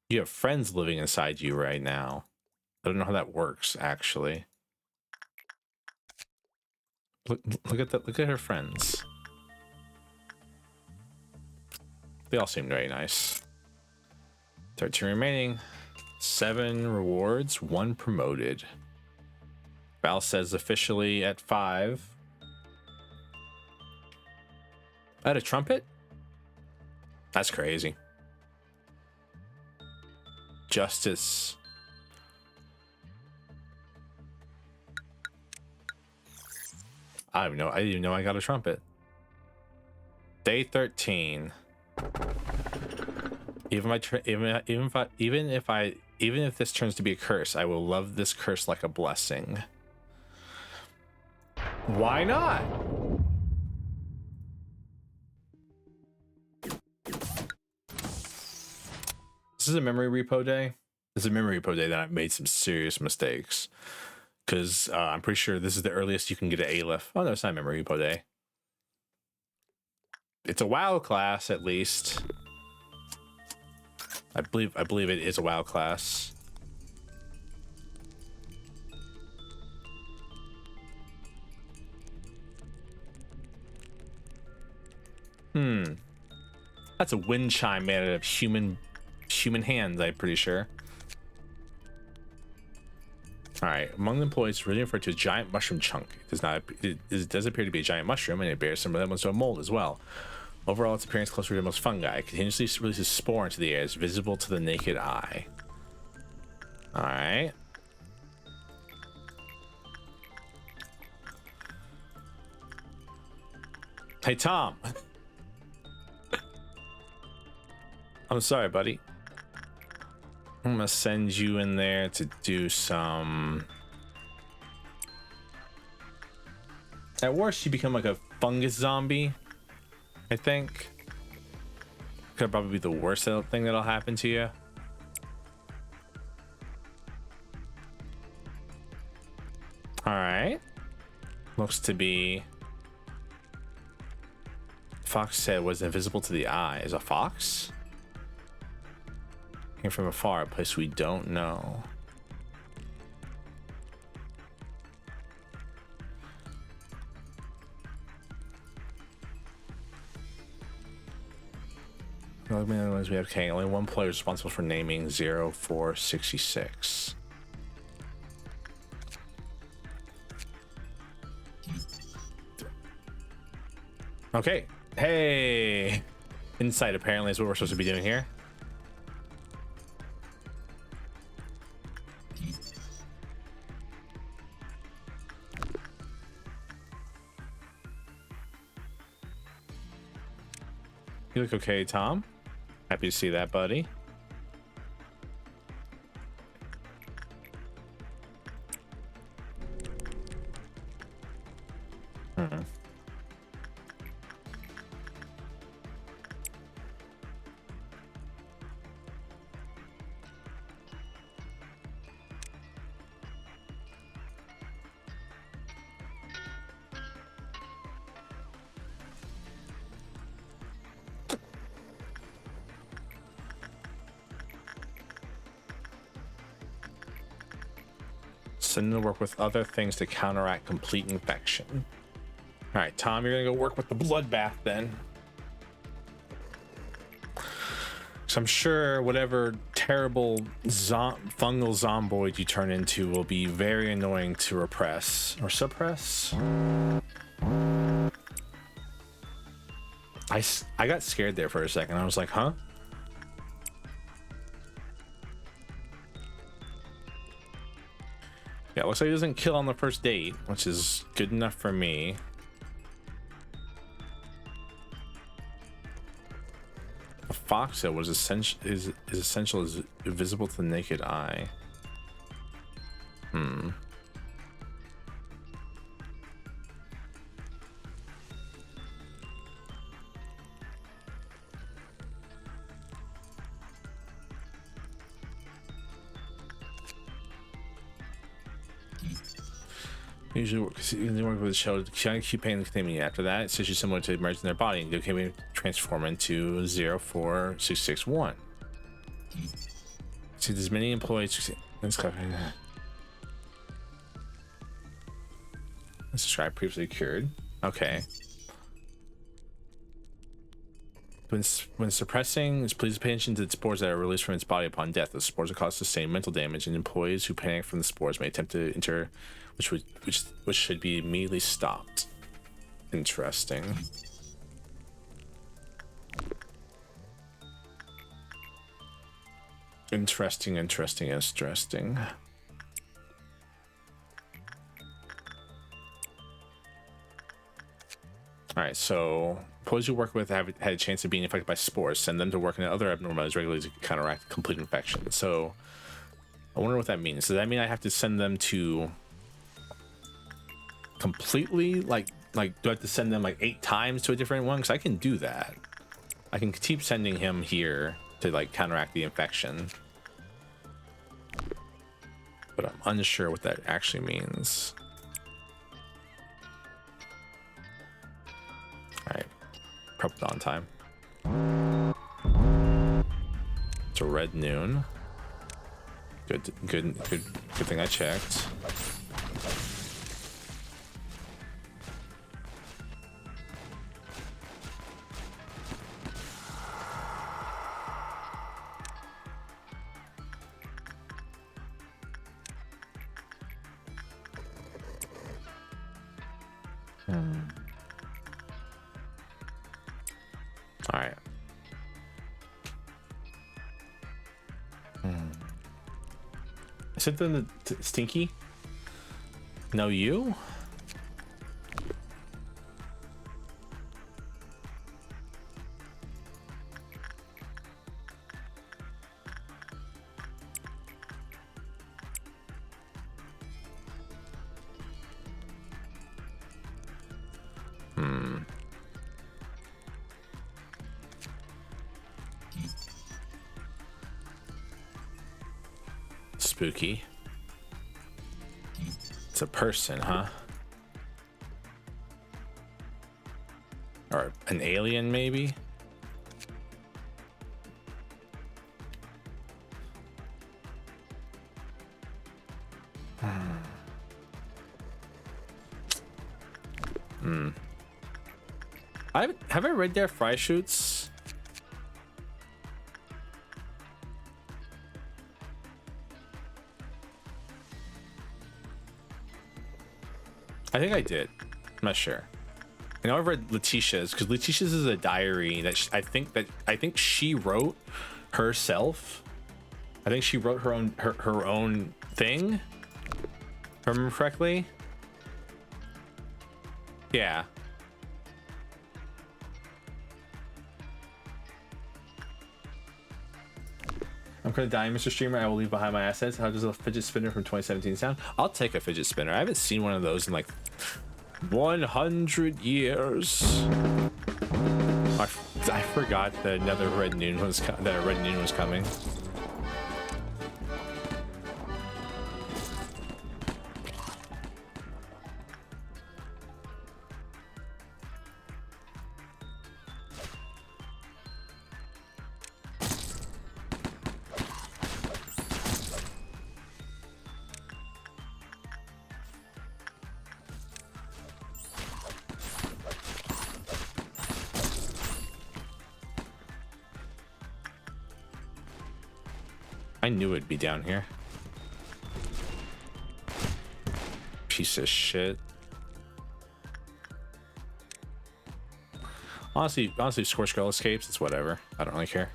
You have friends living inside you right now. I don't know how that works, actually. Look at that. Look at her friends. They all seem very nice. 13 remaining. 7 rewards, 1 promoted. Val says officially at 5. I had a trumpet? That's crazy. Justice. I didn't even know I got a trumpet. Day 13. Even if this turns to be a curse, I will love this curse like a blessing. Why not? This is a memory repo day. This is a memory repo day that I've made some serious mistakes. Because I'm pretty sure this is the earliest you can get an Aleph. Oh no, it's not a memory repo day. It's a WoW class, at least. I believe it is a WoW class. That's a wind chime made out of human hands, I'm pretty sure. All right, among the employees, really referred to as giant mushroom chunk. It does appear to be a giant mushroom, and it bears some resemblance to a mold as well. Overall, its appearance closely resembles fungi. It continuously releases spore into the air, is visible to the naked eye. All right. Hey, Tom. I'm sorry, buddy. I'm gonna send you in there to do some... At worst, you become like a fungus zombie, I think. Could probably be the worst thing that'll happen to you. Alright. Looks to be... Fox said was invisible to the eye. Is a fox? Came from afar, a place we don't know. We have okay, only one player is responsible for naming 0466. Okay. Hey! Insight apparently is what we're supposed to be doing here. You look okay, Tom. Happy to see that, buddy. Send them to work with other things to counteract complete infection. All right, Tom, you're gonna go work with the bloodbath then. So I'm sure whatever terrible fungal zomboid you turn into will be very annoying to repress or suppress. I got scared there for a second. I was like, huh? Yeah, it looks like he doesn't kill on the first date, which is good enough for me. A fox that was essential is visible to the naked eye. Usually work with the shell to keep pain and containment. After that, it's usually similar to merge in their body and okay, transform into 04661. See, there's many employees. Let's describe previously cured. Okay. When suppressing, please pay attention to the spores that are released from its body upon death. The spores will cause sustained mental damage, and employees who panic from the spores may attempt to enter, which should be immediately stopped. Interesting. Interesting. All right, so employees you work with have had a chance of being infected by spores. Send them to work in other abnormalities regularly to counteract complete infection. So I wonder what that means. Does that mean I have to send them to completely like do I have to send them like 8 times to a different one? Because I can do that. I can keep sending him here to like counteract the infection, but I'm unsure what that actually means. All right, prep dawn time. It's a red noon. Good thing I checked. All right. Is it the Stinky? No, you? Spooky. It's a person, huh? Or an alien, maybe? Have I read their fry shoots? I think I did. I'm not sure. I know I've read Letitia's, because Letitia's is a diary that I think she wrote herself. I think she wrote her own thing. If I remember correctly. Yeah. I'm gonna die, Mr. Streamer. I will leave behind my assets. How does a fidget spinner from 2017 sound? I'll take a fidget spinner. I haven't seen one of those in like 100 years. I forgot that another Red Noon was coming. I knew it'd be down here. Piece of shit. Honestly, Scorch Girl escapes. It's whatever. I don't really care.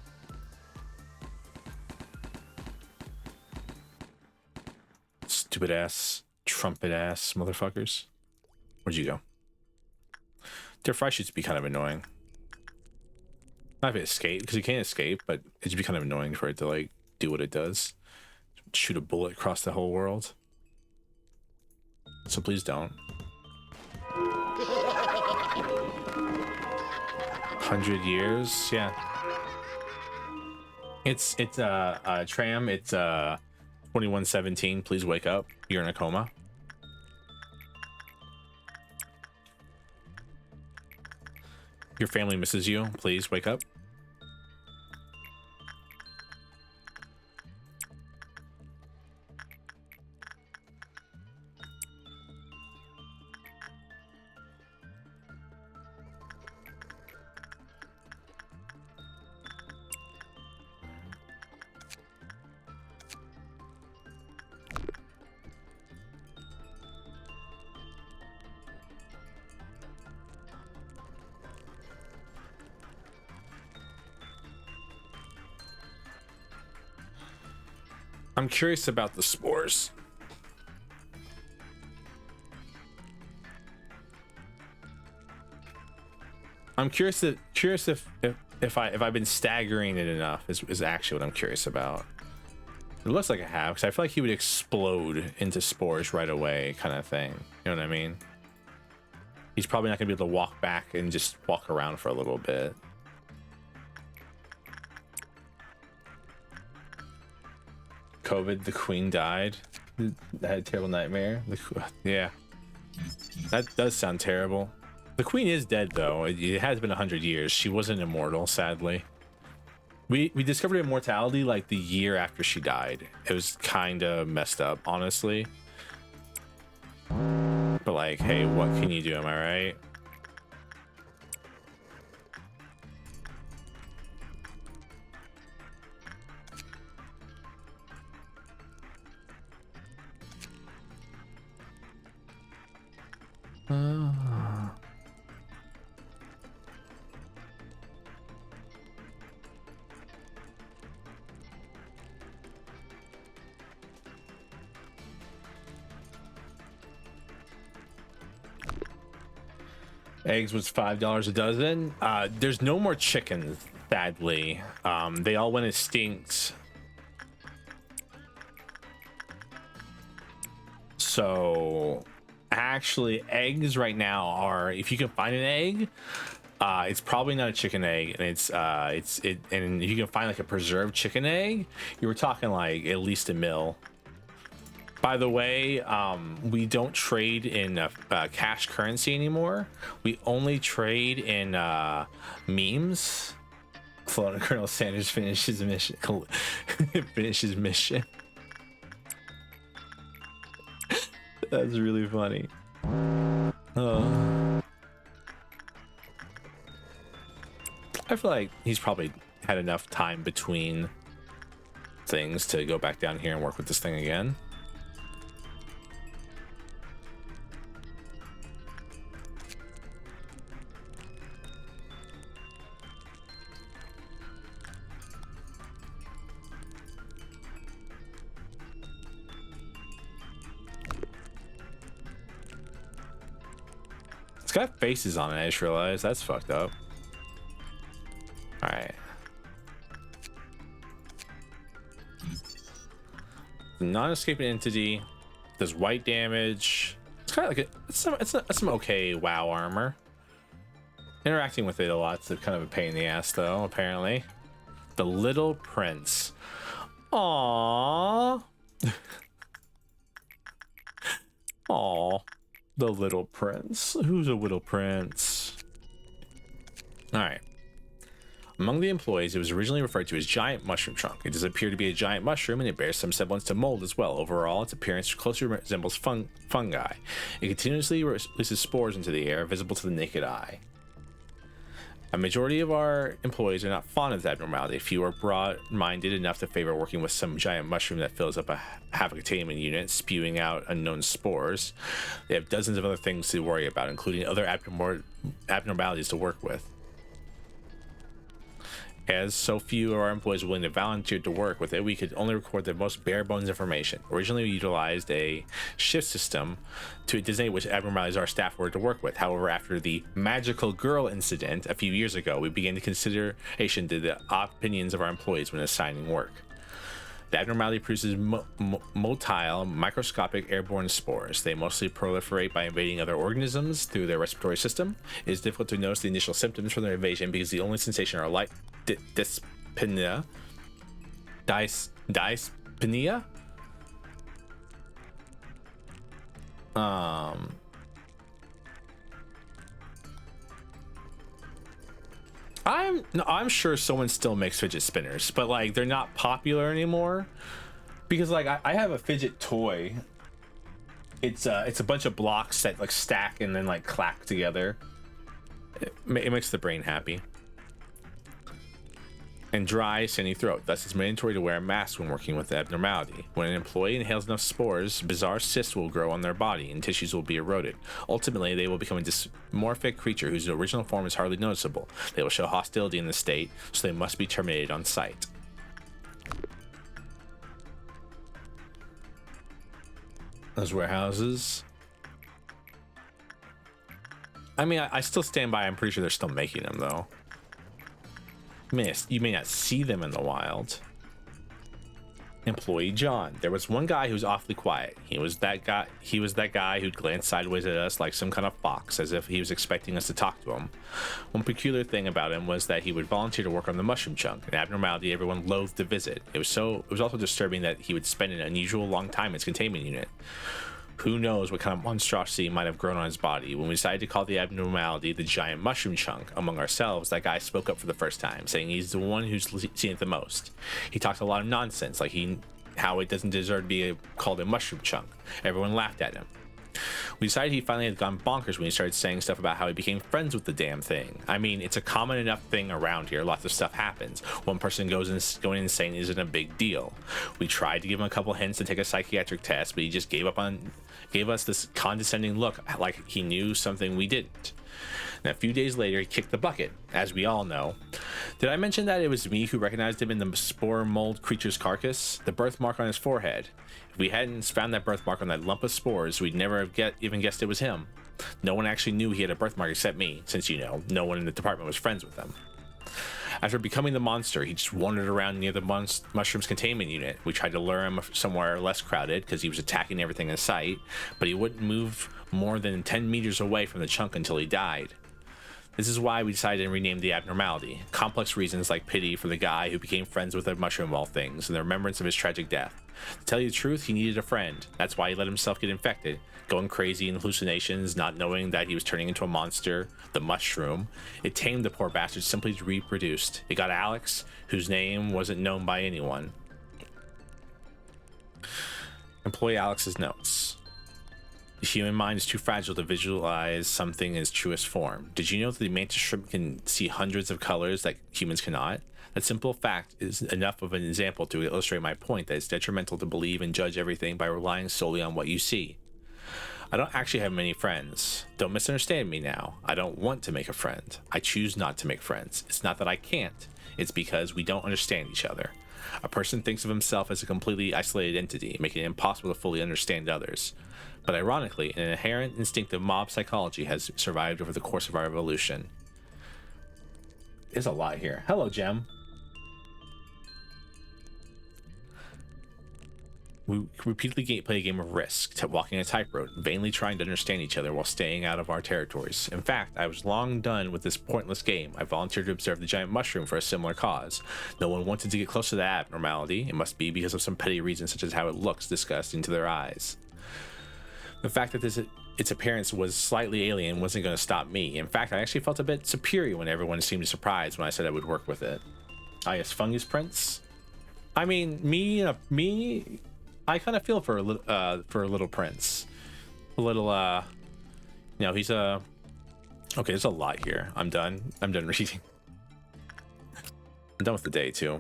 Stupid ass, trumpet ass motherfuckers. Where'd you go? Their fry shoots be kind of annoying. Not if it escape, because you can't escape, but it'd be kind of annoying for it to like do what it does. Shoot a bullet across the whole world. So please don't. 100 years, yeah. It's Tram, it's 2117. Please wake up. You're in a coma. Your family misses you. Please wake up. I'm curious about the spores. I'm curious if I've been staggering it enough is actually what I'm curious about. It looks like I have, because I feel like he would explode into spores right away, kind of thing. You know what I mean? He's probably not gonna be able to walk back and just walk around for a little bit. COVID, the queen died. I had a terrible nightmare. Yeah, that does sound terrible. The queen is dead though. It has been 100 years. She wasn't immortal, sadly. We discovered immortality like the year after she died. It was kind of messed up, honestly. But like, hey, what can you do? Am I right? Eggs was $5 a dozen. There's no more chickens, sadly. They all went extinct. So actually eggs right now are, if you can find an egg, it's probably not a chicken egg, and and if you can find like a preserved chicken egg, you were talking like at least $1 million. By the way, we don't trade in cash currency anymore. We only trade in memes. Colonel Sanders finishes mission. Finishes mission. That's really funny. I feel like he's probably had enough time between things to go back down here and work with this thing again. It's got faces on it, I just realized. That's fucked up. Alright. Non-escaping entity does white damage. It's kind of like it's some okay WoW armor. Interacting with it a lot's kind of a pain in the ass, though. Apparently, the Little Prince. Aww. Aww. The Little Prince. Who's a Little Prince? All right. Among the employees, it was originally referred to as giant mushroom trunk. It does appear to be a giant mushroom, and it bears some semblance to mold as well. Overall, its appearance closely resembles fungi. It continuously releases spores into the air, visible to the naked eye. A majority of our employees are not fond of this abnormality. Few are broad-minded enough to favor working with some giant mushroom that fills up half a containment unit, spewing out unknown spores. They have dozens of other things to worry about, including other abnormalities to work with. As so few of our employees were willing to volunteer to work with it, we could only record the most bare bones information. Originally, we utilized a shift system to designate which abnormalities our staff were to work with. However, after the magical girl incident a few years ago, we began to consideration to the opinions of our employees when assigning work. The abnormality produces motile, microscopic airborne spores. They mostly proliferate by invading other organisms through their respiratory system. It is difficult to notice the initial symptoms from their invasion because the only sensation are light dyspnea. Dyspnea? I'm sure someone still makes fidget spinners, but like they're not popular anymore because like I have a fidget toy. It's a bunch of blocks that like stack and then like clack together. It makes the brain happy. And dry, sandy throat. Thus, it's mandatory to wear a mask when working with the abnormality. When an employee inhales enough spores, bizarre cysts will grow on their body and tissues will be eroded. Ultimately, they will become a dysmorphic creature whose original form is hardly noticeable. They will show hostility in the state, so they must be terminated on sight. Those warehouses. I mean, I still stand by. I'm pretty sure they're still making them, though. You may not see them in the wild. Employee John. There was one guy who was awfully quiet. He was that guy who'd glance sideways at us like some kind of fox, as if he was expecting us to talk to him. One peculiar thing about him was that he would volunteer to work on the mushroom chunk, an abnormality everyone loathed to visit. It was also disturbing that he would spend an unusual long time in his containment unit. Who knows what kind of monstrosity might have grown on his body. When we decided to call the abnormality the giant mushroom chunk among ourselves, that guy spoke up for the first time, saying he's the one who's seen it the most. He talked a lot of nonsense, like how it doesn't deserve to be called a mushroom chunk. Everyone laughed at him. We decided he finally had gone bonkers when he started saying stuff about how he became friends with the damn thing. I mean, it's a common enough thing around here. Lots of stuff happens. One person going insane isn't a big deal. We tried to give him a couple hints to take a psychiatric test, but he just gave us this condescending look like he knew something we didn't. And a few days later, he kicked the bucket, as we all know. Did I mention that it was me who recognized him in the spore mold creature's carcass? The birthmark on his forehead. If we hadn't found that birthmark on that lump of spores, we'd never have even guessed it was him. No one actually knew he had a birthmark except me, since, you know, no one in the department was friends with him. After becoming the monster, he just wandered around near the mushroom's containment unit. We tried to lure him somewhere less crowded because he was attacking everything in sight, but he wouldn't move more than 10 meters away from the chunk until he died. This is why we decided to rename the abnormality. Complex reasons like pity for the guy who became friends with a mushroom of all things, and the remembrance of his tragic death. To tell you the truth, he needed a friend. That's why he let himself get infected, going crazy in hallucinations, not knowing that he was turning into a monster, the mushroom. It tamed the poor bastard simply to reproduce. It got Alex, whose name wasn't known by anyone. Employee Alex's notes. The human mind is too fragile to visualize something in its truest form. Did you know that the mantis shrimp can see hundreds of colors that humans cannot? That simple fact is enough of an example to illustrate my point that it's detrimental to believe and judge everything by relying solely on what you see. I don't actually have many friends. Don't misunderstand me now. I don't want to make a friend. I choose not to make friends. It's not that I can't. It's because we don't understand each other. A person thinks of himself as a completely isolated entity, making it impossible to fully understand others. But ironically, an inherent instinct of mob psychology has survived over the course of our evolution. There's a lot here. Hello, Gem. We repeatedly play a game of Risk, walking a tightrope, vainly trying to understand each other while staying out of our territories. In fact, I was long done with this pointless game. I volunteered to observe the giant mushroom for a similar cause. No one wanted to get close to the abnormality. It must be because of some petty reason such as how it looks disgusting to their eyes. The fact that its appearance was slightly alien wasn't going to stop me. In fact, I actually felt a bit superior when everyone seemed surprised when I said I would work with it. Ah, yes, Fungus Prince. I mean, me, I kind of feel for a little prince. A little, you know, he's a... Okay, there's a lot here. I'm done reading. I'm done with the day, too.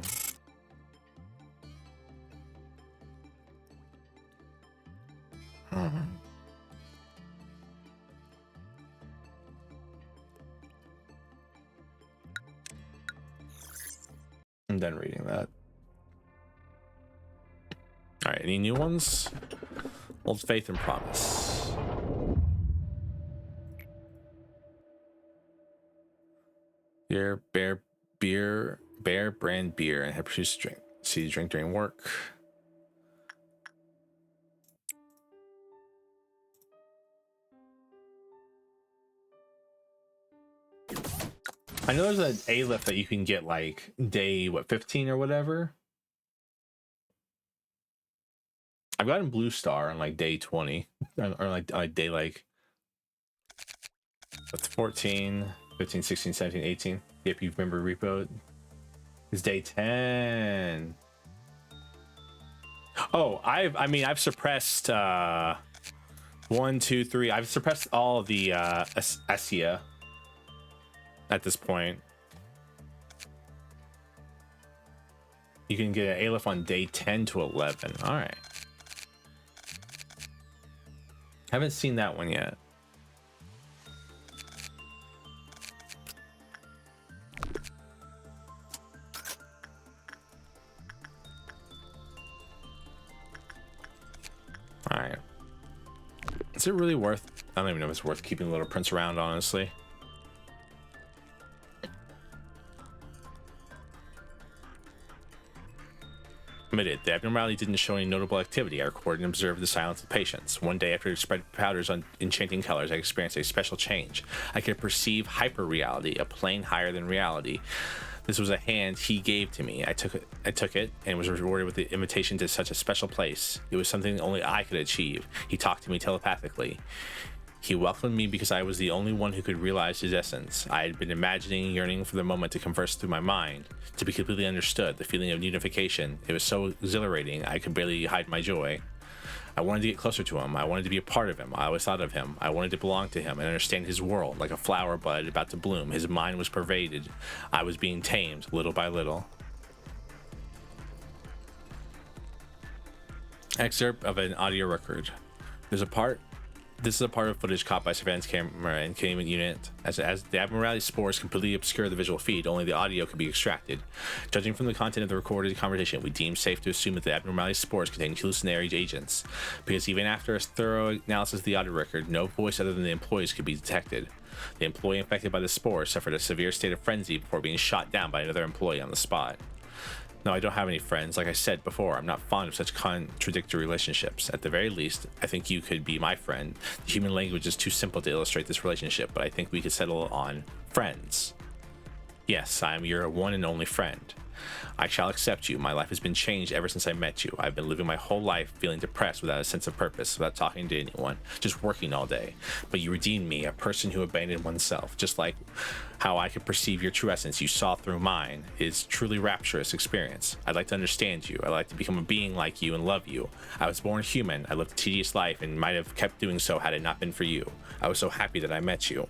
I'm done reading that. All right, any new ones? Old Faith and Promise. Bear brand beer and have produced drink. See you drink during work. I know there's an A-lift that you can get like day, 15 or whatever. I've gotten Blue Star on like day 20 or like day like that's 14, 15, 16, 17, 18. Yep, you remember repo. It's day 10. Oh, I've suppressed 1, 2, 3. I've suppressed all of the Asia at this point. You can get an A-lift on day 10 to 11. All right. Haven't seen that one yet. All right. Is it really worth... I don't even know if it's worth keeping Little Prince around, honestly. Admitted, the abnormality didn't show any notable activity. I recorded and observed the silence of patience. One day after it spread powders on enchanting colors, I experienced a special change. I could perceive hyper-reality, a plane higher than reality. This was a hand he gave to me. I took it and was rewarded with the invitation to such a special place. It was something only I could achieve. He talked to me telepathically. He welcomed me because I was the only one who could realize his essence. I had been imagining, yearning for the moment to converse through my mind, to be completely understood, the feeling of unification. It was so exhilarating, I could barely hide my joy. I wanted to get closer to him. I wanted to be a part of him. I always thought of him. I wanted to belong to him and understand his world, like a flower bud about to bloom. His mind was pervaded. I was being tamed, little by little. Excerpt of an audio record. There's a part This is a part of footage caught by surveillance camera and containment unit. As the abnormality spores completely obscure the visual feed, only the audio can be extracted. Judging from the content of the recorded conversation, we deem safe to assume that the abnormality spores contain hallucinatory agents, because even after a thorough analysis of the audio record, no voice other than the employees could be detected. The employee infected by the spore suffered a severe state of frenzy before being shot down by another employee on the spot. No, I don't have any friends. Like I said before, I'm not fond of such contradictory relationships. At the very least, I think you could be my friend. The human language is too simple to illustrate this relationship, but I think we could settle on friends. Yes, I am your one and only friend. I shall accept you. My life has been changed ever since I met you. I've been living my whole life feeling depressed without a sense of purpose, without talking to anyone, just working all day. But you redeemed me, a person who abandoned oneself, just like how I could perceive your true essence you saw through mine. Is truly rapturous experience. I'd like to understand you. I'd like to become a being like you and love you. I was born human. I lived a tedious life and might have kept doing so had it not been for you. I was so happy that I met you.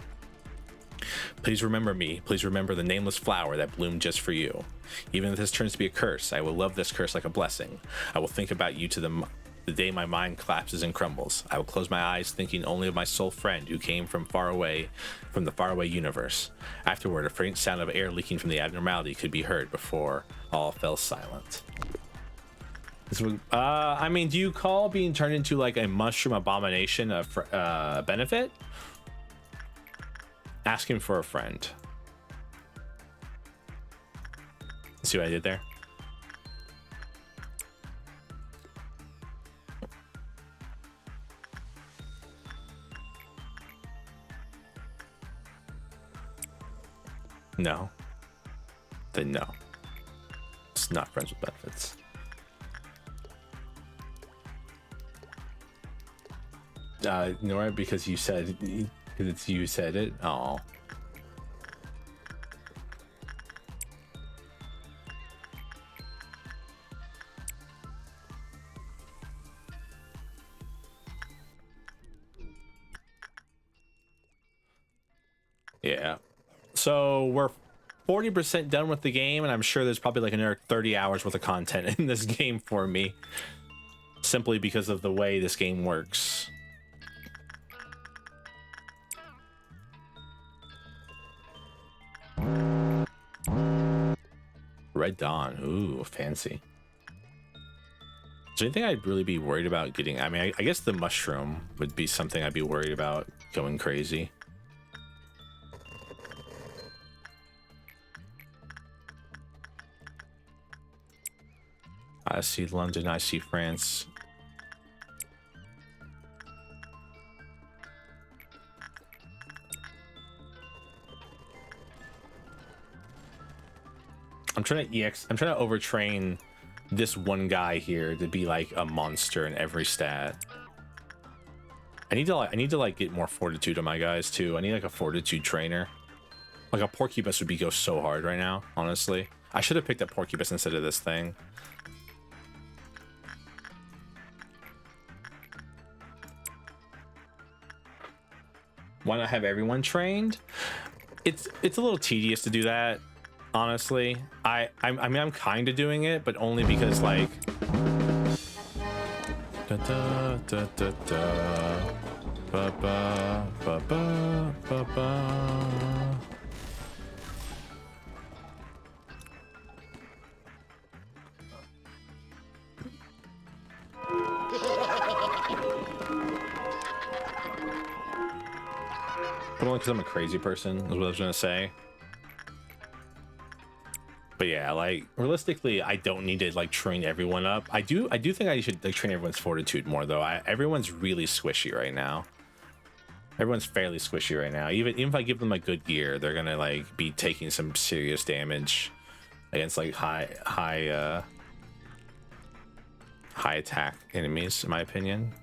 Please remember me. Please remember the nameless flower that bloomed just for you. Even if this turns to be a curse, I will love this curse like a blessing. I will think about you to the day my mind collapses and crumbles. I will close my eyes thinking only of my soul friend who came from the faraway universe. Afterward, a faint sound of air leaking from the abnormality could be heard before all fell silent. I mean, do you call being turned into like a mushroom abomination a benefit? Asking for a friend. See what I did there? No. Then no. It's not friends with benefits. Nora, because you said you said it. Oh. Yeah. So we're 40% done with the game, and I'm sure there's probably like another 30 hours worth of content in this game for me, simply because of the way this game works. Red Dawn. Ooh, fancy. Is there anything I'd really be worried about getting? I mean, I guess the mushroom would be something I'd be worried about going crazy. I see London, I see France. I'm trying to overtrain this one guy here to be like a monster in every stat. I need to like get more fortitude on my guys too. I need like a fortitude trainer. Like a porcupine would go so hard right now, honestly. I should have picked up porcupine instead of this thing. Why not have everyone trained? It's a little tedious to do that, honestly. I mean, I'm kind of doing it, but only because like da, da, da, da, da. Ba, ba, ba, ba, ba, ba. But only because I'm a crazy person is what I was gonna say. But yeah, like realistically, I don't need to like train everyone up. I do think I should like train everyone's fortitude more though. Everyone's really squishy right now. Everyone's fairly squishy right now. Even if I give them a good gear, they're gonna like be taking some serious damage against like high attack enemies, in my opinion.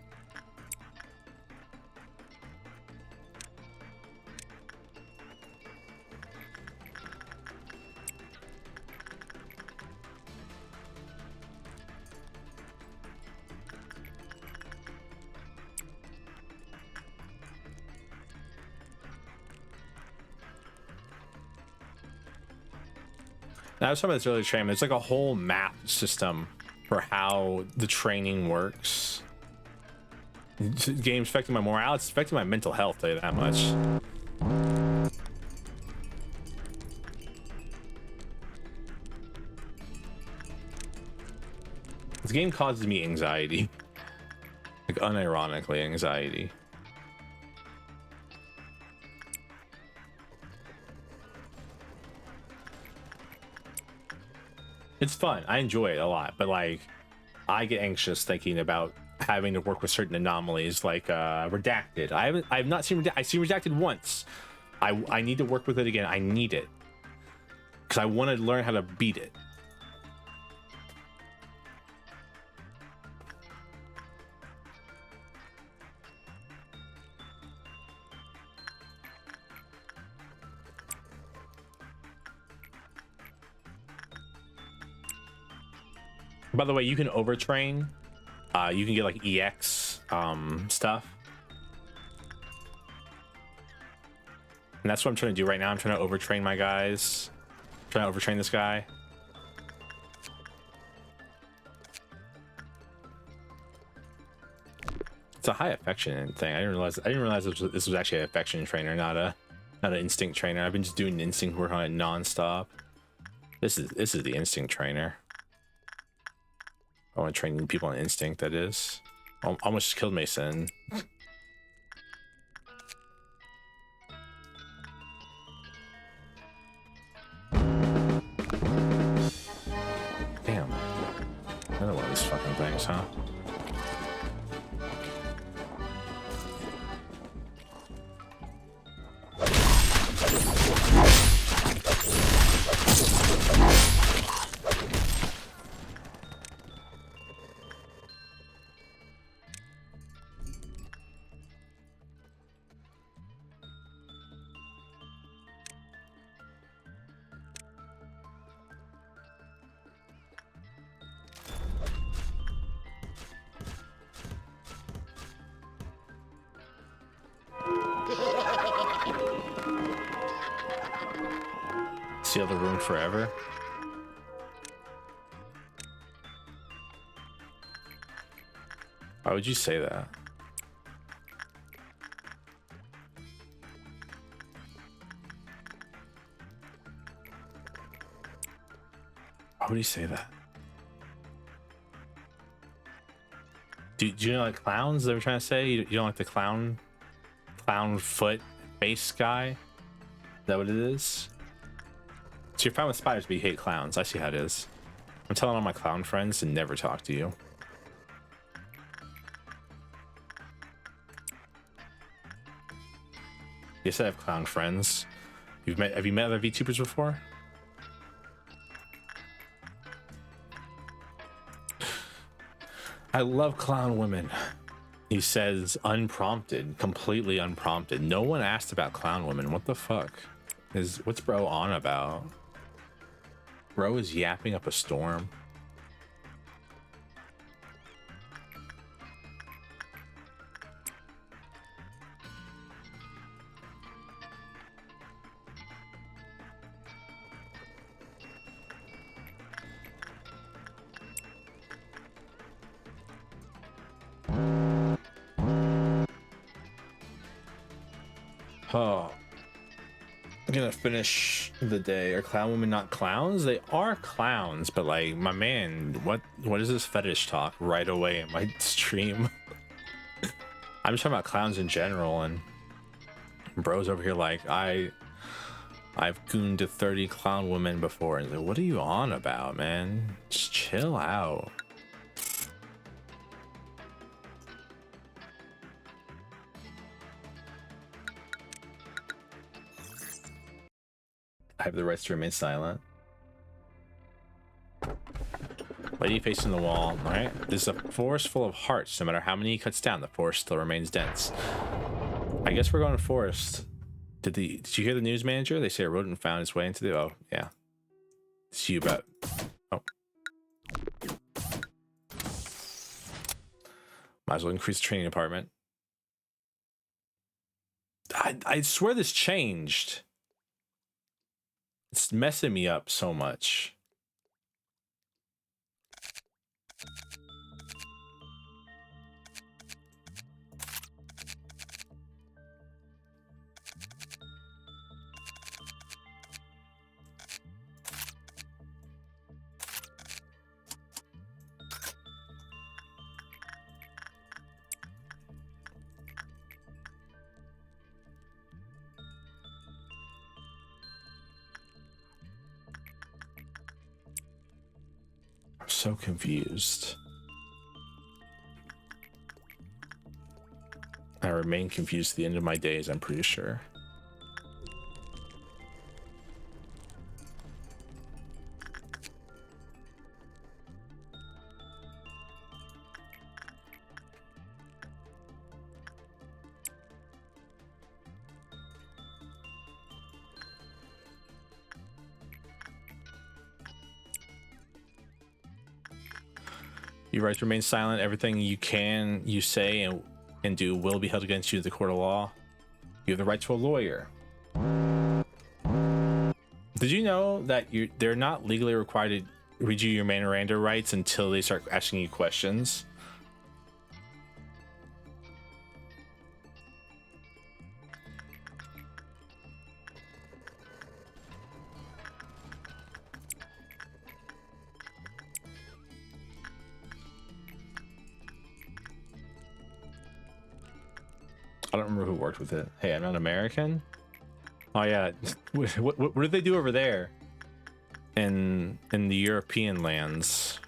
Now, I was talking about this earlier training. There's like a whole map system for how the training works. This game's affecting my morale. It's affecting my mental health, tell you that much. This game causes me anxiety. Like, unironically, anxiety. It's fun. I enjoy it a lot, but like, I get anxious thinking about having to work with certain anomalies, like redacted. I've not seen I've seen redacted once. I need to work with it again. I need it because I want to learn how to beat it. By the way, you can overtrain. You can get like EX stuff. And that's what I'm trying to do right now. I'm trying to overtrain my guys. I'm trying to overtrain this guy. It's a high affection thing. I didn't realize this was actually an affection trainer, not an instinct trainer. I've been just doing instinct work on it non-stop. This is the instinct trainer. I want to train people on instinct, that is. Almost just killed Mason. Damn. Another one of these fucking things, huh? Seal the room forever. Why would you say that? Why would he say that? Do you know like clowns they were trying to say? You don't like the clown foot face guy? Is that what it is? So you're fine with spiders, but you hate clowns. I see how it is. I'm telling all my clown friends to never talk to you. Yes, I have clown friends. Have you met other VTubers before? I love clown women. He says unprompted, completely unprompted. No one asked about clown women. What the fuck? What's bro on about? Bro is yapping up a storm. Oh. I'm gonna finish the day. Are clown women not clowns? They are clowns, but like, my man, what is this fetish talk right away in my stream? I'm just talking about clowns in general, and bro's over here like, I've gooned to 30 clown women before. And like, what are you on about, man? Just chill out. I have the rights to remain silent. Lady facing the wall. All right. This is a forest full of hearts. No matter how many he cuts down, the forest still remains dense. I guess we're going to forest. Did you hear the news manager? They say a rodent found its way into the... Oh, yeah. It's you about... Oh. Might as well increase the training department. I swear this changed. It's messing me up so much. so confused. I remain confused to the end of my days, I'm pretty sure. Your right to remain silent. Everything you say and do will be held against you in the court of law. You have the right to a lawyer. Did you know that they're not legally required to read you your Miranda rights until they start asking you questions? I don't remember who worked with it. Hey, I'm not American. Oh yeah, what did they do over there? In the European lands.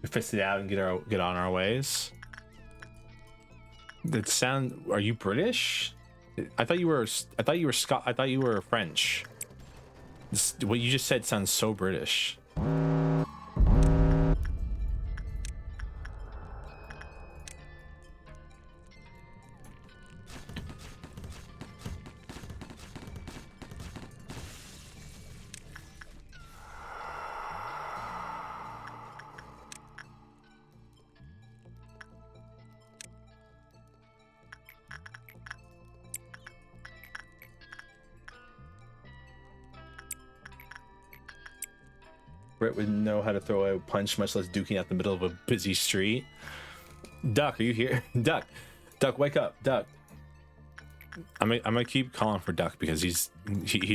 We fix it out and get on our ways. Are you British? I thought you were French. What you just said sounds so British. Brett would know how to throw a punch, much less duking out the middle of a busy street. Duck, are you here? Duck, wake up, Duck. I'm gonna keep calling for Duck because he's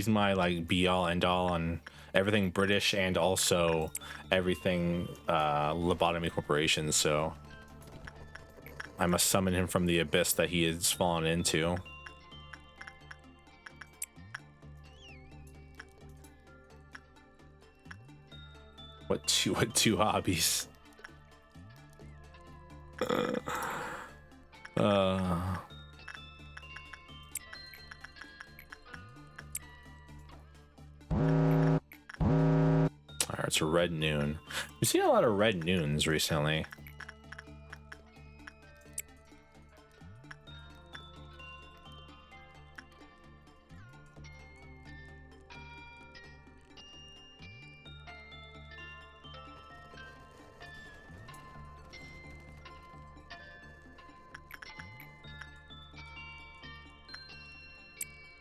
my like be all end all on everything British and also everything Lobotomy Corporation. So I must summon him from the abyss that he has fallen into. What two hobbies? Alright, it's a red noon. We've seen a lot of red noons recently.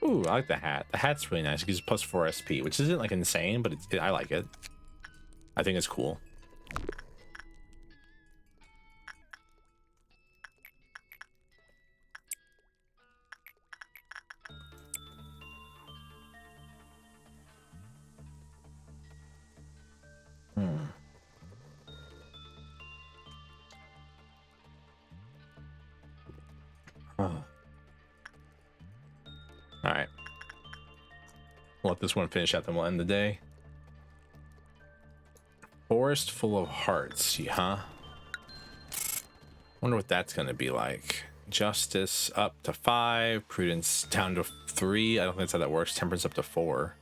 Ooh, I like the hat. The hat's really nice. It gives plus 4 SP, which isn't like insane, but I like it. I think it's cool. Alright. We'll let this one finish out, then we'll end the day. Forest full of hearts, huh? Wonder what that's gonna be like. Justice up to 5, prudence down to 3. I don't think that's how that works. Temperance up to 4.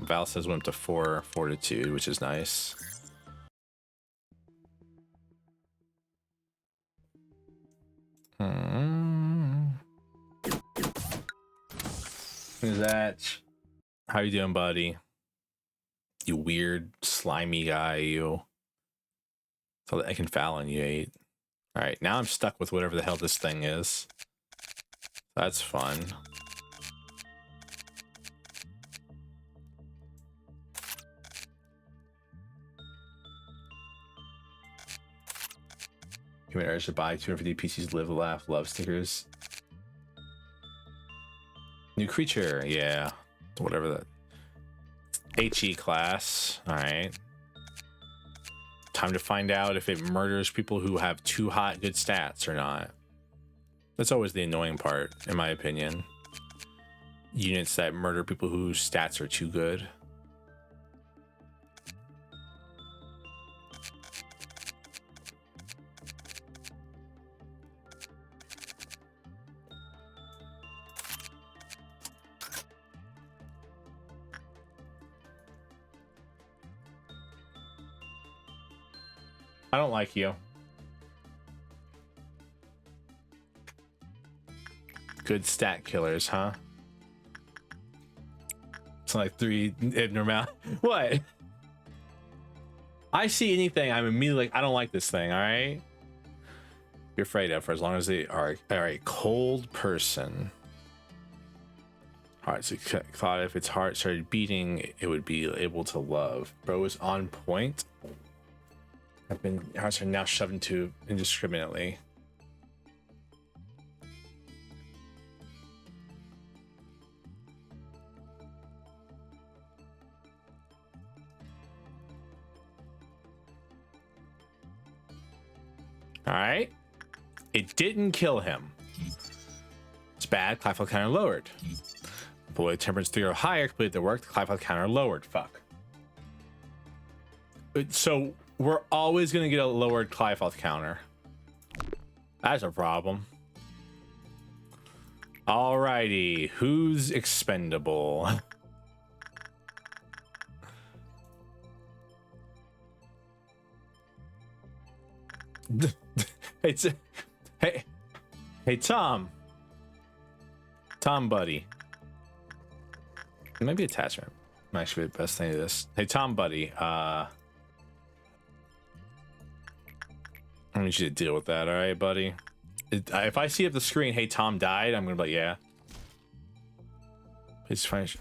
Val says went up to 4, fortitude, which is nice. Who's that? How you doing, buddy? You weird, slimy guy, you. So I can foul on you, 8. Alright, now I'm stuck with whatever the hell this thing is. That's fun. Human urge to buy 250 PCs, live, laugh, love stickers. New creature, yeah. Whatever that. HE class. All right. Time to find out if it murders people who have too hot good stats or not. That's always the annoying part, in my opinion. Units that murder people whose stats are too good. I don't like you. Good stat killers, huh? It's like 3 abnormal. What? I see anything, I'm immediately like, I don't like this thing, all right? You're afraid of for as long as they are a cold person. All right, so thought if its heart started beating, it would be able to love. Bro is on point. Hearts are now shoved into indiscriminately. All right, it didn't kill him. It's bad. Clive counter lowered. Boy, temperance 3 or higher completed the work. The Clive counter lowered. Fuck. So we're always gonna get a lowered Clive counter. That's a problem. Alrighty, who's expendable? Hey, Tom, buddy. It might be attachment. Might actually be the best thing to this. Hey, Tom, buddy. I need you to deal with that, all right, buddy? If I see up the screen, hey, Tom died, I'm gonna be like, yeah. Please finish.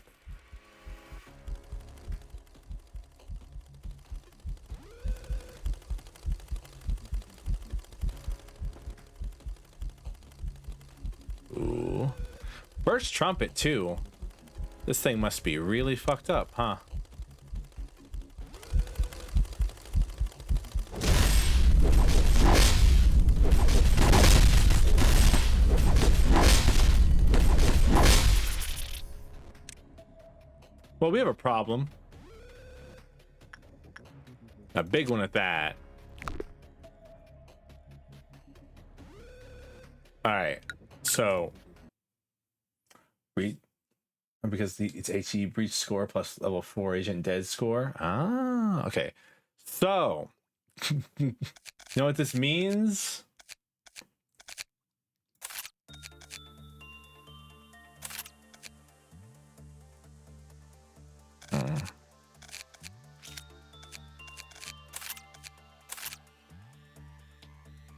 Ooh. Burst trumpet, too. This thing must be really fucked up, huh? Well, we have a problem. A big one at that. All right. So because it's HE breach score plus level 4 agent dead score. Ah, okay. So you know what this means?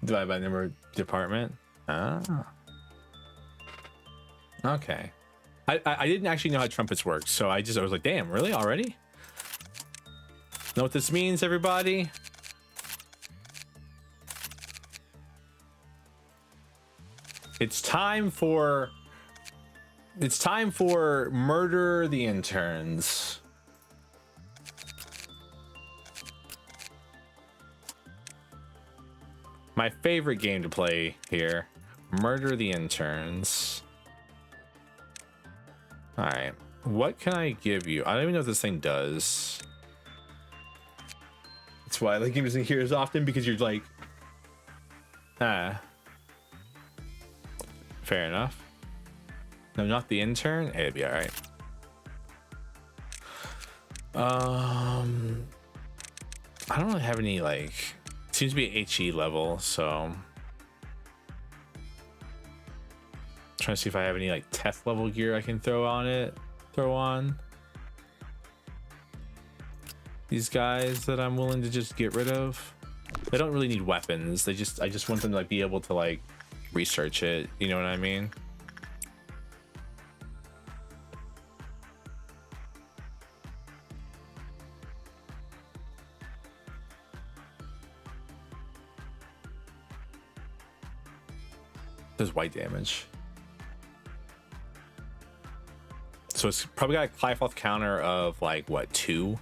Divide by number of department. Ah. Okay. I didn't actually know how trumpets work, so I was like, damn, really? Already? Know what this means, everybody? It's time for murder the interns. My favorite game to play here. Murder the interns. All right, what can I give you? I don't even know what this thing does. That's why I like using here as often, because you're like, fair enough. No, not the intern. Hey, it'd be all right. I don't really have any, like, it seems to be HE level, so trying to see if I have any like test level gear I can throw on these guys that I'm willing to just get rid of. They don't really need weapons. I just want them to like be able to like research it, you know what I mean? Does white damage. So it's probably got a life health counter of like what, 2?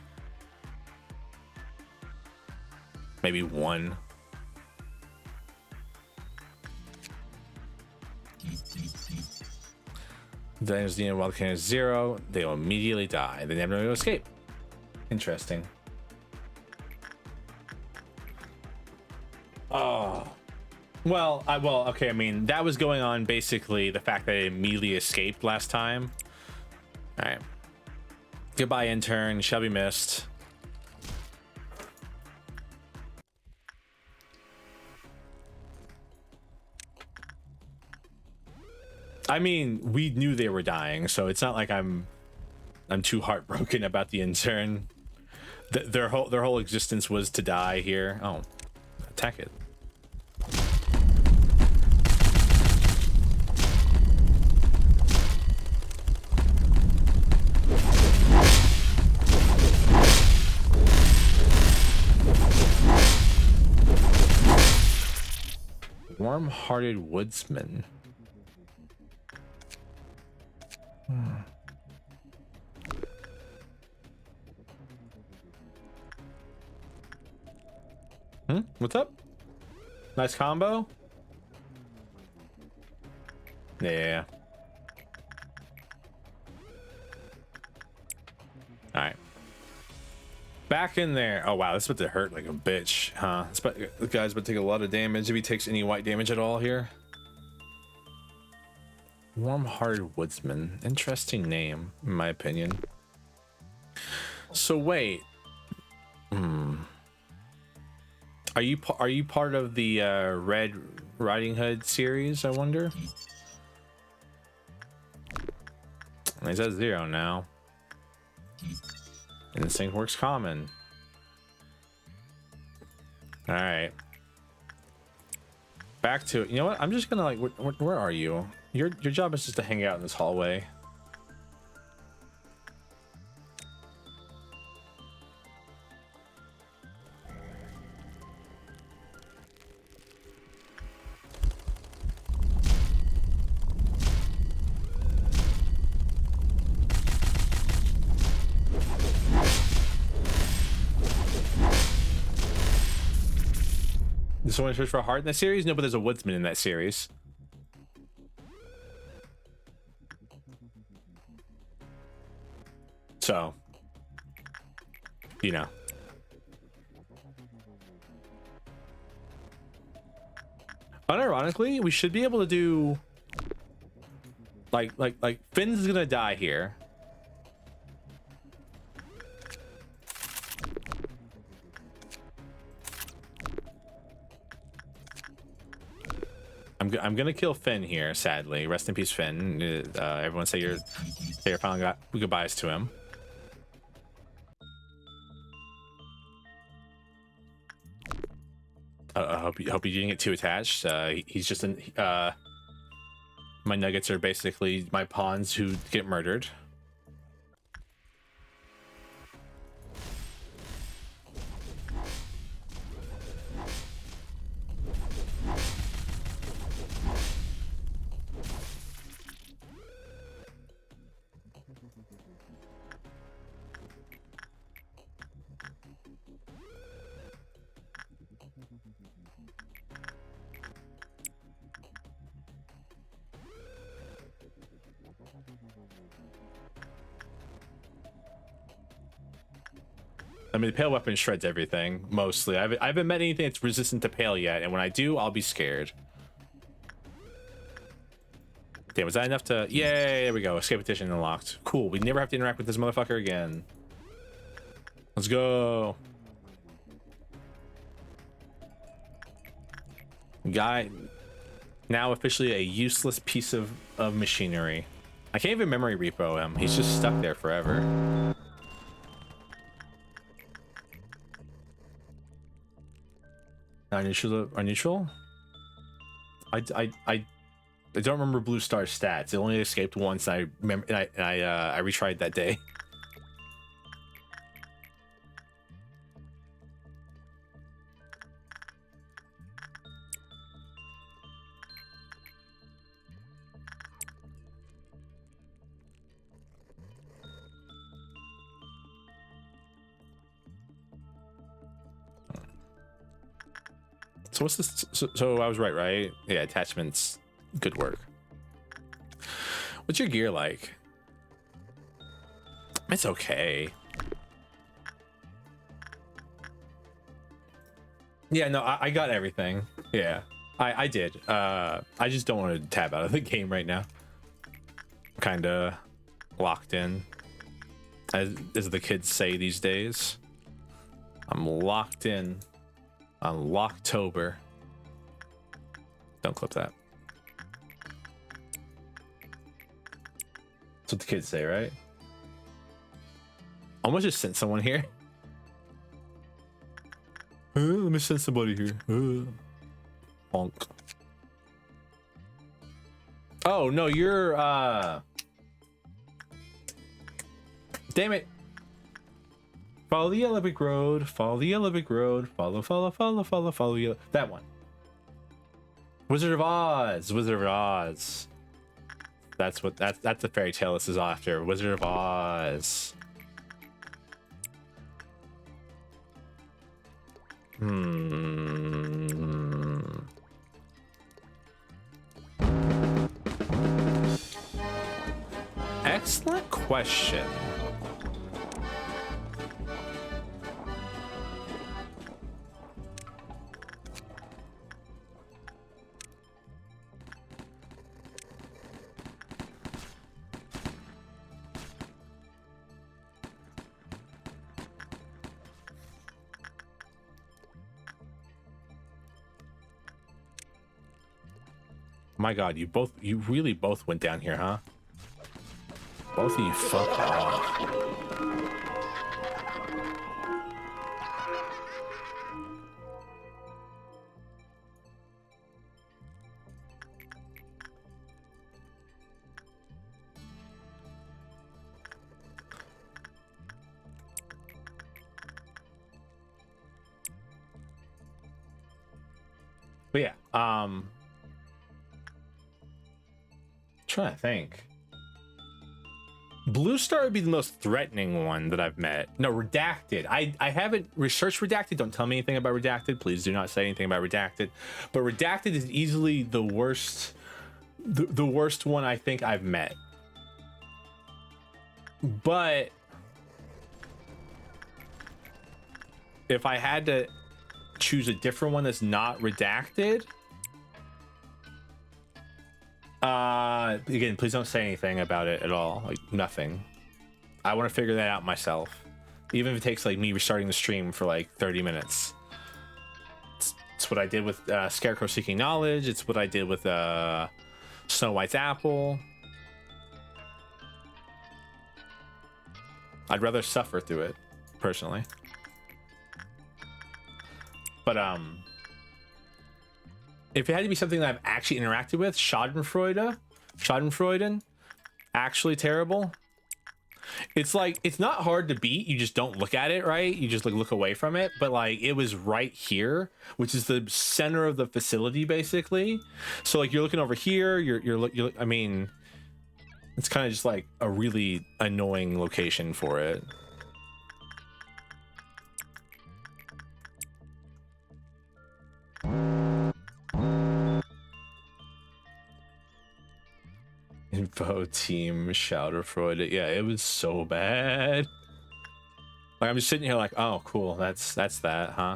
Maybe 1. Then there's the wild cannon is 0. They will immediately die. They never know to escape. Interesting. Oh. Well, okay, I mean, that was going on basically the fact that it immediately escaped last time. All right. Goodbye, intern. Shall be missed. I mean, we knew they were dying, so it's not like I'm too heartbroken about the intern. Their whole existence was to die here. Oh, attack it. Warm-hearted woodsman. What's up? Nice combo. Yeah. All right. Back in there. Oh wow, this is about to hurt like a bitch, huh? The guy's about to take a lot of damage if he takes any white damage at all here. Warm-hearted woodsman. Interesting name, in my opinion. So wait. Are you part of the Red Riding Hood series, I wonder? He's at 0 now. Instinct works common. All right. Back to it. You know what? I'm just gonna like. Where are you? Your job is just to hang out in this hallway. Did someone search for a heart in that series? No, but there's a woodsman in that series. So, you know. Unironically, we should be able to do like Finn's gonna die here. I'm gonna kill Finn here, sadly. Rest in peace, Finn. Everyone say your final goodbyes to him. I hope you didn't get too attached. He's just my nuggets are basically my pawns who get murdered. I mean, the pale weapon shreds everything, mostly. I haven't met anything that's resistant to pale yet, and when I do, I'll be scared. Damn, was that enough to... Yay, there we go. Escape petition unlocked. Cool, we never have to interact with this motherfucker again. Let's go. Guy, now officially a useless piece of machinery. I can't even memory repo him. He's just stuck there forever. Our neutral? I don't remember Blue Star's stats. It only escaped once. I remember, and I retried that day. So what's this? So I was right? Yeah, attachments. Good work. What's your gear like? It's okay. Yeah, no, I got everything. Yeah, I did. I just don't want to tab out of the game right now. Kind of locked in, as the kids say these days. I'm locked in on Locktober. Don't clip that. That's what the kids say, right? Almost just sent someone here. Let me send somebody here. Bonk. Oh no, you're damn it. Follow the yellow brick road. Follow the yellow brick road. Follow yellow. That one. Wizard of Oz. Wizard of Oz. That's what that's the fairy tale this is after. Wizard of Oz. Excellent question. My God, you really both went down here, huh? Both of you fucked off. But yeah, trying to think. Blue Star would be the most threatening one that I've met. No, Redacted. I haven't researched Redacted. Don't tell me anything about Redacted. Please do not say anything about Redacted. But Redacted is easily the worst, the worst one I think I've met. But if I had to choose a different one that's not Redacted, again, please don't say anything about it at all. Like, nothing. I want to figure that out myself, even if it takes like me restarting the stream for like 30 minutes. It's what I did with Scarecrow Seeking Knowledge. It's what I did with Snow White's Apple. I'd rather suffer through it, personally. But if it had to be something that I've actually interacted with, Schadenfreude, actually terrible. It's like, it's not hard to beat, you just don't look at it, right? You just like look away from it. But like, it was right here, which is the center of the facility, basically. So like, you're looking over here, you're I mean, it's kind of just like a really annoying location for it. Info team Schadenfreude. Yeah, it was so bad. Like, I'm just sitting here like, oh cool, that's that, huh?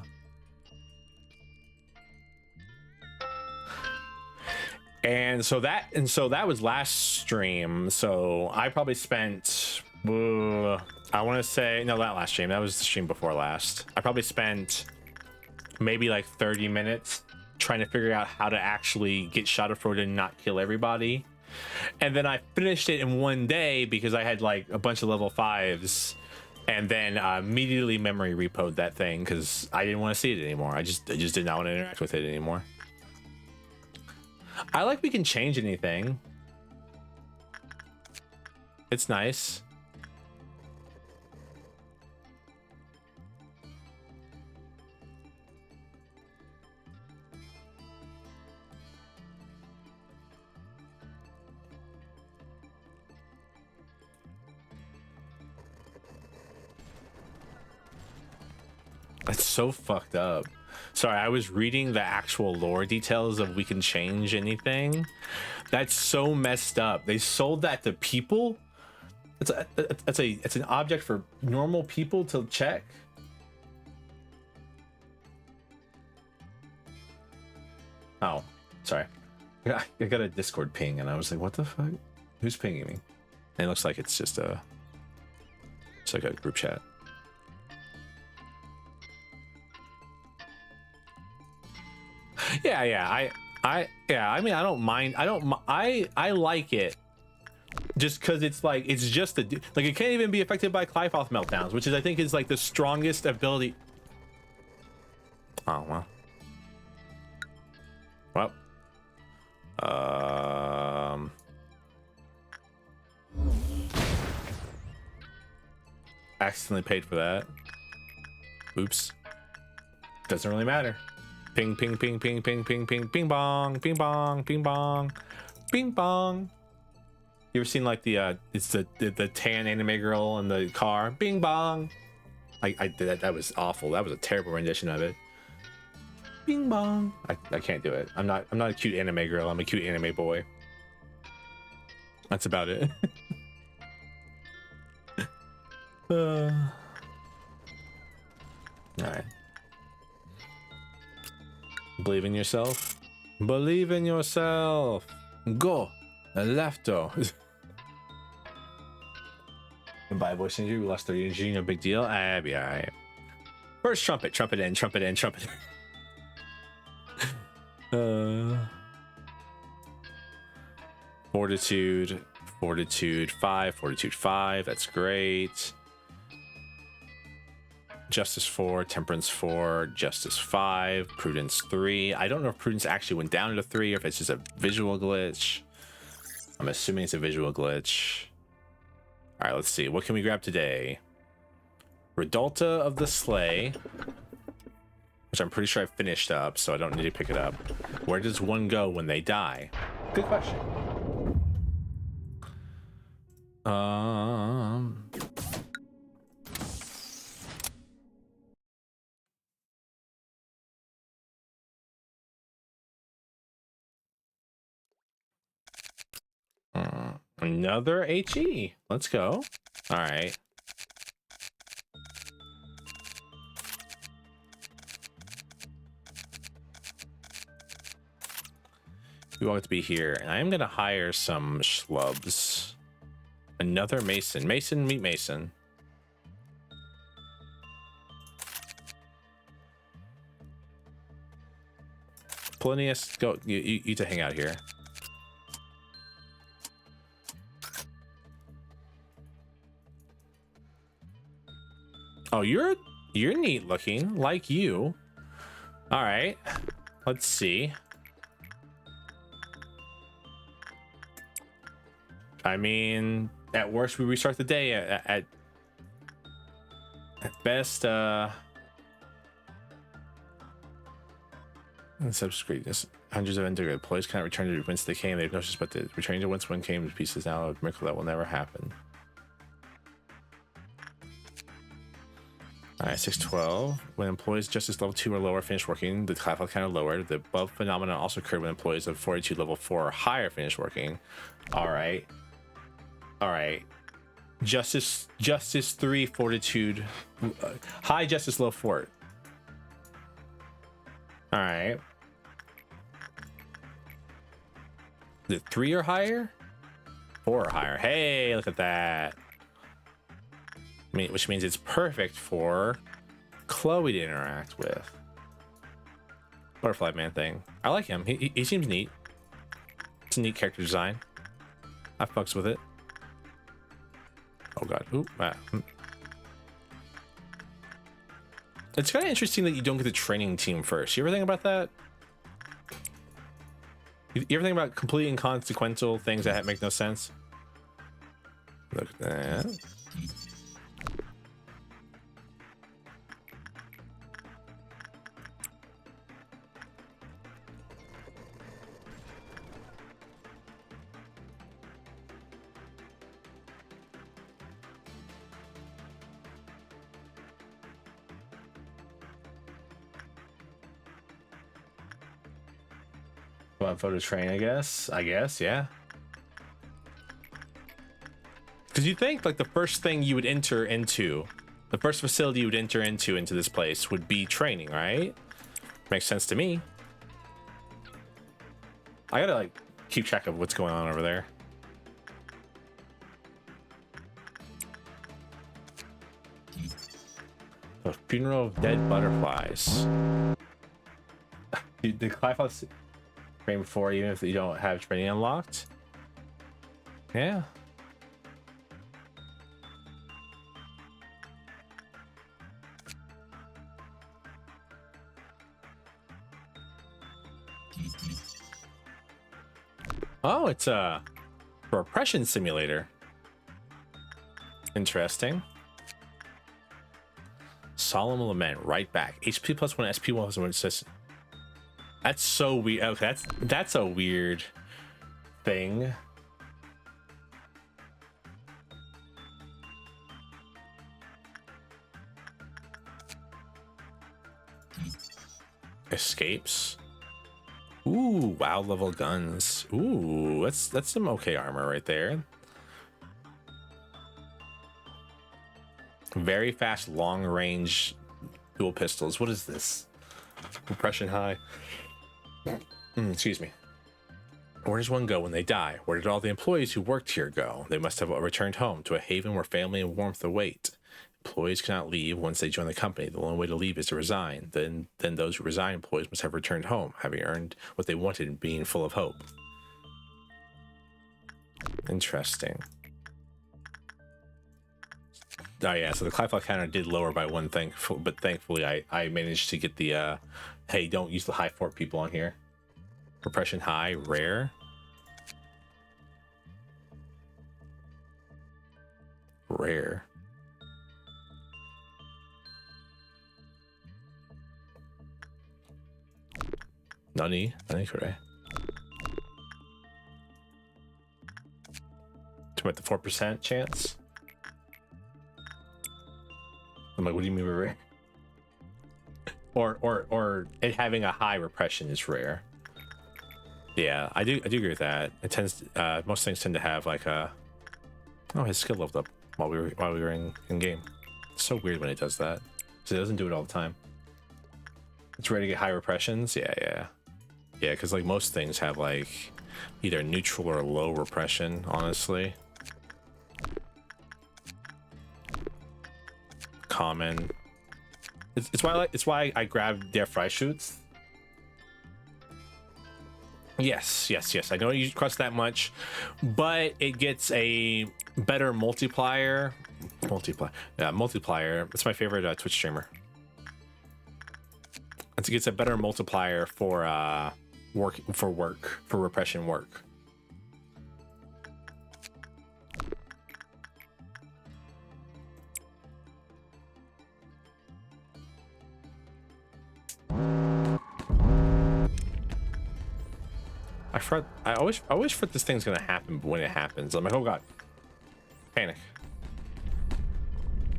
And so that was last stream. So I probably spent I want to say, no, not last stream, that was the stream before last. I probably spent maybe like 30 minutes trying to figure out how to actually get Schadenfreude and not kill everybody. And then I finished it in one day because I had like a bunch of level 5s, and then immediately memory repoed that thing because I didn't want to see it anymore. I just did not want to interact with it anymore. I like we can change anything. It's nice. That's so fucked up. Sorry, I was reading the actual lore details of we can change anything. That's so messed up. They sold that to people. It's an object for normal people to check. Oh, sorry. I got a Discord ping and I was like, what the fuck? Who's pinging me? And it looks like it's just like a group chat. Yeah. I mean, I don't mind. I like it just because it's like, it's just like it can't even be affected by Clifoth meltdowns, which is, I think, is like the strongest ability. Oh, well. Accidentally paid for that. Oops. Doesn't really matter. Ping, ping, ping, ping, ping, ping, ping, ping, bong, ping, bong, ping, bong, ping, bong. You ever seen like the it's the tan anime girl in the car? Bing bong. I did that. That was awful. That was a terrible rendition of it. Bing bong. I can't do it. I'm not a cute anime girl. I'm a cute anime boy. That's about it. All right. Believe in yourself. Believe in yourself. Go. Lefto. Goodbye, voice injury. We lost 30 energy. No big deal. I'll be all right. First trumpet. Trumpet in. Trumpet in. Trumpet in. Fortitude. Fortitude 5. Fortitude 5. That's great. Justice 4, Temperance 4, Justice 5, Prudence 3. I don't know if Prudence actually went down to 3 or if it's just a visual glitch. I'm assuming it's a visual glitch. All right, let's see. What can we grab today? Redulta of the Sleigh, which I'm pretty sure I finished up, so I don't need to pick it up. Where does one go when they die? Good question. Another HE. Let's go. All right. We want it to be here, and I am gonna hire some schlubs. Another Mason. Mason, meet Mason. Polonius, go. You to hang out here. Oh, you're neat looking, like you. All right, let's see. I mean, at worst, we restart the day. At best, subscribe. Hundreds of integrated employees cannot return to whence they came. They've noticed, but the returning to whence one came to pieces now a miracle that will never happen. All right, 612. When employees justice level 2 or lower finish working, the class kind of lowered. The above phenomenon also occurred when employees of 42 level 4 or higher finish working. All right. All right. Justice 3 fortitude. High justice low fort. All right. The 3 or higher? 4 or higher. Hey, look at that. Which means it's perfect for Chloe to interact with. Butterfly man thing. I like him. He seems neat. It's a neat character design. I fucks with it. Oh god. Ooh. It's kind of interesting that you don't get the training team first. You ever think about that? You ever think about completely inconsequential things that make no sense? Look at that. Well, photo train, I guess. Yeah. Because you think like the first thing you would enter into, the first facility you would enter into this place would be training, right? Makes sense to me. I gotta like keep track of what's going on over there. A funeral of dead butterflies. The Clyfos train before, even if you don't have training unlocked. Yeah. Oh, it's a repression simulator. Interesting. Solemn lament, right back. HP plus 1, SP plus 1 assist. That's so weird. Okay, that's a weird thing. Escapes. Ooh, wow level guns. Ooh, that's some okay armor right there. Very fast long range dual pistols. What is this? Repression high. Excuse me. Where does one go when they die? Where did all the employees who worked here go? They must have returned home to a haven where family and warmth await. Employees cannot leave once they join the company. The only way to leave is to resign. Then those who resign employees must have returned home, having earned what they wanted and being full of hope. Interesting. Oh yeah, so the Clyflock counter did lower by one thing, but thankfully I managed to get the hey, don't use the high fort people on here. Repression high, rare. Rare. Nani correct. To make the 4% chance. I'm like, what do you mean rare? Or it having a high repression is rare. Yeah, I do agree with that. It tends most things tend to have like a his skill leveled up while we were in game. It's so weird when it does that. So it doesn't do it all the time. It's ready to get high repressions. Yeah, because like most things have like either neutral or low repression, honestly. Common. It's why I grabbed their fry shoots. Yes. I don't use crust that much, but it gets a better multiplier. Multiplier. It's my favorite Twitch streamer. It gets a better multiplier for repression work. I always fret this thing's gonna happen, but when it happens, I'm like, oh god, panic.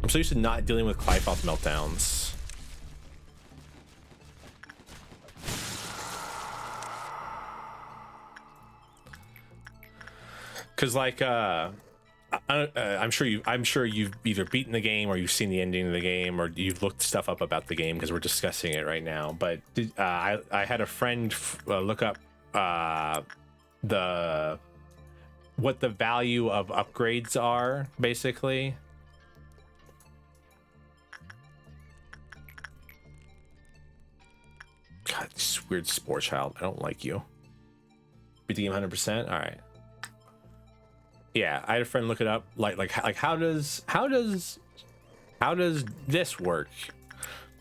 I'm so used to not dealing with Clyfoth meltdowns. Cause like I'm sure you've either beaten the game or you've seen the ending of the game or you've looked stuff up about the game because we're discussing it right now. But I had a friend look up what the value of upgrades are, basically. God, this weird spore child. I don't like you. Beat the game 100%. All right. Yeah, I had a friend look it up. Like how does this work?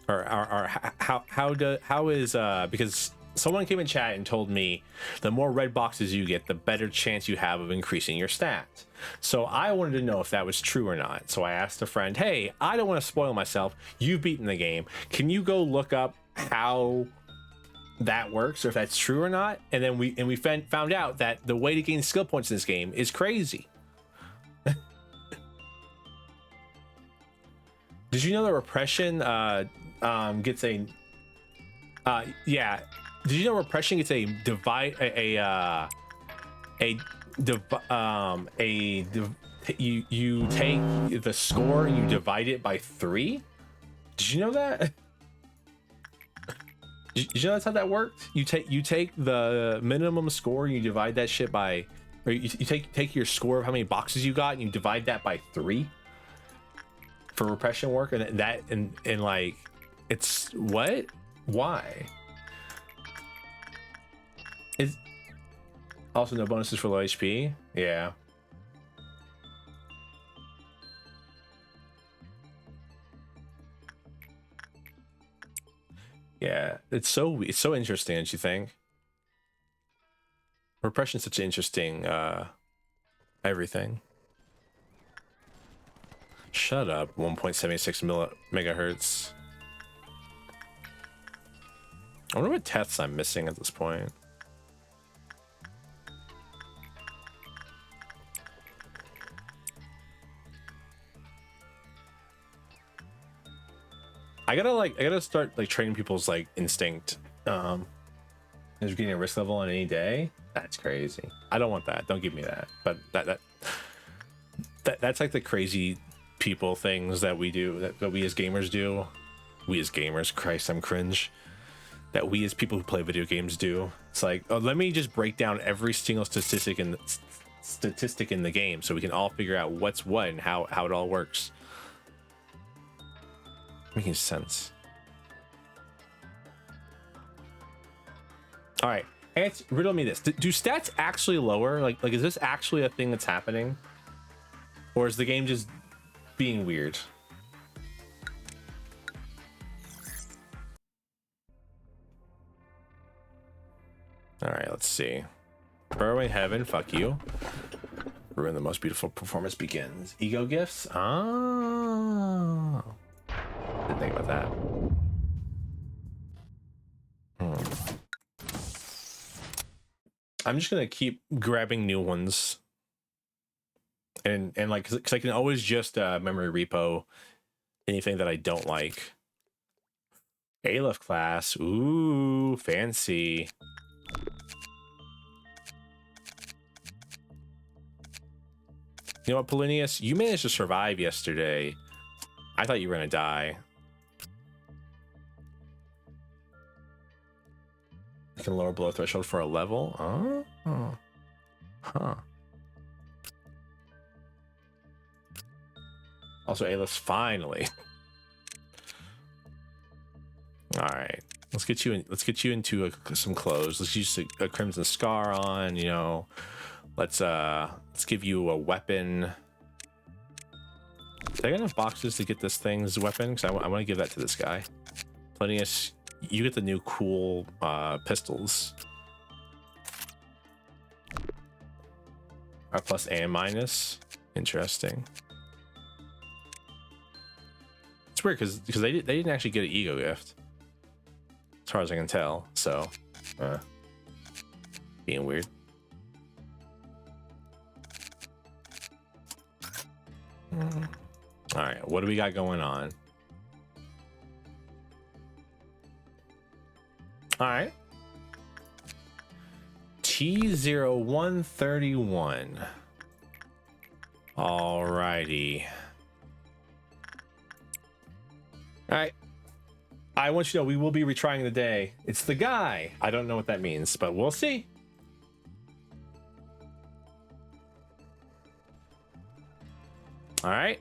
Or how is because someone came in chat and told me the more red boxes you get, the better chance you have of increasing your stats. So I wanted to know if that was true or not. So I asked a friend, hey, I don't want to spoil myself. You've beaten the game. Can you go look up how that works or if that's true or not? And then we found out that the way to gain skill points in this game is crazy. Did you know that repression gets a yeah, did you know repression gets a divide you take the score and you divide it by 3? Did you know that? Did you know that's how that worked? You take the minimum score and you divide that shit by, or you take your score of how many boxes you got and you divide that by 3 for repression work, and that and like it's what? Why? Is also no bonuses for low HP? Yeah. Yeah, it's so interesting, don't you think? Repression's such an interesting everything. Shut up. 1.76 megahertz. I wonder what tests I'm missing at this point. I gotta start like training people's like instinct. Is getting a risk level on any day. That's crazy. I don't want that. Don't give me that. But that's like the crazy people things that we do, that we as gamers do. We as gamers, Christ, I'm cringe. That we as people who play video games do. It's like, oh, let me just break down every single statistic in the game so we can all figure out what's what and how it all works. Making sense. All right, riddle me this: do stats actually lower? Like is this actually a thing that's happening, or is the game just being weird? All right, let's see. Burrowing Heaven, fuck you. Ruin the most beautiful performance begins. Ego gifts. Oh. Didn't think about that. I'm just gonna keep grabbing new ones, and like, cause I can always just memory repo anything that I don't like. Aleph class, ooh, fancy. You know what, Polinius, you managed to survive yesterday. I thought you were gonna die. You can lower below threshold for a level. Oh, huh. Also, Alis, finally. All right, let's get you in. Let's get you into some clothes. Let's use a crimson scar on. You know, let's give you a weapon. Did I get enough boxes to get this thing's weapon? Because I want to give that to this guy. Plinius, you get the new cool pistols. R plus and minus. Interesting. It's weird because they didn't actually get an ego gift, as far as I can tell. So, being weird. All right, what do we got going on? All right. T0131. All righty. All right. I want you to know we will be retrying the day. It's the guy. I don't know what that means, but we'll see. All right.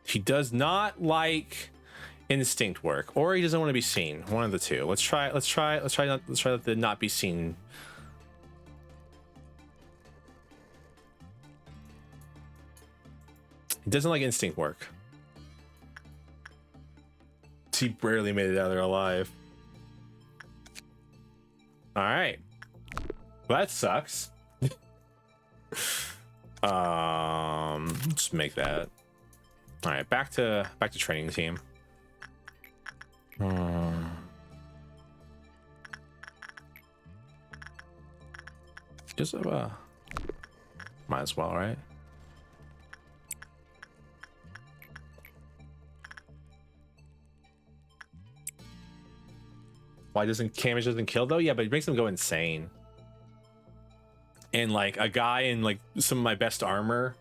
He does not like instinct work, or he doesn't want to be seen. One of the two. Let's try the not be seen. He doesn't like instinct work. He barely made it out of there alive. All right. Well, that sucks. Let's make that. All right, back to training team. Just might as well, right? Why doesn't damage doesn't kill though? Yeah, but it makes them go insane. And like a guy in like some of my best armor,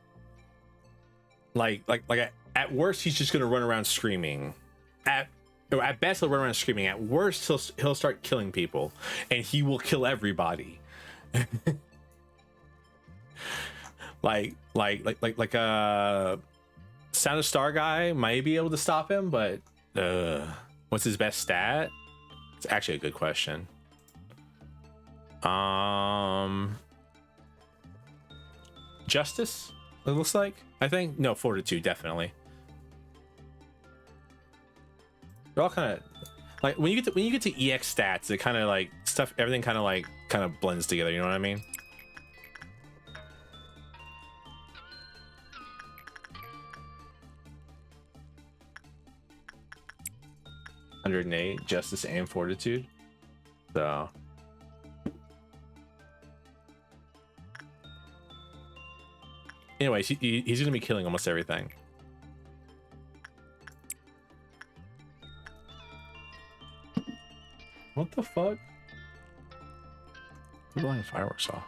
like at worst he's just gonna run around screaming. At best he'll run around screaming. At worst he'll start killing people, and he will kill everybody. like a Sound of Star guy might be able to stop him, but what's his best stat? It's actually a good question. Justice, it looks like. I think no, Fortitude, definitely. They're all kind of like when you get to EX stats, it kind of like stuff, everything kind of blends together. You know what I mean? $108 Justice and Fortitude. So anyways, he's gonna be killing almost everything. What the fuck? Who's blowing fireworks off?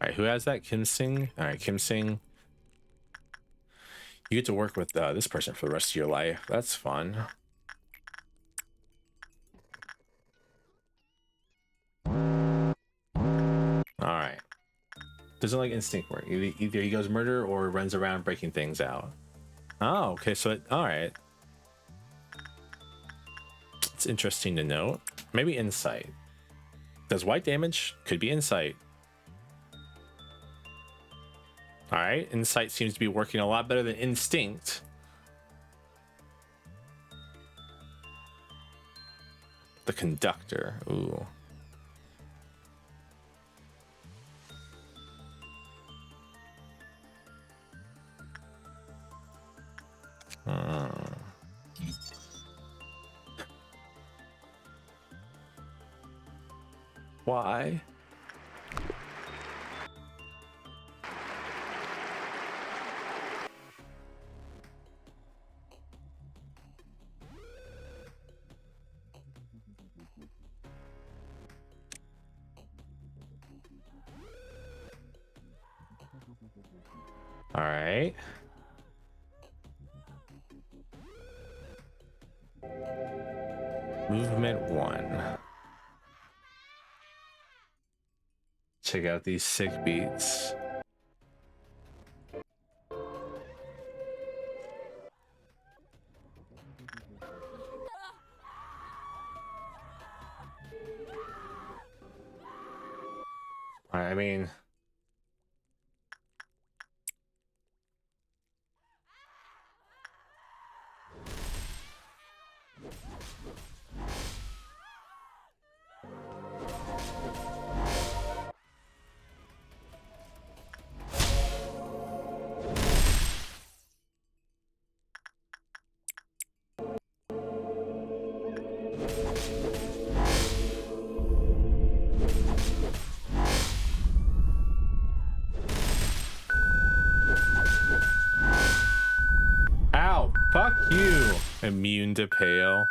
Alright, who has that? Kim Sing? Alright, Kim Sing. You get to work with this person for the rest of your life. That's fun. Alright. Doesn't like instinct work. Either he goes murder or runs around breaking things out. Oh, okay, so alright. It's interesting to note. Maybe insight. Does white damage? Could be insight. Alright, insight seems to be working a lot better than instinct. The conductor. Ooh. Why? All right. Movement 1. Check out these sick beats. I mean, ow, fuck you. Immune to pale.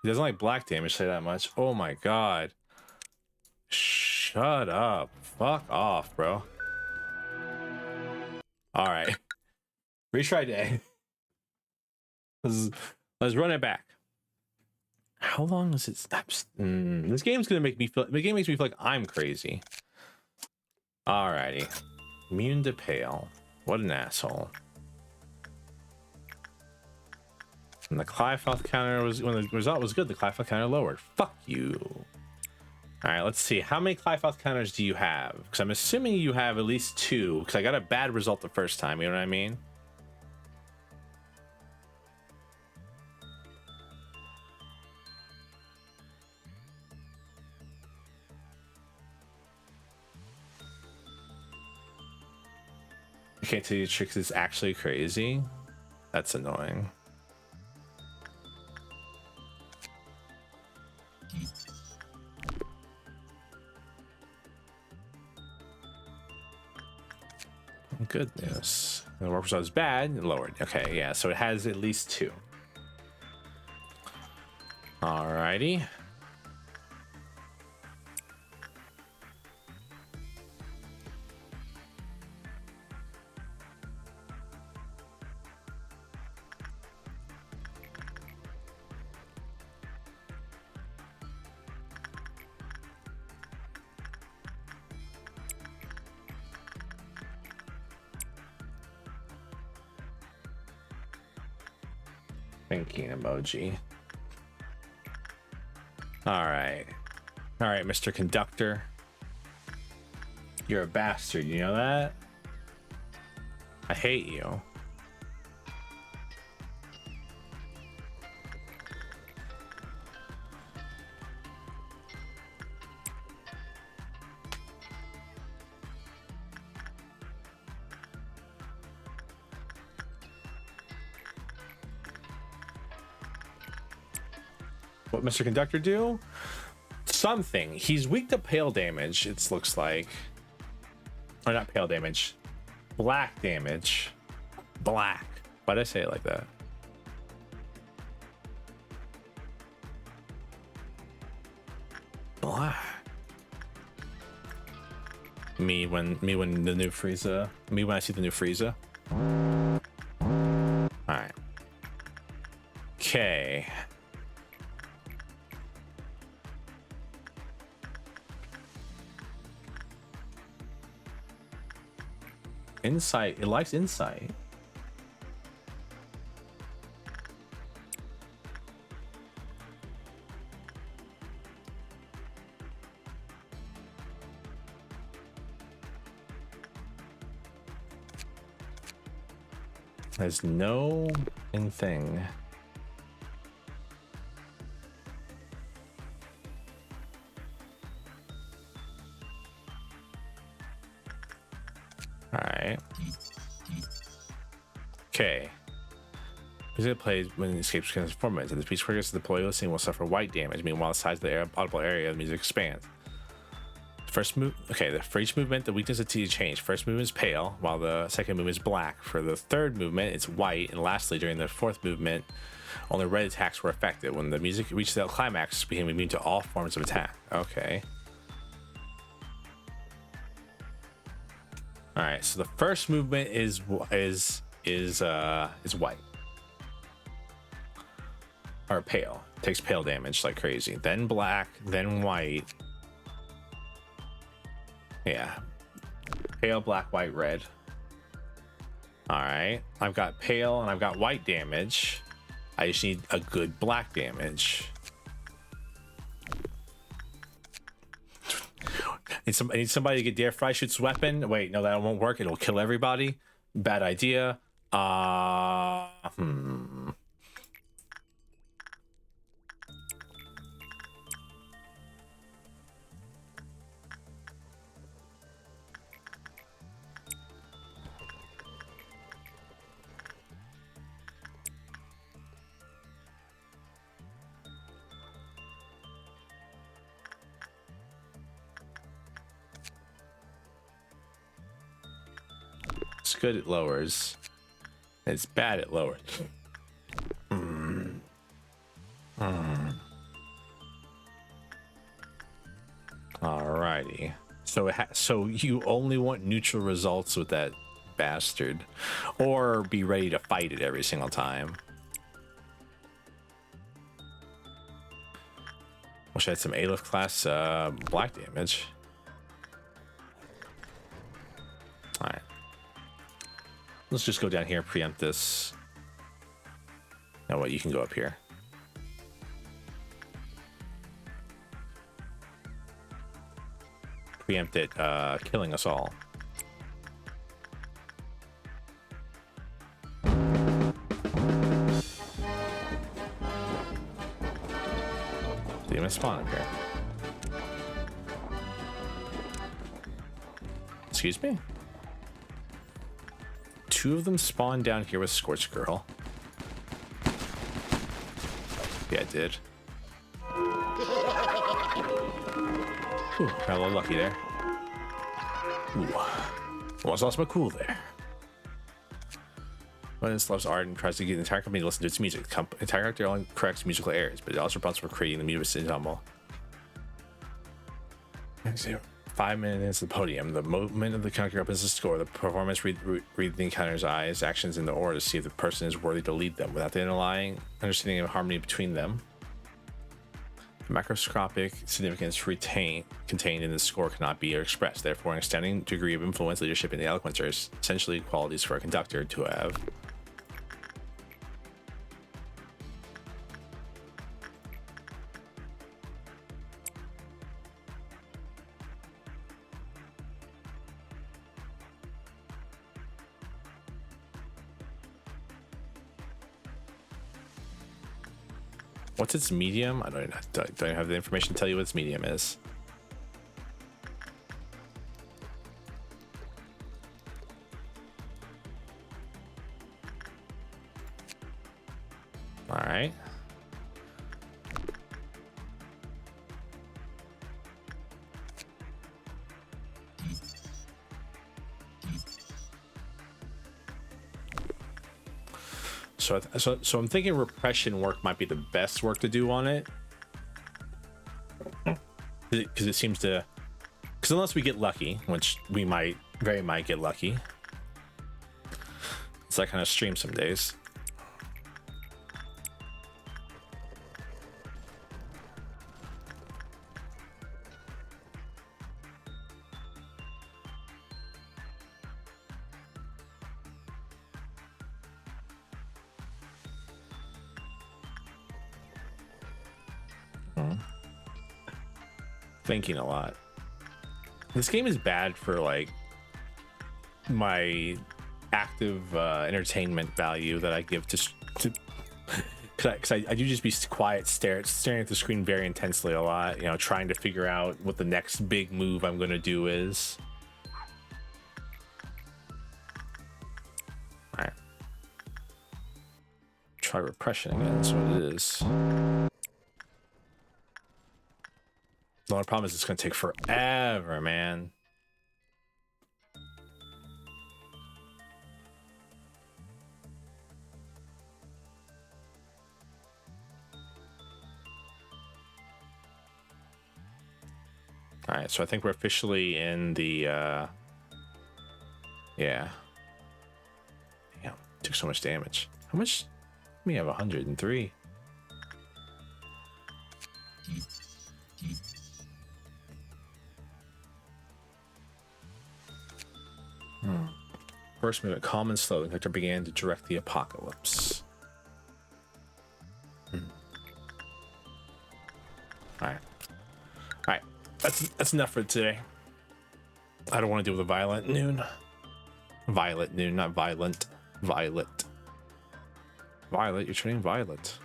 He doesn't like black damage, say that much. Oh my god. Shut up. Fuck off, bro. Alright. Retry day. Let's run it back. How long is it? This game's gonna make me feel. The game makes me feel like I'm crazy. Alrighty. Immune to pale. What an asshole. And the Clive-Health counter was, when the result was good, the Clive-Health counter lowered. Fuck you. Alright, let's see. How many Clive-Health counters do you have? Because I'm assuming you have at least 2, because I got a bad result the first time, you know what I mean? I can't tell you the trick is actually crazy. That's annoying. Good news. The work result is bad. Lowered. Okay, yeah. So it has at least 2. Alrighty. Thinking emoji. All right, Mr. Conductor. You're a bastard, you know that? I hate you. What Mr. Conductor do? Something. He's weak to pale damage, it looks like. Or not pale damage. Black damage. Black. Why'd I say it like that? Black. Me when the new Frieza. Me when I see the new Frieza. Alright. Okay. Insight. It likes insight. There's no thing. Alright. Okay. It plays when it escapes performance. If the speech triggers the deploy listening will suffer white damage. Meanwhile, the size of the audible area of the music expands. First move. Okay, for each movement, the weakness of T change. First movement is pale, while the second movement is black. For the third movement, it's white. And lastly, during the fourth movement, only red attacks were effective. When the music reaches the climax, it became immune to all forms of attack. Okay. All right. So the first movement is white or pale. Takes pale damage like crazy. Then black. Then white. Yeah. Pale, black, white, red. All right. I've got pale and I've got white damage. I just need a good black damage. I need somebody to get Dare Fry shoots weapon. Wait, no, that won't work. It'll kill everybody. Bad idea. It's good at lowers. It's bad at lowers. Alrighty. So you only want neutral results with that bastard, or be ready to fight it every single time. Wish I had some A-Lift class black damage. All right. Let's just go down here and preempt this. Now what, you can go up here. Preempt it, killing us all. Demon spawn up here. Excuse me? Two of them spawned down here with Scorch Girl. Yeah, it did. Whew, got a little lucky there. Ooh. Almost lost my cool there. When this loves art and tries to get the entire company to listen to its music, the entire character only corrects musical errors, but it also responsible for creating the music ensemble. 5 minutes at the podium. The moment of the character opens the score, the performance read the encounter's eyes, actions, and the aura to see if the person is worthy to lead them without the underlying understanding of harmony between them. The macroscopic significance contained in the score cannot be expressed. Therefore, an astounding degree of influence, leadership, and eloquence are essentially qualities for a conductor to have. What's its medium? I don't have the information to tell you what its medium is. All right. So I'm thinking repression work might be the best work to do on it, because it seems to, because unless we get lucky, which we might get lucky, it's that kind of stream some days. Thinking a lot. This game is bad for like my active entertainment value that I give to because I do just be quiet, staring at the screen very intensely a lot, you know, trying to figure out what the next big move I'm going to do is. All right, try repression again. That's what it is. The only problem is it's going to take forever, man. All right, so I think we're officially in the, yeah. Damn, took so much damage. How much? We have 103. First movement, calm and slow. The character began to direct the apocalypse. All right. That's enough for today. I don't want to deal with a violent noon. Violet noon, not violent. Violet. Violet, you're turning violet.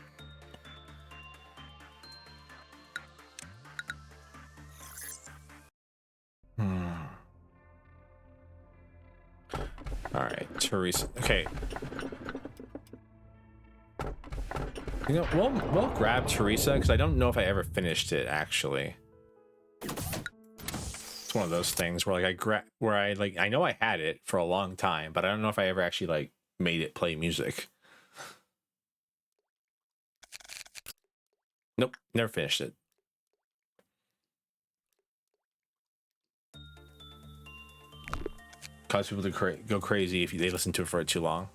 All right, Teresa. Okay. You know, we'll grab Teresa because I don't know if I ever finished it actually. It's one of those things where like I know I had it for a long time, but I don't know if I ever actually like made it play music. Nope, never finished it. Cause people to go crazy if they listen to it for too long.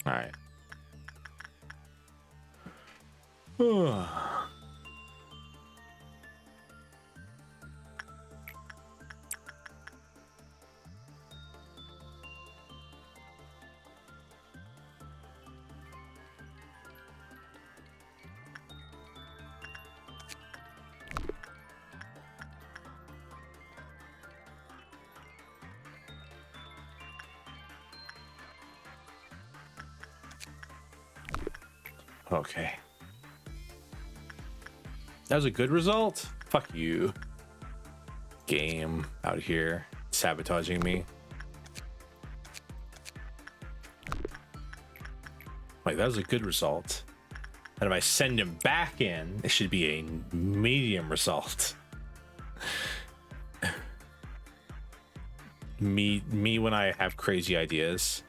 All right. Okay. That was a good result. Fuck you. Game out here. sabotaging me. Like, that was a good result. And if I send him back in, it should be a medium result. me when I have crazy ideas.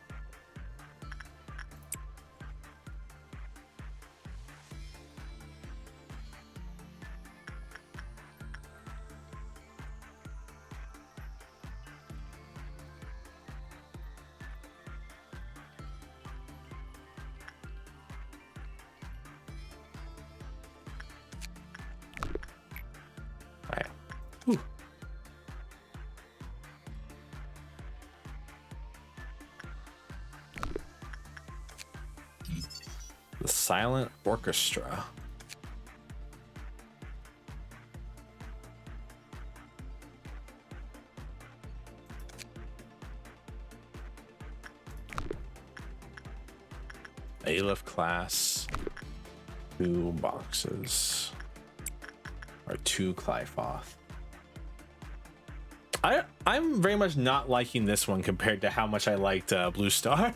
The Silent Orchestra. Aleph class. 2 boxes. Or 2 Clyfoth. I'm very much not liking this one compared to how much I liked Blue Star.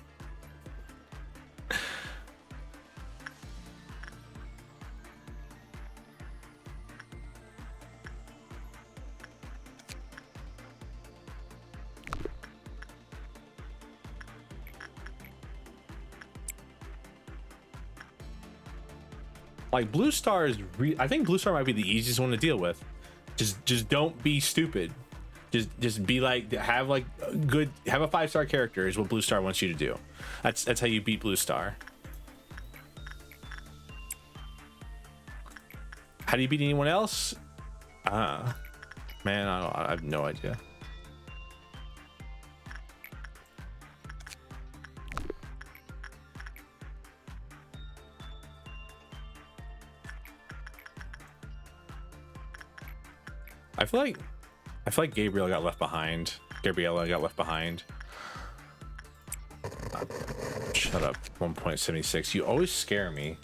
Like Blue Star is, I think Blue Star might be the easiest one to deal with. Just don't be stupid. Just be like, have like good, have a 5-star character is what Blue Star wants you to do. That's how you beat Blue Star. How do you beat anyone else? Man, I have no idea. I feel like Gabriella got left behind. Shut up. 1.76. You always scare me.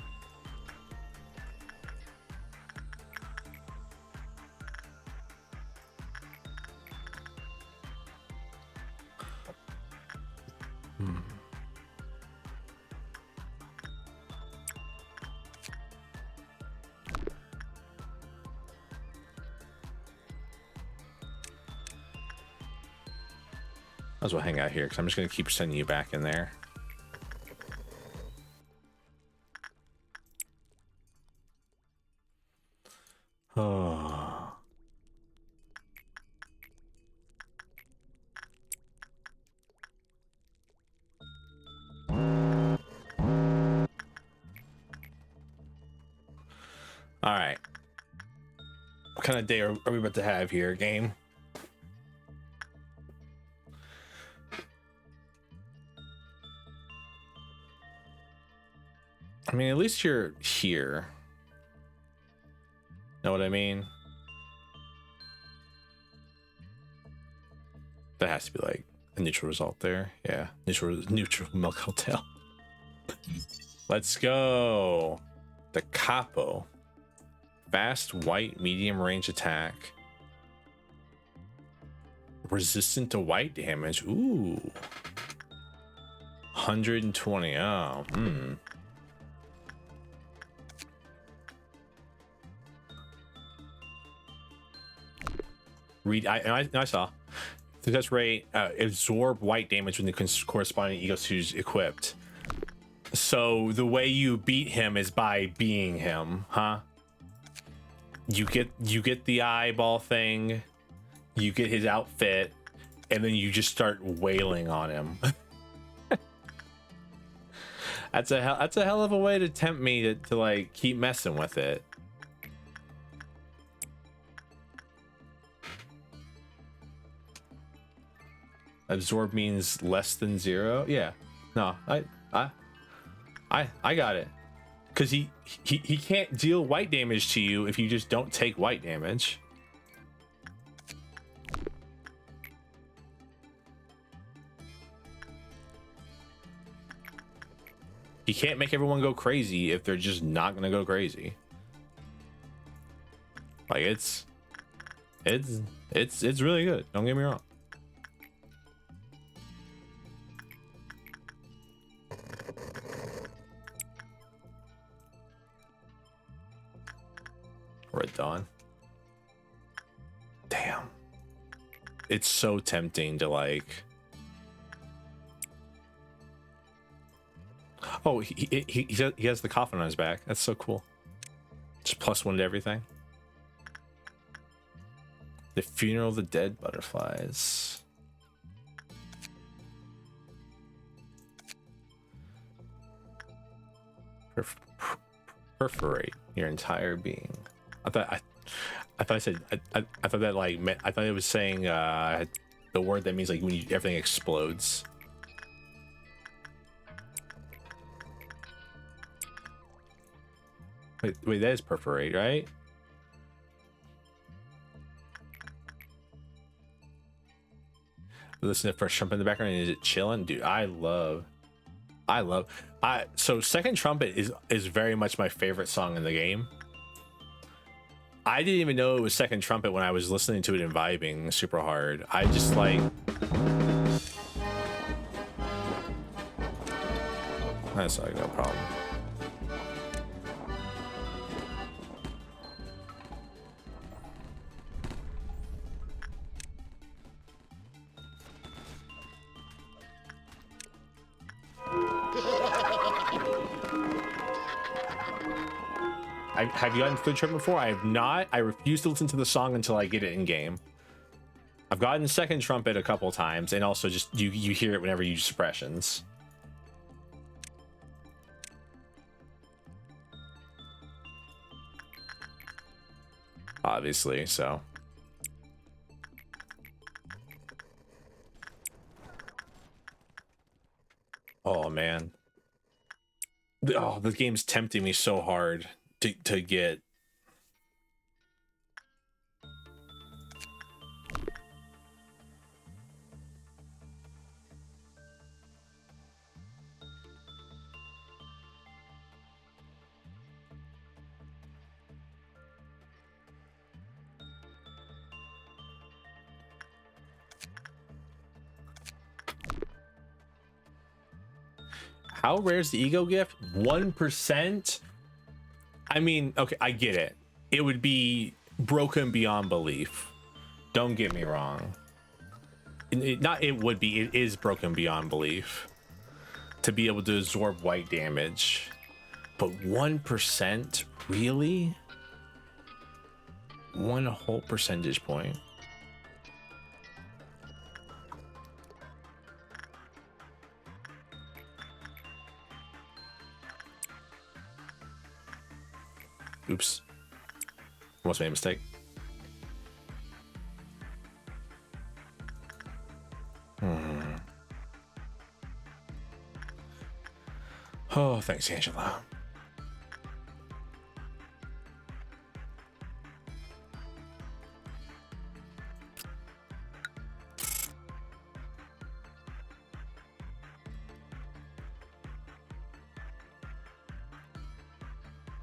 Might as well hang out here because I'm just going to keep sending you back in there. Oh. All right. What kind of day are we about to have here, game? I mean, at least you're here. Know what I mean? That has to be like a neutral result there. Yeah, neutral milk hotel. Let's go. The Capo. Fast, white, medium range attack. Resistant to white damage. Ooh. 120. Oh, I saw success rate, absorb white damage when the corresponding ego suit is equipped. So the way you beat him is by being him, huh? You get the eyeball thing, you get his outfit, and then you just start wailing on him. That's a hell of a way to tempt me to like keep messing with it. Absorb means less than 0. Yeah, no, I got it. Because he can't deal white damage to you if you just don't take white damage. He can't make everyone go crazy if they're just not gonna go crazy. Like it's really good. Don't get me wrong. Red Dawn. Damn. It's so tempting to like. Oh, he has the coffin on his back. That's so cool. Just +1 to everything. The funeral of the dead butterflies. Perforate your entire being. I thought I said I thought that like meant, I thought it was saying the word that means like when everything explodes. Wait, that is perforate, right? Listen to fresh trumpet in the background. Is it chilling, dude? So Second Trumpet is very much my favorite song in the game. I didn't even know it was Second Trumpet when I was listening to it and vibing super hard. I just like. That's like no problem. Have you gotten Third Trumpet before? I have not. I refuse to listen to the song until I get it in game. I've gotten Second Trumpet a couple times, and also just you hear it whenever you use suppressions. Obviously, so. Oh man. Oh, this game's tempting me so hard to get. How rare is the ego gift? 1%? I mean, okay, I get it. It would be broken beyond belief. Don't get me wrong. It is broken beyond belief to be able to absorb white damage. But 1%? Really? 1 whole percentage point. Oops. Almost made a mistake. Oh, thanks, Angela.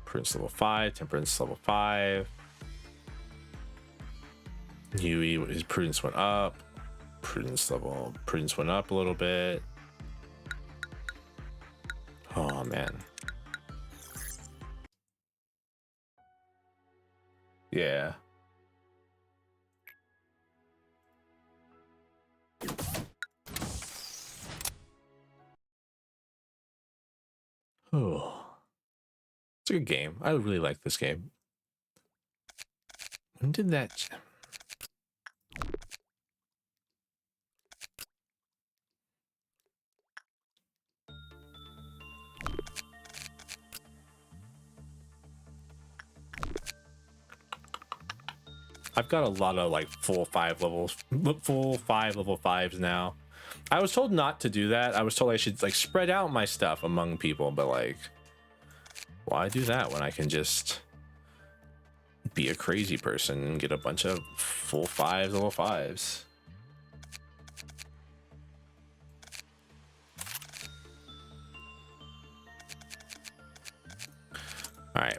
Prudence level 5, temperance level 5. Yui, his prudence went up. Prudence went up a little bit. Oh man. Yeah. Oh. It's a good game. I really like this game. When did that? I've got a lot of like full 5 level 5s now. I was told not to do that. I was told I should like spread out my stuff among people, but like, why do that when I can just be a crazy person and get a bunch of full 5s, level 5s? All right.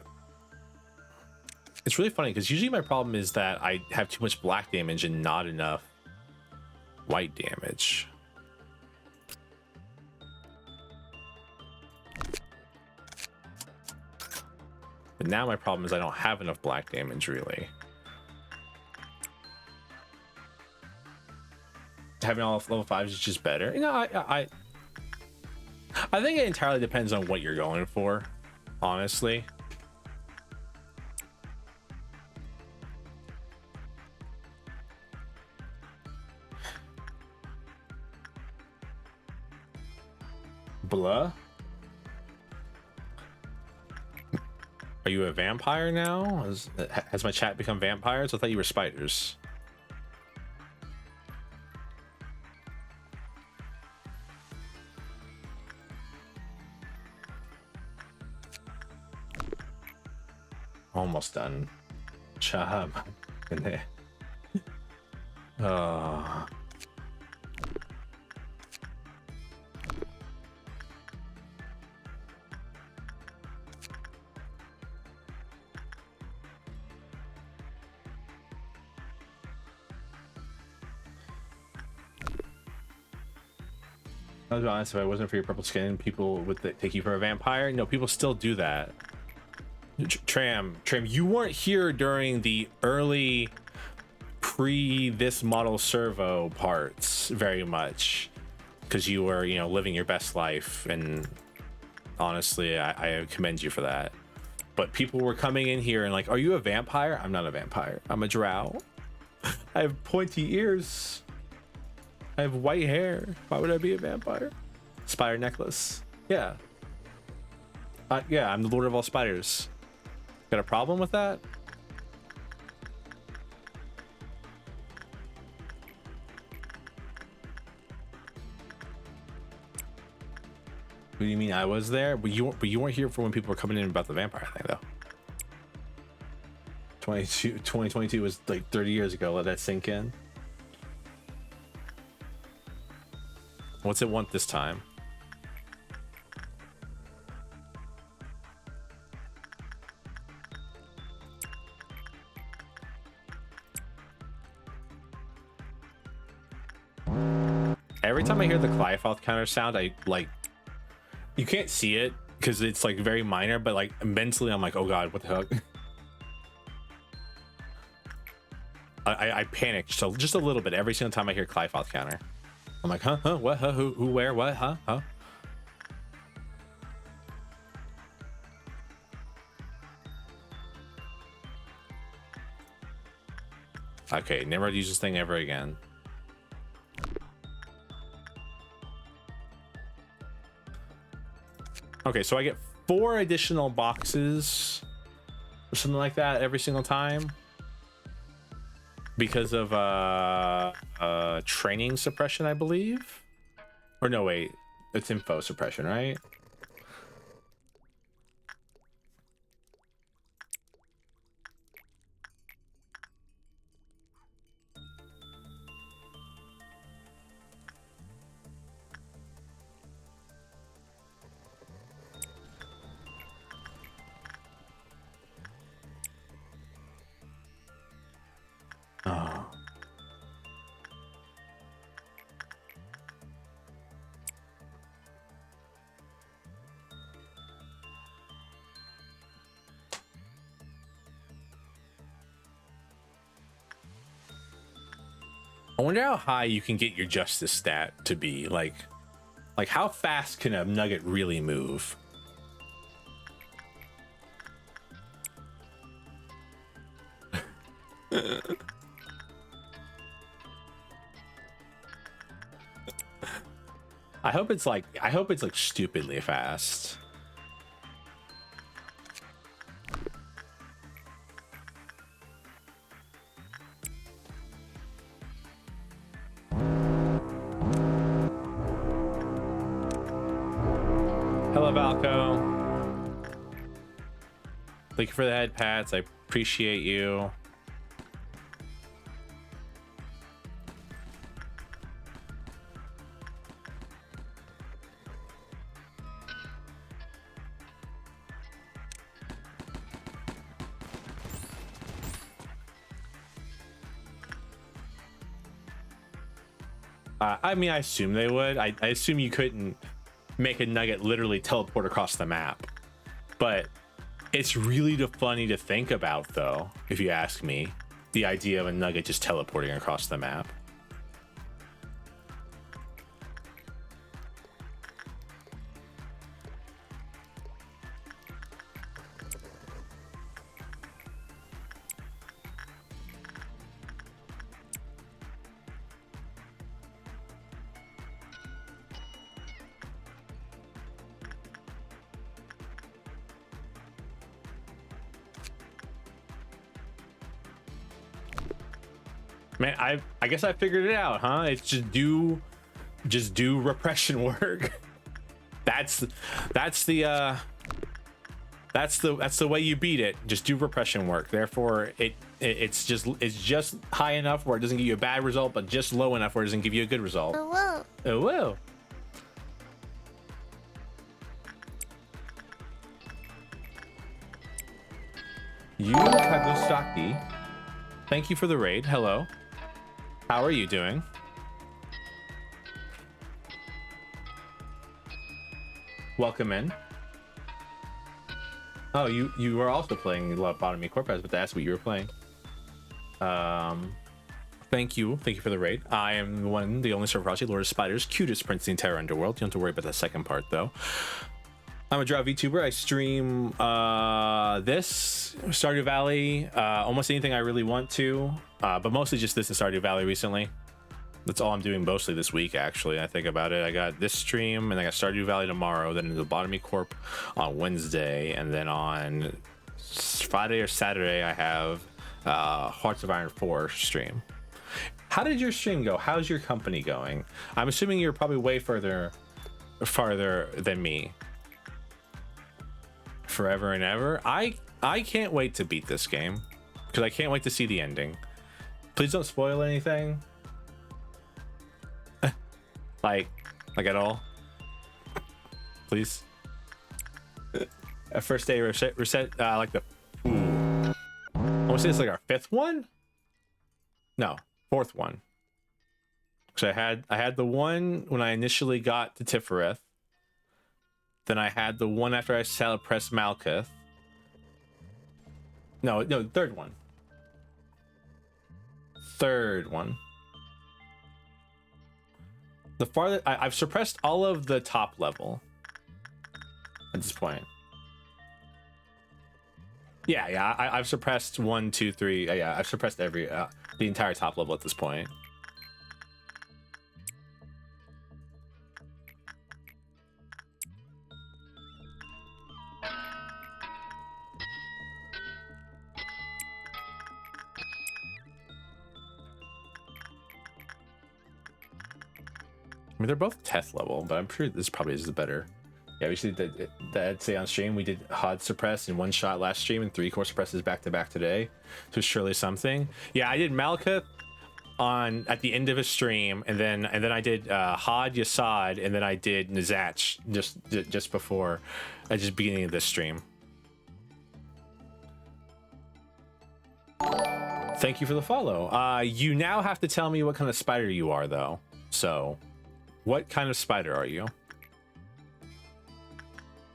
It's really funny because usually my problem is that I have too much black damage and not enough white damage. But now my problem is I don't have enough black damage, really. Having all level 5s is just better. You know, I think it entirely depends on what you're going for, honestly. Blah. Are you a vampire now? Has my chat become vampires? I thought you were spiders. Almost done. Job. Oh. I'll be honest, if I wasn't for your purple skin, people would take you for a vampire. No, people still do that. Tram, you weren't here during the early this model servo parts very much, because you were, you know, living your best life, and honestly, I commend you for that. But people were coming in here and like, are you a vampire? I'm not a vampire. I'm a drow. I have pointy ears. I have white hair. Why would I be a vampire? Spider necklace. Yeah. Yeah, I'm the Lord of all spiders. Got a problem with that? What do you mean I was there? But you weren't here for when people were coming in about the vampire thing, though. 2022 was like 30 years ago. Let that sink in. What's it want this time? Every time I hear the Clyfoth counter sound, I like, you can't see it because it's like very minor, but like mentally I'm like, oh god, what the heck? I panic so just a little bit every single time I hear Clyfoth counter. I'm like, huh, what, who, where, what, huh. Okay, never use this thing ever again. Okay, so I get 4 additional boxes or something like that every single time because of training suppression, I believe. Or no, wait, it's info suppression, right? Oh. I wonder how high you can get your justice stat to be. Like how fast can a nugget really move? I hope it's like stupidly fast. Hello, Valco. Thank you for the head pats. I appreciate you. I mean, I assume they would. I assume you couldn't make a nugget literally teleport across the map, but It's really funny to think about, though, if you ask me. The idea of a nugget just teleporting across the map. Man, I guess I figured it out, huh? It's just do repression work. That's the way you beat it. Just do repression work. Therefore, it's just high enough where it doesn't give you a bad result, but just low enough where it doesn't give you a good result. Oh, whoa. Oh, whoa. You Kagosaki. Thank you for the raid. Hello. How are you doing? Welcome in. Oh, you were also playing Lobotomy Corporation, but that's what you were playing. Thank you for the raid. I am the only Servofrosty, Lord of Spiders, cutest prince in the entire underworld. You don't have to worry about that second part though. I'm a Drow VTuber. I stream this Stardew Valley, almost anything I really want to, but mostly just this in Stardew Valley recently. That's all I'm doing mostly this week, actually. I think about it. I got this stream, and I got Stardew Valley tomorrow, then the Lobotomy Corp on Wednesday, and then on Friday or Saturday I have Hearts of Iron 4 stream. How did your stream go? How's your company going? I'm assuming you're probably way farther than me. Forever and ever. I can't wait to beat this game because I can't wait to see the ending. Please don't spoil anything. like at all. Please. First day reset like the I want to say it's like our 5th one? No, 4th one. So I had the one when I initially got to Tifereth. Then I had the one after I pressed Malkuth. No, 3rd one. 3rd one. The farthest I've suppressed all of the top level at this point. Yeah, I've suppressed 1, 2, 3. Yeah, I've suppressed every the entire top level at this point. I mean, they're both test level, but I'm sure this probably is the better. Yeah, we did that. Say on stream, we did HOD suppress in one shot last stream and 3 core suppresses back to back today. So surely something. Yeah, I did Malkuth at the end of a stream, and then I did HOD Yasad, and then I did Nizach just before, just beginning of this stream. Thank you for the follow. You now have to tell me what kind of spider you are, though. So, what kind of spider are you?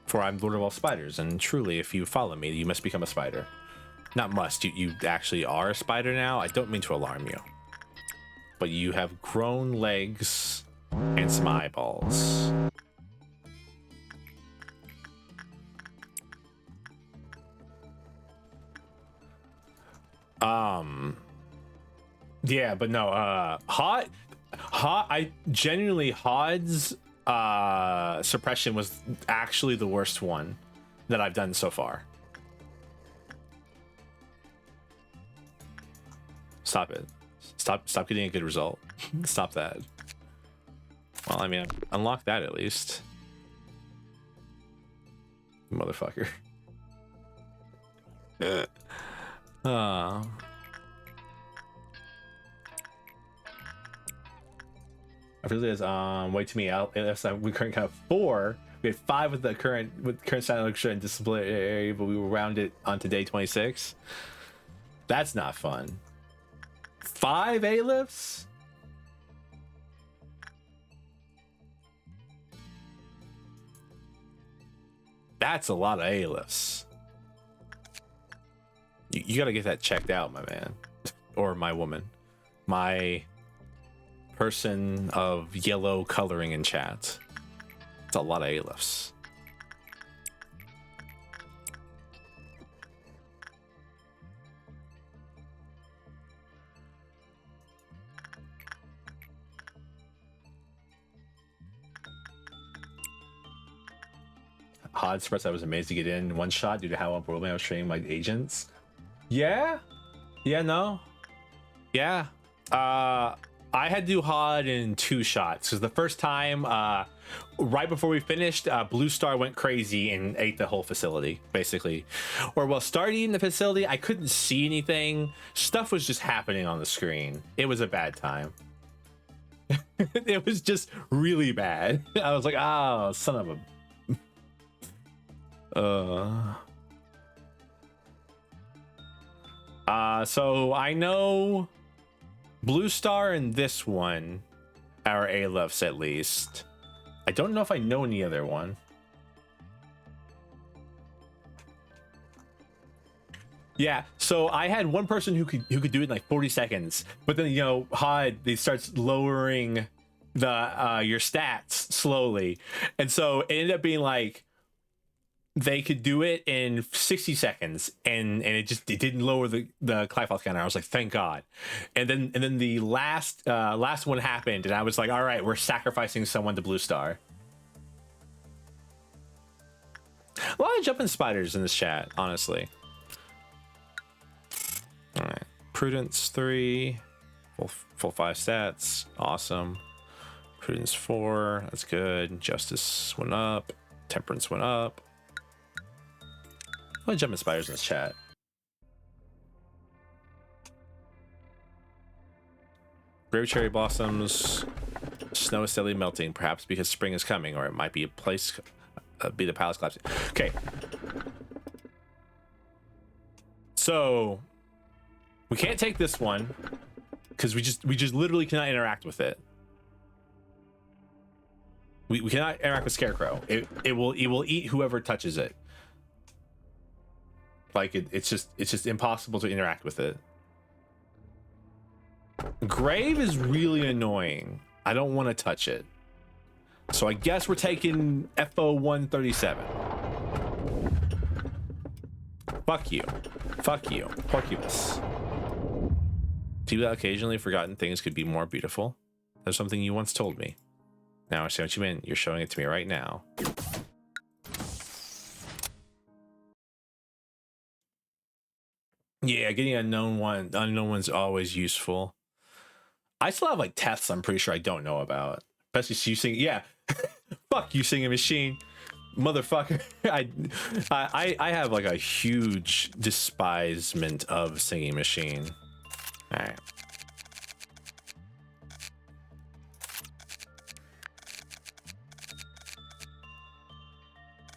For I'm Lord of all spiders, and truly, if you follow me, you must become a spider. Not must, you actually are a spider now. I don't mean to alarm you. But you have grown legs and some eyeballs. Yeah, but no, HOD, I genuinely, HOD's suppression was actually the worst one that I've done so far. Stop it. Stop getting a good result. Stop that. Well, I mean, unlock that at least. Motherfucker. I feel this way to me out. We currently have 4. We had 5 with the current silent and display area, but we will round it onto day 26. That's not fun. 5 A-lifts? That's a lot of A-lifts. you gotta get that checked out, my man. Or my woman. My person of yellow coloring in chat. It's a lot of A-lifts. Hod expressed I was amazed to get in one shot due to how unbelievably I was training my agents. Yeah? Yeah, no? Yeah. I had to do Hod in 2 shots because the first time, right before we finished, Blue Star went crazy and ate the whole facility, basically. Or while starting eating the facility, I couldn't see anything. Stuff was just happening on the screen. It was a bad time. It was just really bad. I was like, oh, son of a... So I know Blue Star and this one are A-lifts at least. I don't know if I know any other one. Yeah, so I had one person who could do it in like 40 seconds, but then, you know, HUD, they starts lowering the your stats slowly, and so it ended up being like they could do it in 60 seconds, and it didn't lower the Clive counter. I was like, thank God. And then the last one happened, and I was like, all right, we're sacrificing someone to Blue Star. A lot of jumping spiders in this chat, honestly. All right, Prudence 3, full 5 stats, awesome. Prudence 4, that's good. Justice went up, Temperance went up. A lot of jumping spiders in this chat. Brave cherry blossoms. Snow is steadily melting, perhaps because spring is coming, or it might be a place, be the palace collapsing. Okay. So we can't take this one because we just literally cannot interact with it. We cannot interact with Scarecrow. It will eat whoever touches it. Like it's just impossible to interact with it. Grave is really annoying. I don't want to touch it. So I guess we're taking FO 137. Fuck you. Fuck you. Porcupus. Do that occasionally forgotten things could be more beautiful? That's something you once told me. Now I see what you meant. You're showing it to me right now. Yeah, getting unknown one's always useful. I still have like tests I'm pretty sure I don't know about. Especially you sing, yeah. Fuck you, Singing Machine. Motherfucker. I have like a huge despisement of Singing Machine. Alright.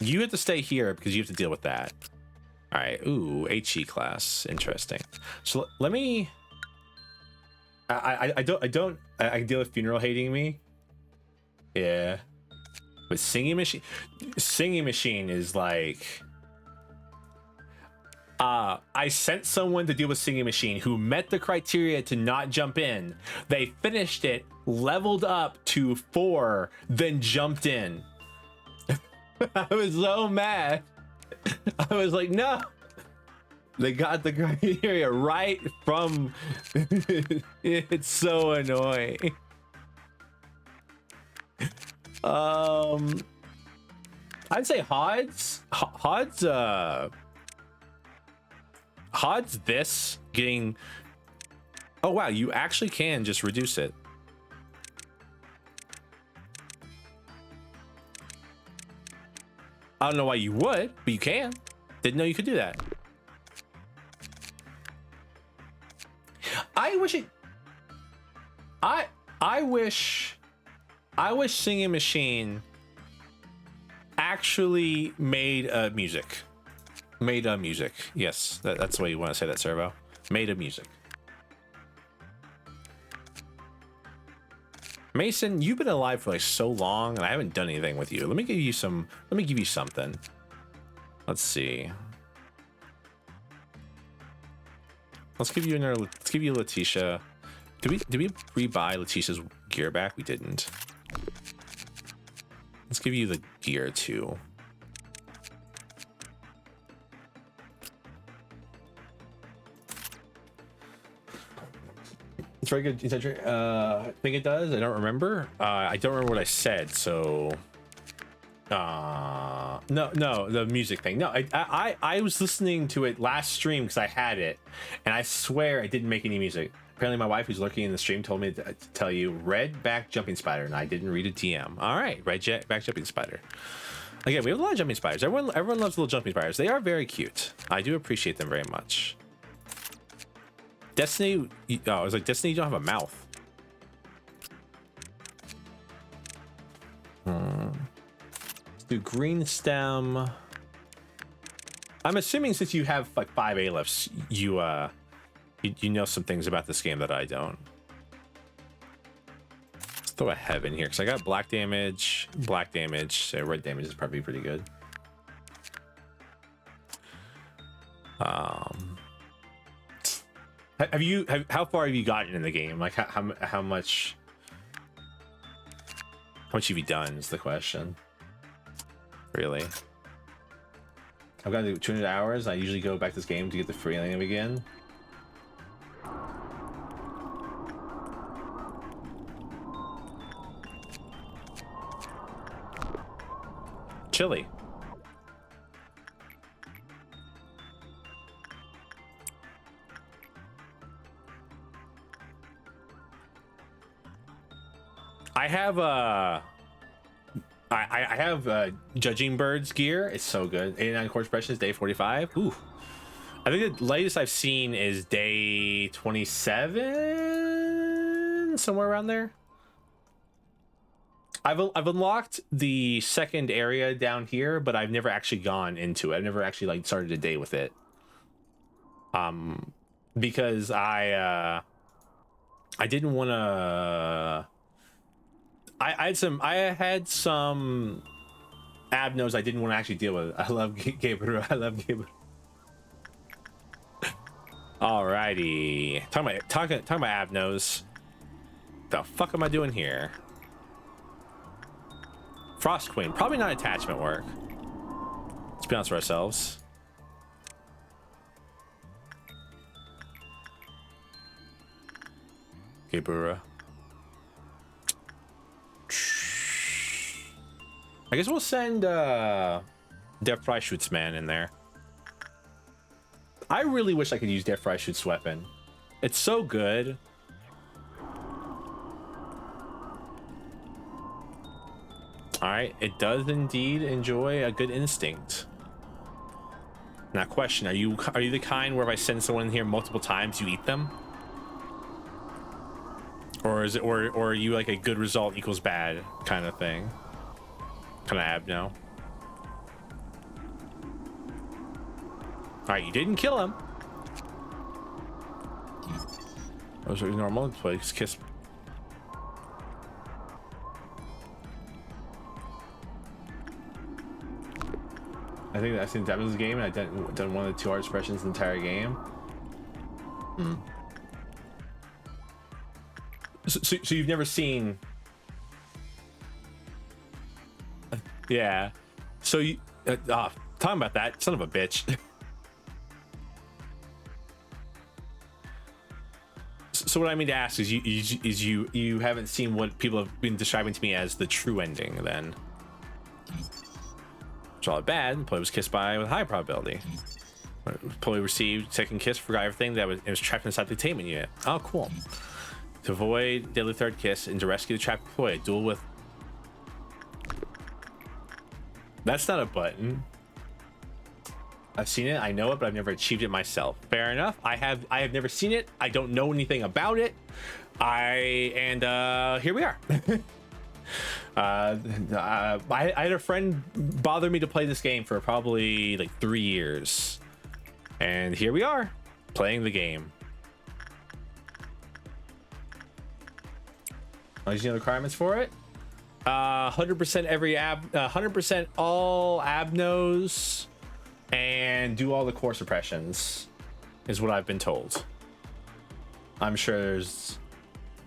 You have to stay here because you have to deal with that. All right. Ooh, HE class. Interesting. So let me. I can deal with funeral hating me. Yeah. But Singing Machine is like. I sent someone to deal with Singing Machine who met the criteria to not jump in. They finished it, leveled up to 4, then jumped in. I was so mad. I was like, no. They got the criteria right from. It's so annoying. I'd say Hod's this getting. Oh wow, you actually can just reduce it. I don't know why you would, but you can. Didn't know you could do that. I wish it. I wish Singing Machine actually made music. Made a music. Yes, that's the way you want to say that, Servo. Made a music. Mason, you've been alive for like so long, and I haven't done anything with you. Let me give you something. Let's see. Let's give you another. Let's give you Letitia. Did we rebuy Letitia's gear back? We didn't. Let's give you the gear too. It's very good. I think it does. I don't remember. I don't remember what I said. So, no, the music thing. No, I was listening to it last stream because I had it, and I swear I didn't make any music. Apparently, my wife, who's lurking in the stream, told me to tell you red back jumping spider, and I didn't read a TM. All right, back jumping spider. Again, we have a lot of jumping spiders. Everyone loves little jumping spiders. They are very cute. I do appreciate them very much. Destiny, oh, I was like, Destiny, you don't have a mouth. Let's do green stem. I'm assuming since you have like 5 A-lifts, you know some things about this game that I don't. Let's throw a heaven here because I got black damage, so red damage is probably pretty good. How far have you gotten in the game? Like how much have you done is the question. Really? I've got to do 200 hours. I usually go back to this game to get the free name again. Chili. I have I have Judging Bird's gear. It's so good. 89 core expressions, day 45. Ooh. I think the latest I've seen is day 27, somewhere around there. I've unlocked the second area down here, but I've never actually gone into it. I've never actually like started a day with it. Because I didn't want to. I had some abnos I didn't want to actually deal with. I love Gabriel. I love Gabriel. Alrighty, talking about abnos. The fuck am I doing here? Frost Queen, probably not attachment work. Let's be honest with ourselves. Gabriel. I guess we'll send Death Freischütz man in there. I really wish I could use Death Freischütz weapon. It's so good. All right, it does indeed enjoy a good instinct. Now, question: Are you the kind where if I send someone in here multiple times, you eat them? Or is it, or are you like a good result equals bad kind of thing? Kind of abno. All right, you didn't kill him. That was really normal. Please kiss. I think I've seen demos of the game, and I've done one of the 2 art expressions in the entire game. So you've never seen? Yeah. So you talking about that son of a bitch. So what I mean to ask is you haven't seen what people have been describing to me as the true ending then. It's all bad. Play was kissed by with high probability. Play received second kiss, forgot everything that was trapped inside the containment unit. Oh, cool. To avoid deadly third kiss and to rescue the trapped employee, duel with. That's not a button. I've seen it, I know it, but I've never achieved it myself. Fair enough. I have never seen it. I don't know anything about it. Here we are. I had a friend bother me to play this game for probably like 3 years, and here we are playing the game. Are the requirements for it? 100% every 100% all abnos, and do all the core suppressions is what I've been told. I'm sure there's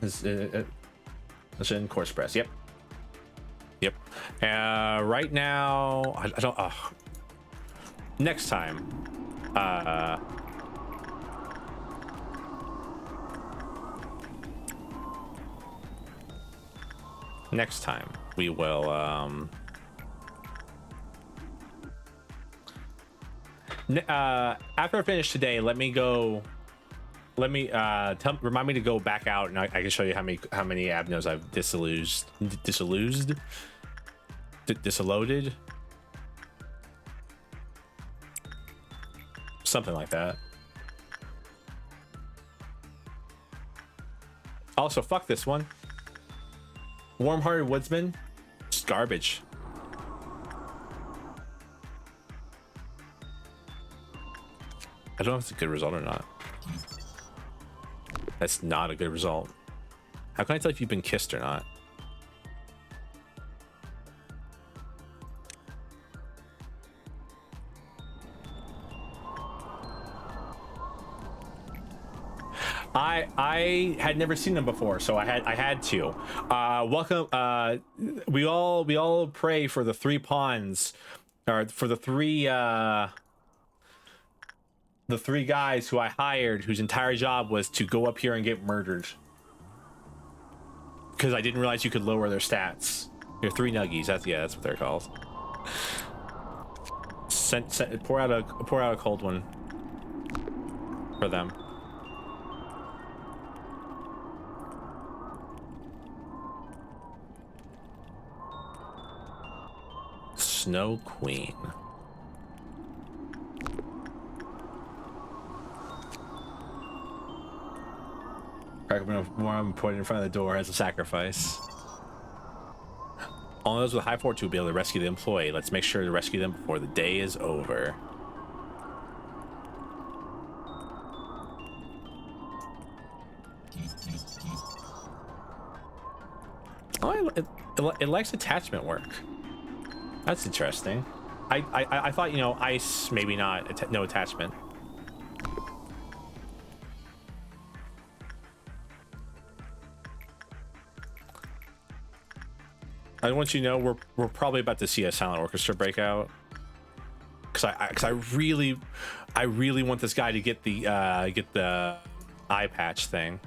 it's in course press. Yep. Yep. Right now, I don't. Next time. Next time we will. After I finish today, let me go. Let me remind me to go back out, and I can show you how many abnos I've disloaded, something like that. Also, fuck this one. Warm-hearted woodsman, just garbage. I don't know if it's a good result or not. That's not a good result. How can I tell if you've been kissed or not? I had never seen them before, so I had to. Welcome. We all pray for the three pawns, or for the three guys who I hired, whose entire job was to go up here and get murdered. Because I didn't realize you could lower their stats. Your three nuggies. That's what they're called. Pour out a cold one for them. Snow Queen. I'm put in front of the door as a sacrifice. Only those with high fortitude will be able to rescue the employee. Let's make sure to rescue them before the day is over. Oh, it likes attachment work. That's interesting. I thought, you know, ice, maybe not, no attachment. I want you to know we're probably about to see a silent orchestra breakout. Cause I really want this guy to get the eye patch thing.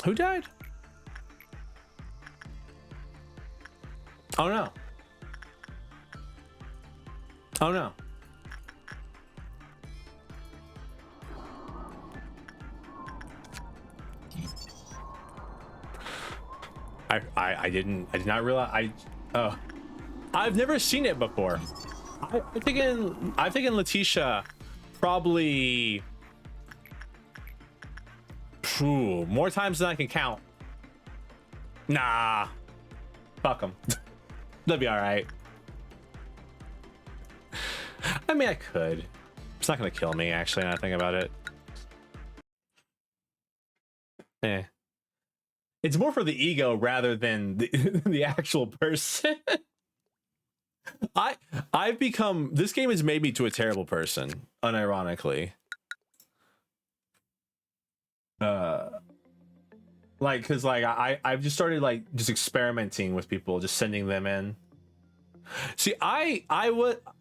Who died? Oh no. Oh no. I did not realize I've never seen it before. I'm thinking Letitia probably more times than I can count. Nah. Fuck them. They'll be all right. I mean, I could. It's not gonna kill me, actually, now I think about it. It's more for the ego rather than the actual person. I've become, this game has made me to a terrible person, unironically. Like, cause like I've just started like just experimenting with people, just sending them in. See, when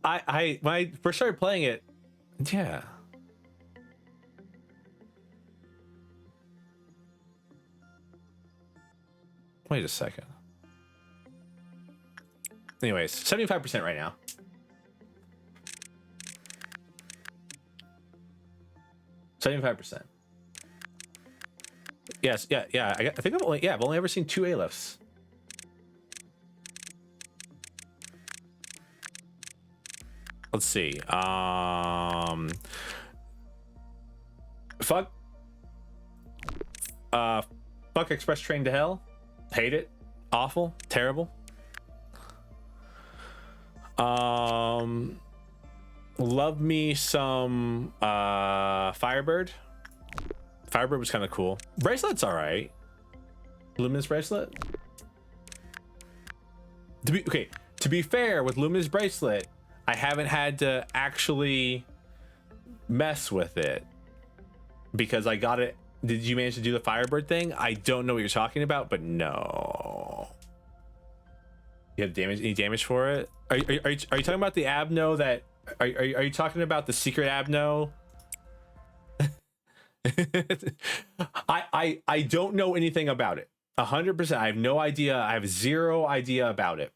I first started playing it, yeah. Wait a second. Anyways, 75% right now. 75%. Yes, yeah. I think I've only ever seen 2 A-lifts. Let's see. Fuck Express Train to Hell. Hate it. Awful. Terrible. Love me some Firebird. Firebird was kind of cool. Bracelet's all right. Luminous bracelet. To be fair, with Luminous bracelet, I haven't had to actually mess with it because I got it. Did you manage to do the Firebird thing? I don't know what you're talking about, but no. You have damage? Any damage for it? Are you talking about the Abno that? Are you talking about the secret Abno? I don't know anything about it. 100%. I have no idea. I have zero idea about it.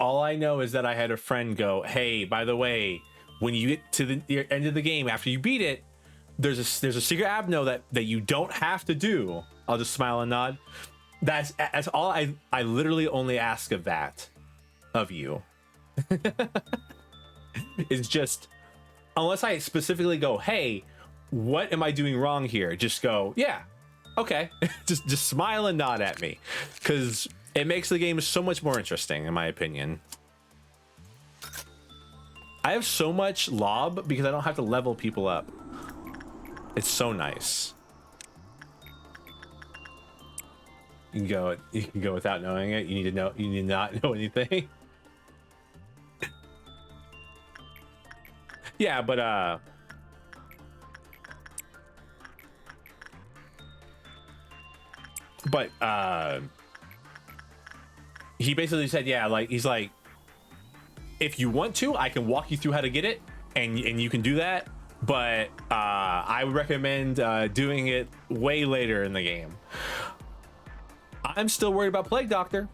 All I know is that I had a friend go, hey, by the way, when you get to the end of the game, after you beat it, there's a secret Abno that you don't have to do. I'll just smile and nod. That's all I literally only ask of that, of you. It's just, unless I specifically go, hey, what am I doing wrong here? Just go, yeah, okay. just smile and nod at me, because it makes the game so much more interesting, in my opinion. I have so much lob because I don't have to level people up. It's so nice. You can go without knowing it. You need to not know anything. Yeah, but he basically said, yeah, like, he's like, if you want to, I can walk you through how to get it, and you can do that, but I would recommend doing it way later in the game. I'm still worried about Plague Doctor.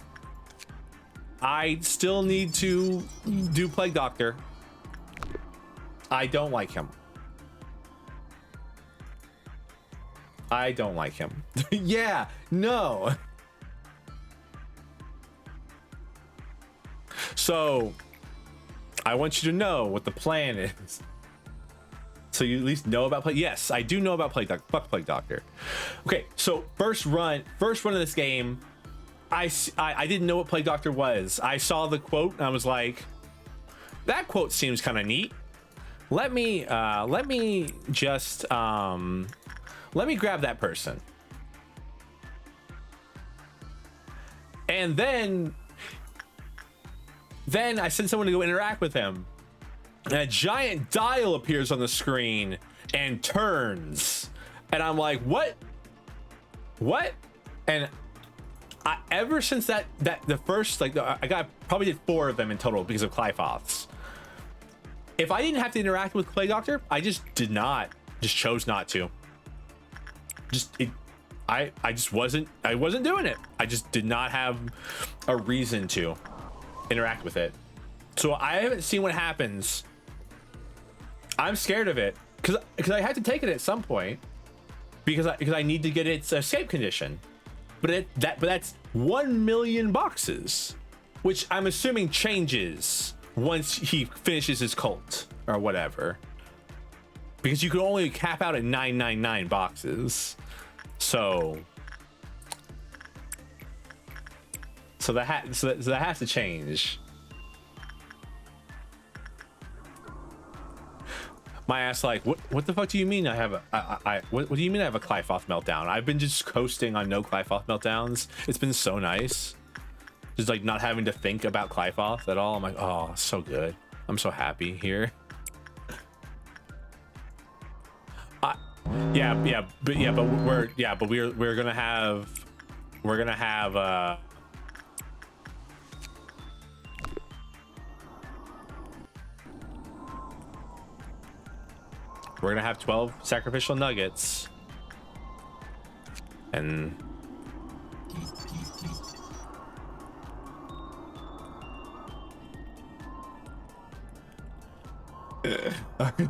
I still need to do Plague Doctor. I don't like him. I don't like him. Yeah, no. So I want you to know what the plan is. So you at least know about Plague. Yes, I do know about Plague Doctor. Fuck Plague Doctor. Okay, so first run of this game, I didn't know what Plague Doctor was. I saw the quote and I was like, that quote seems kind of neat. Let me just let me grab that person. And then I send someone to go interact with him. And a giant dial appears on the screen and turns. And I'm like, what? And ever since that the first, like, I probably did 4 of them in total because of Clyfoths. If I didn't have to interact with Plague Doctor, I just chose not to. I wasn't doing it. I just did not have a reason to interact with it. So I haven't seen what happens. I'm scared of it because I had to take it at some point because I need to get its escape condition. But that's 1 million boxes, which I'm assuming changes once he finishes his cult or whatever, because you can only cap out at 999 boxes. So that has to change. My ass, like, what the fuck do you mean I have what do you mean I have a Clyfoth meltdown? I've been just coasting on no Clyfoth meltdowns. It's been so nice. Just like not having to think about Clyfoth at all. I'm like, oh, so good. I'm so happy here. But we're gonna have we're gonna have 12 sacrificial nuggets, and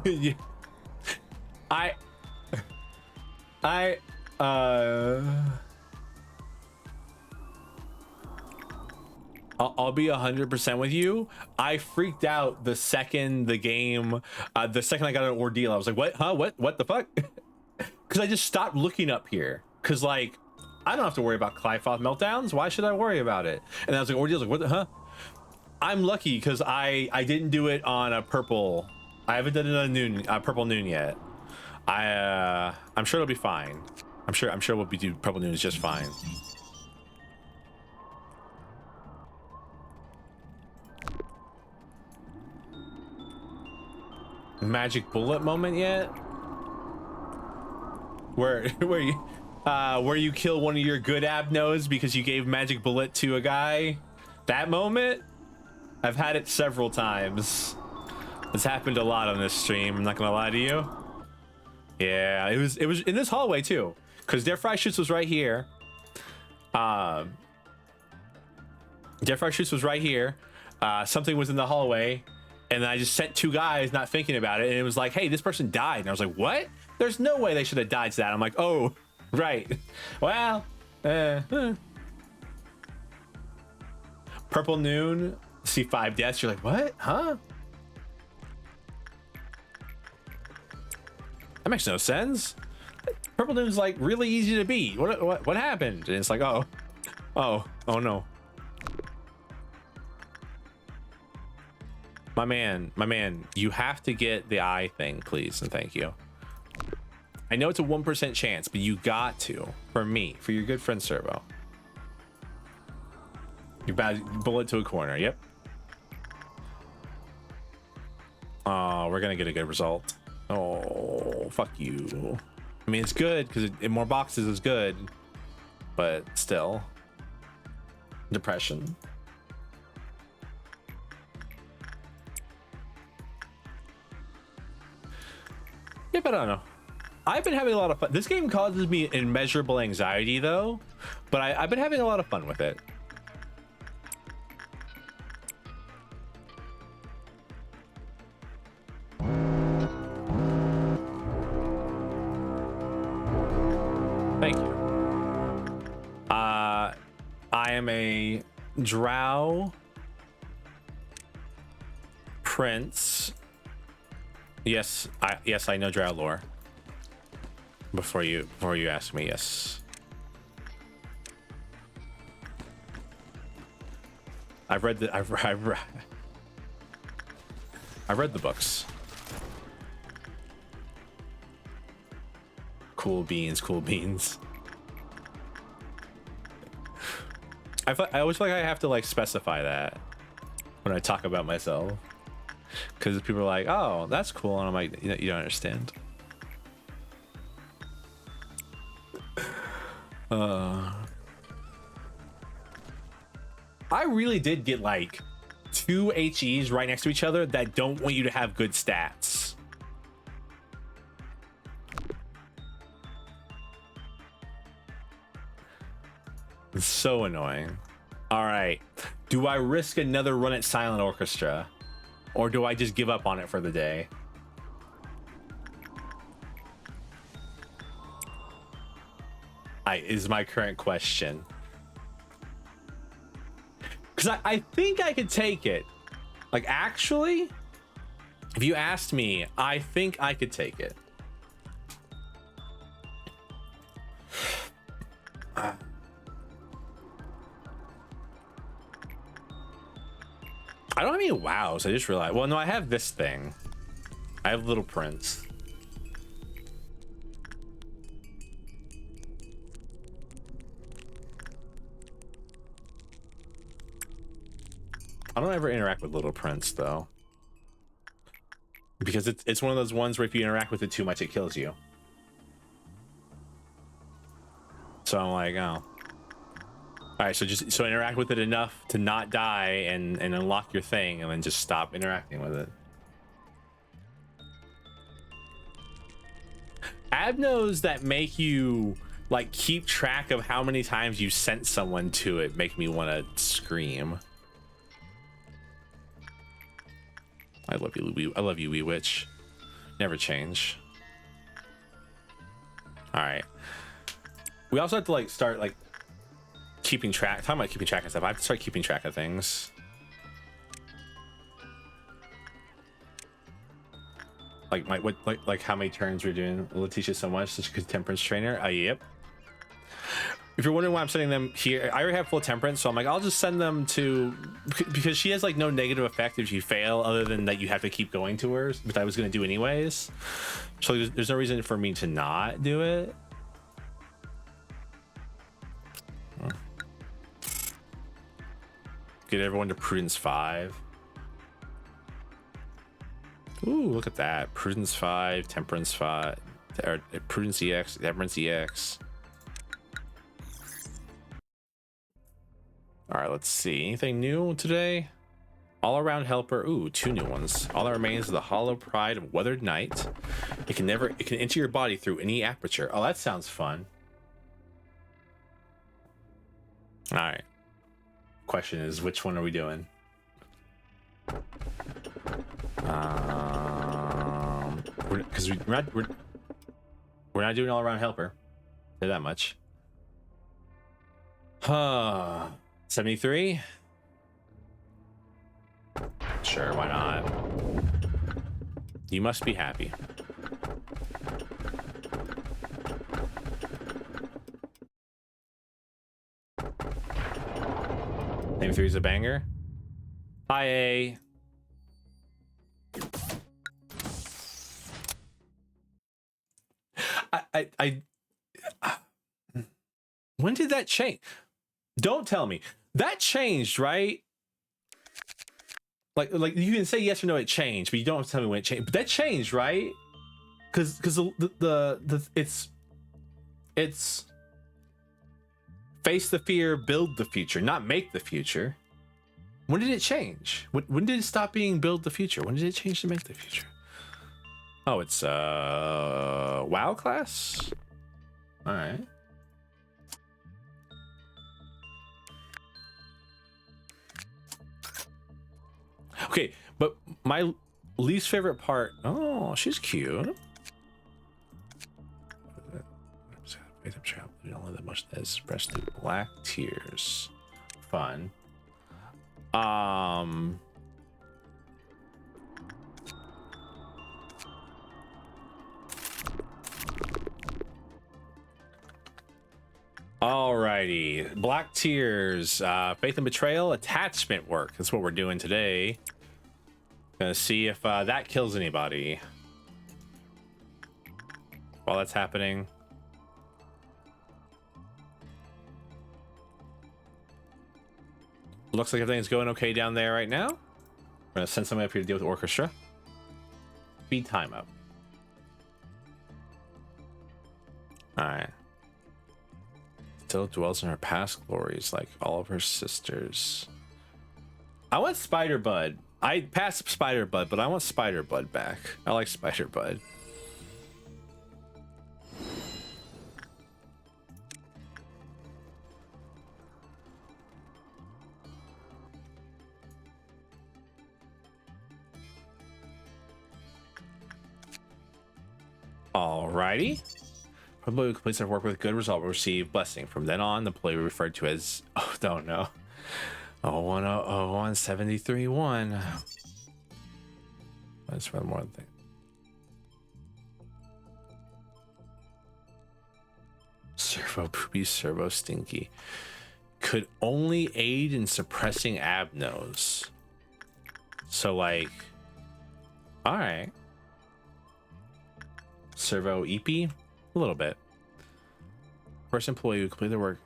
yeah. I'll be 100% with you. I freaked out the second the game, the second I got an ordeal. I was like, what? Huh? What the fuck? Because I just stopped looking up here. Because, like, I don't have to worry about Clyfoth meltdowns. Why should I worry about it? And I was like, ordeals, like, what the, huh? I'm lucky because I didn't do it on a purple. I haven't done it on a purple noon yet. I'm sure it'll be fine. I'm sure we'll be do Purple Noon is just fine. Magic bullet moment yet? Where you kill one of your good abnos because you gave magic bullet to a guy? That moment? I've had it several times. It's happened a lot on this stream, I'm not gonna lie to you. Yeah, it was in this hallway too, because their fry shoots was right here. Their fry shoots was right here. Something was in the hallway, and then I just sent two guys, not thinking about it, and it was like, hey, this person died, and I was like, what? There's no way they should have died to that. I'm like, oh, right. Well, Purple Noon, see 5 deaths. You're like, what? Huh? That makes no sense. Purple Noon's like really easy to beat. What happened? And it's like, oh no. My man, you have to get the eye thing, please, and thank you. I know it's a 1% chance, but you got to, for me, for your good friend Servo. You bad bullet to a corner. Yep. Oh, we're gonna get a good result. Oh, fuck you. I mean, it's good because in more boxes is good, but still. Depression. Yeah, but I don't know. I've been having a lot of fun. This game causes me immeasurable anxiety though, but I've been having a lot of fun with it. Thank you. I am a drow prince. Yes, I know drow lore. Before you ask me, yes. I've read the books. Cool beans. I always feel like I have to like specify that when I talk about myself, because people are like, "Oh, that's cool," and I'm like, "You don't understand." I really did get like 2 HEs right next to each other that don't want you to have good stats. It's so annoying. All right, do I risk another run at Silent Orchestra, or do I just give up on it for the day? Is my current question. Because I think I could take it. Like, actually, if you asked me, I think I could take it. I don't have any wows. I just realized. Well, no, I have this thing. I have Little Prince. I don't ever interact with Little Prince though, because it's one of those ones where if you interact with it too much, it kills you. So I'm like, oh, all right. So interact with it enough to not die and unlock your thing, and then just stop interacting with it. Abnos that make you like keep track of how many times you sent someone to it make me want to scream. I love you, wee witch. Never change. All right. We also have to like start like keeping track. Talking about keeping track of stuff. I have to start keeping track of things. Like like how many turns we're doing. Letitia so much. She's a temperance trainer. Yep. if you're wondering why I'm sending them here, I already have full temperance, so I'm like, I'll just send them to, because she has like no negative effect if you fail, other than that you have to keep going to her, which I was going to do anyways. So there's no reason for me to not do it. Get everyone to Prudence 5. Ooh, look at that. Prudence 5, Temperance 5, or Prudence EX, Temperance EX. All right, let's see. Anything new today? All-around helper. Ooh, 2 new ones. All that remains is the hollow pride of weathered night. It can enter your body through any aperture. Oh, that sounds fun. All right. Question is, which one are we doing? Because we're not doing all-around helper. Say that much. 73. Sure, why not? You must be happy. Name 3 is a banger. Hi, A. When did that change? Don't tell me that changed, right? Like you can say yes or no, it changed, but you don't have to tell me when it changed. But that changed, right? Because it's face the fear, build the future, not make the future. When did it change? When did it stop being build the future? When did it change to make the future? Oh, it's WoW class. All right. Okay, but my least favorite part. Oh, she's cute. Only the most that is expressed through black tears. Fun. Alrighty, black tears, faith and betrayal, attachment work. That's what we're doing today. Gonna see if that kills anybody. While that's happening, looks like everything's going okay down there right now. We're gonna send somebody up here to deal with the orchestra. Speed time up. All right. Still dwells in her past glories like all of her sisters. I want Spider Bud. I passed Spider Bud, but I want Spider Bud back. I like Spider Bud. Alrighty. Employee who completes their work with good result will receive blessing. From then on, the employee will be referred to as, oh, don't know. 0100173-1. That's one more thing. Servo poopy, servo stinky. Could only aid in suppressing abnos. So, like, all right. Servo EP, a little bit. First employee who complete their work.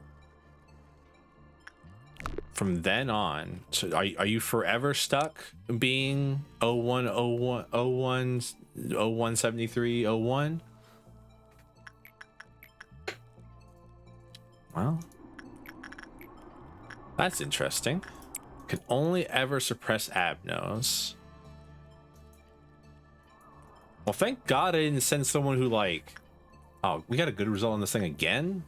From then on, so are you forever stuck being 010101017301? Well, that's interesting. Could only ever suppress abnos. Well, thank God I didn't send someone who, like, oh, we got a good result on this thing again.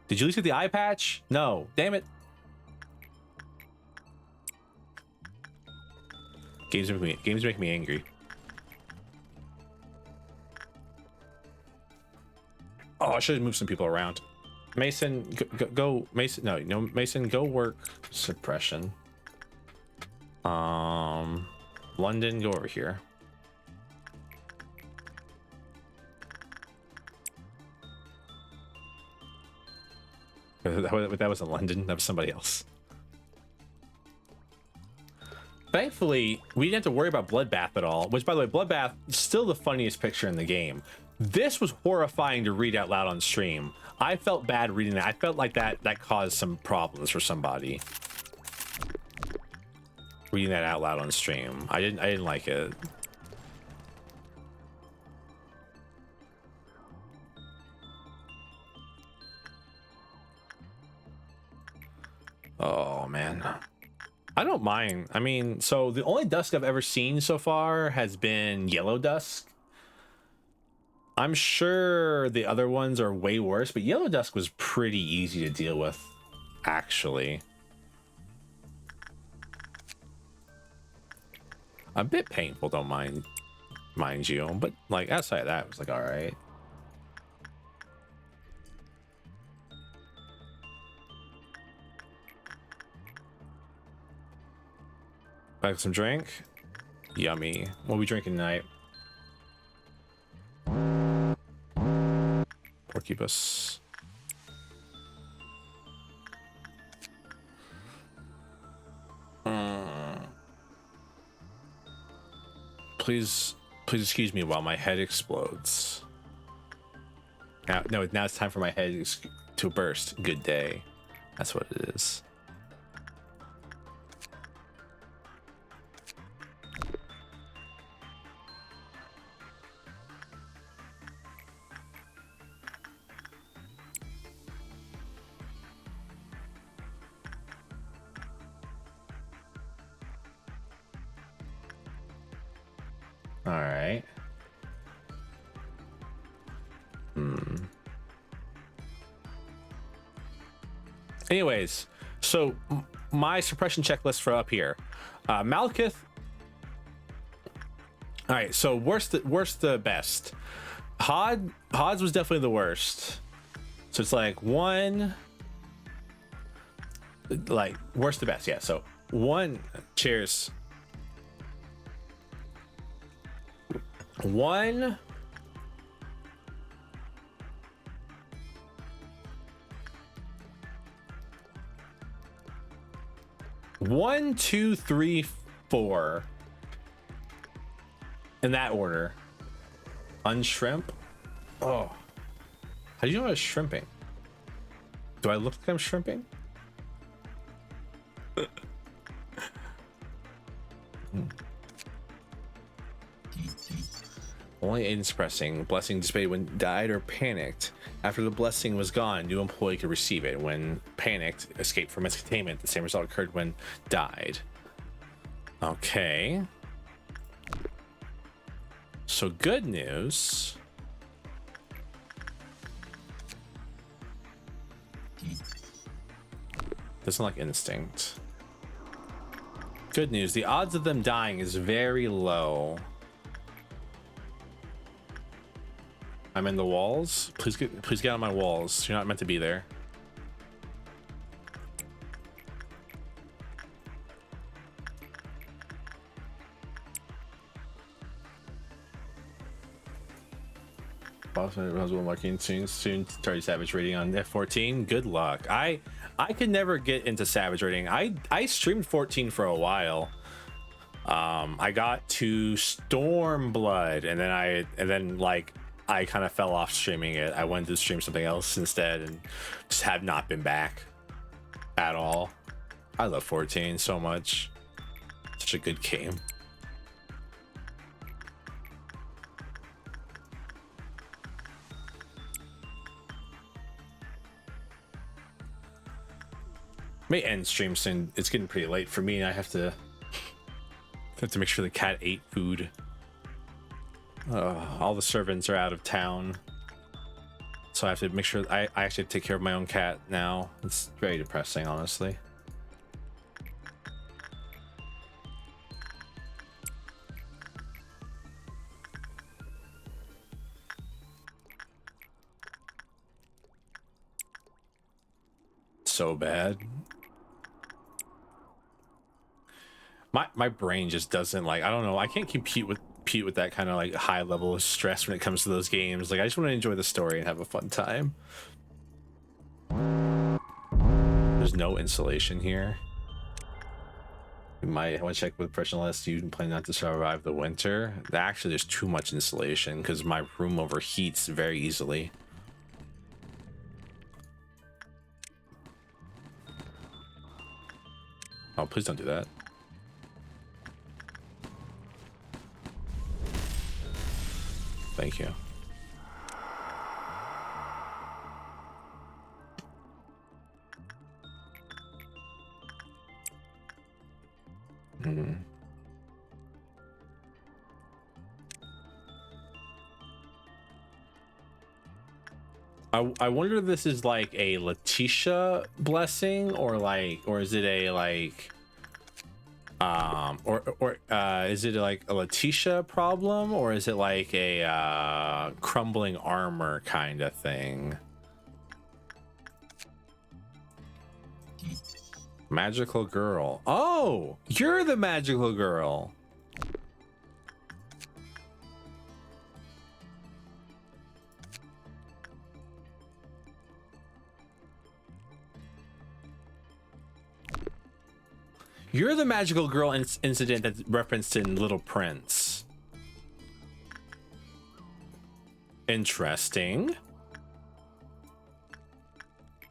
Did you at least get the eye patch? No, damn it. Games make me angry. Oh, I should have moved some people around. Mason, go Mason. No, Mason, go work suppression. London, go over here. That wasn't London. That was somebody else. Thankfully, we didn't have to worry about Bloodbath at all, which, by the way, Bloodbath is still the funniest picture in the game. This was horrifying to read out loud on stream. I felt bad reading that. I felt like that caused some problems for somebody. Reading that out loud on stream. I didn't like it. Oh, man. I don't mind. I mean, so the only dusk I've ever seen so far has been yellow dusk. I'm sure the other ones are way worse, but yellow dusk was pretty easy to deal with, actually. A bit painful, don't mind you, but like outside of that, it was like all right. Back some drink. Yummy. What are we drinking tonight? Porcupus. Please excuse me while my head explodes. Now it's time for my head to burst. Good day. That's what it is. All right. Anyways, so my suppression checklist for up here. Malekith. All right, so worst to best. Hod's was definitely the worst. So it's like one, like worst to best. Yeah. So one. Cheers. One. One, two, three, four. In that order. Unshrimp. Oh. How do you know I was shrimping? Do I look like I'm shrimping? Only Aiden's pressing. Blessing dissipated when died or panicked. After the blessing was gone, new employee could receive it. When panicked, escaped from its containment. The same result occurred when died. Okay. So good news. Doesn't like instinct. Good news. The odds of them dying is very low. I'm in the walls. Please get on my walls. You're not meant to be there. Boss will marking soon 30 savage rating on F14. Good luck. I could never get into savage rating. I streamed 14 for a while. I got to Stormblood and then I kind of fell off streaming it. I wanted to stream something else instead and just have not been back at all. I love 14 so much. Such a good game. May end stream soon. It's getting pretty late for me. I have to make sure the cat ate food. All the servants are out of town, so I have to make sure I actually take care of my own cat now. It's very depressing, honestly. So bad. My brain just doesn't like, I don't know, I can't compete with that kind of like high level of stress when it comes to those games. Like I just want to enjoy the story and have a fun time. there's no insulation here. You might want to check with personal list. You plan not to survive the winter. Actually, there's too much insulation because my room overheats very easily. Oh, please don't do that. Thank you. I wonder if this is like a Letitia blessing or is it a is it like a Letitia problem, or is it like a crumbling armor kind of thing? Magical girl. Oh, you're the magical girl. You're the magical girl incident that's referenced in Little Prince. Interesting.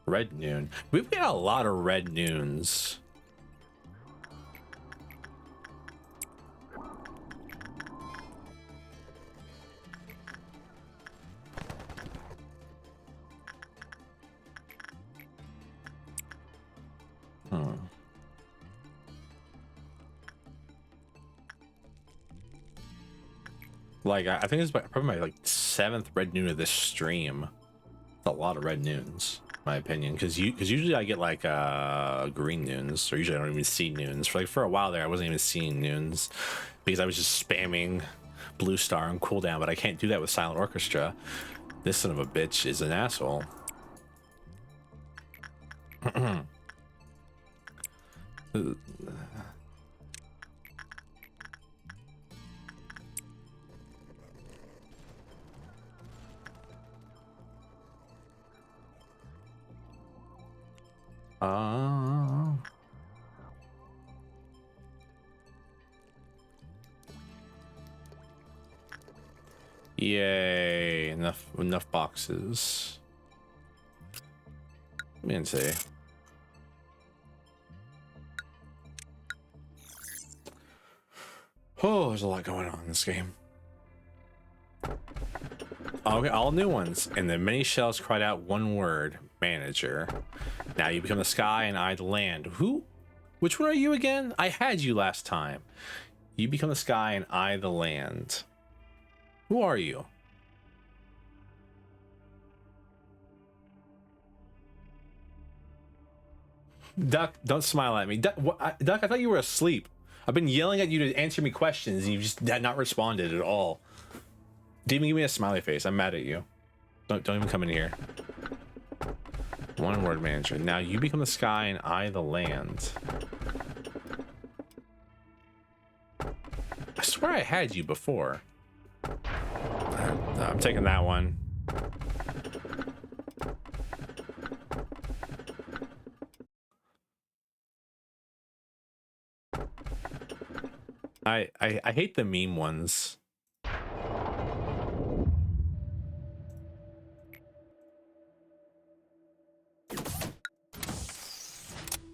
Red Noon. We've got a lot of red noons. Like, I think it's probably my like 7th red noon of this stream. It's a lot of red noons, in my opinion, because usually I get like green noons, or usually I don't even see noons. For a while there, I wasn't even seeing noons because I was just spamming Blue Star and cooldown, but I can't do that with Silent Orchestra. This son of a bitch is an asshole. Yay, enough boxes. Let me see. Oh, there's a lot going on in this game. Okay, all new ones. And the many shells cried out one word: manager. Now you become the sky and I the land. Who? Which one are you again? I had you last time. You become the sky and I the land. Who are you? Duck, don't smile at me. Duck, Duck, I thought you were asleep. I've been yelling at you to answer me questions and you just had not responded at all. Didn't even give me a smiley face. I'm mad at you. Don't even come in here. One word manager. Now you become the sky and I the land. I swear I had you before. I'm taking that one. I hate the meme ones.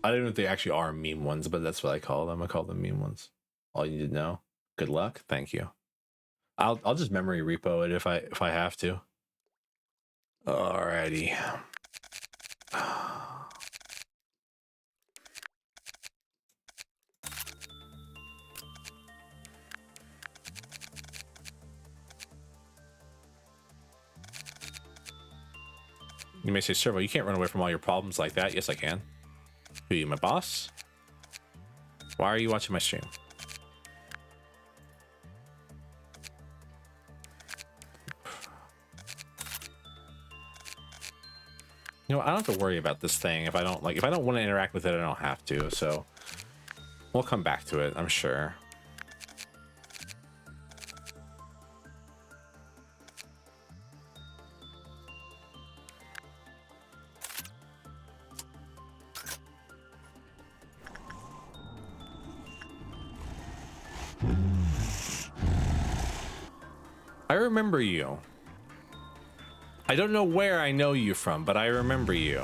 I don't know if they actually are meme ones, but that's what I call them. I call them meme ones. All you need to know. Good luck. Thank you. I'll just memory repo it if I have to. Alrighty. You may say, Servo, you can't run away from all your problems like that. Yes, I can. Who are you, my boss? Why are you watching my stream? You know, I don't have to worry about this thing if I don't want to interact with it, I don't have to. So we'll come back to it, I'm sure. I remember you. I don't know where I know you from, but I remember you.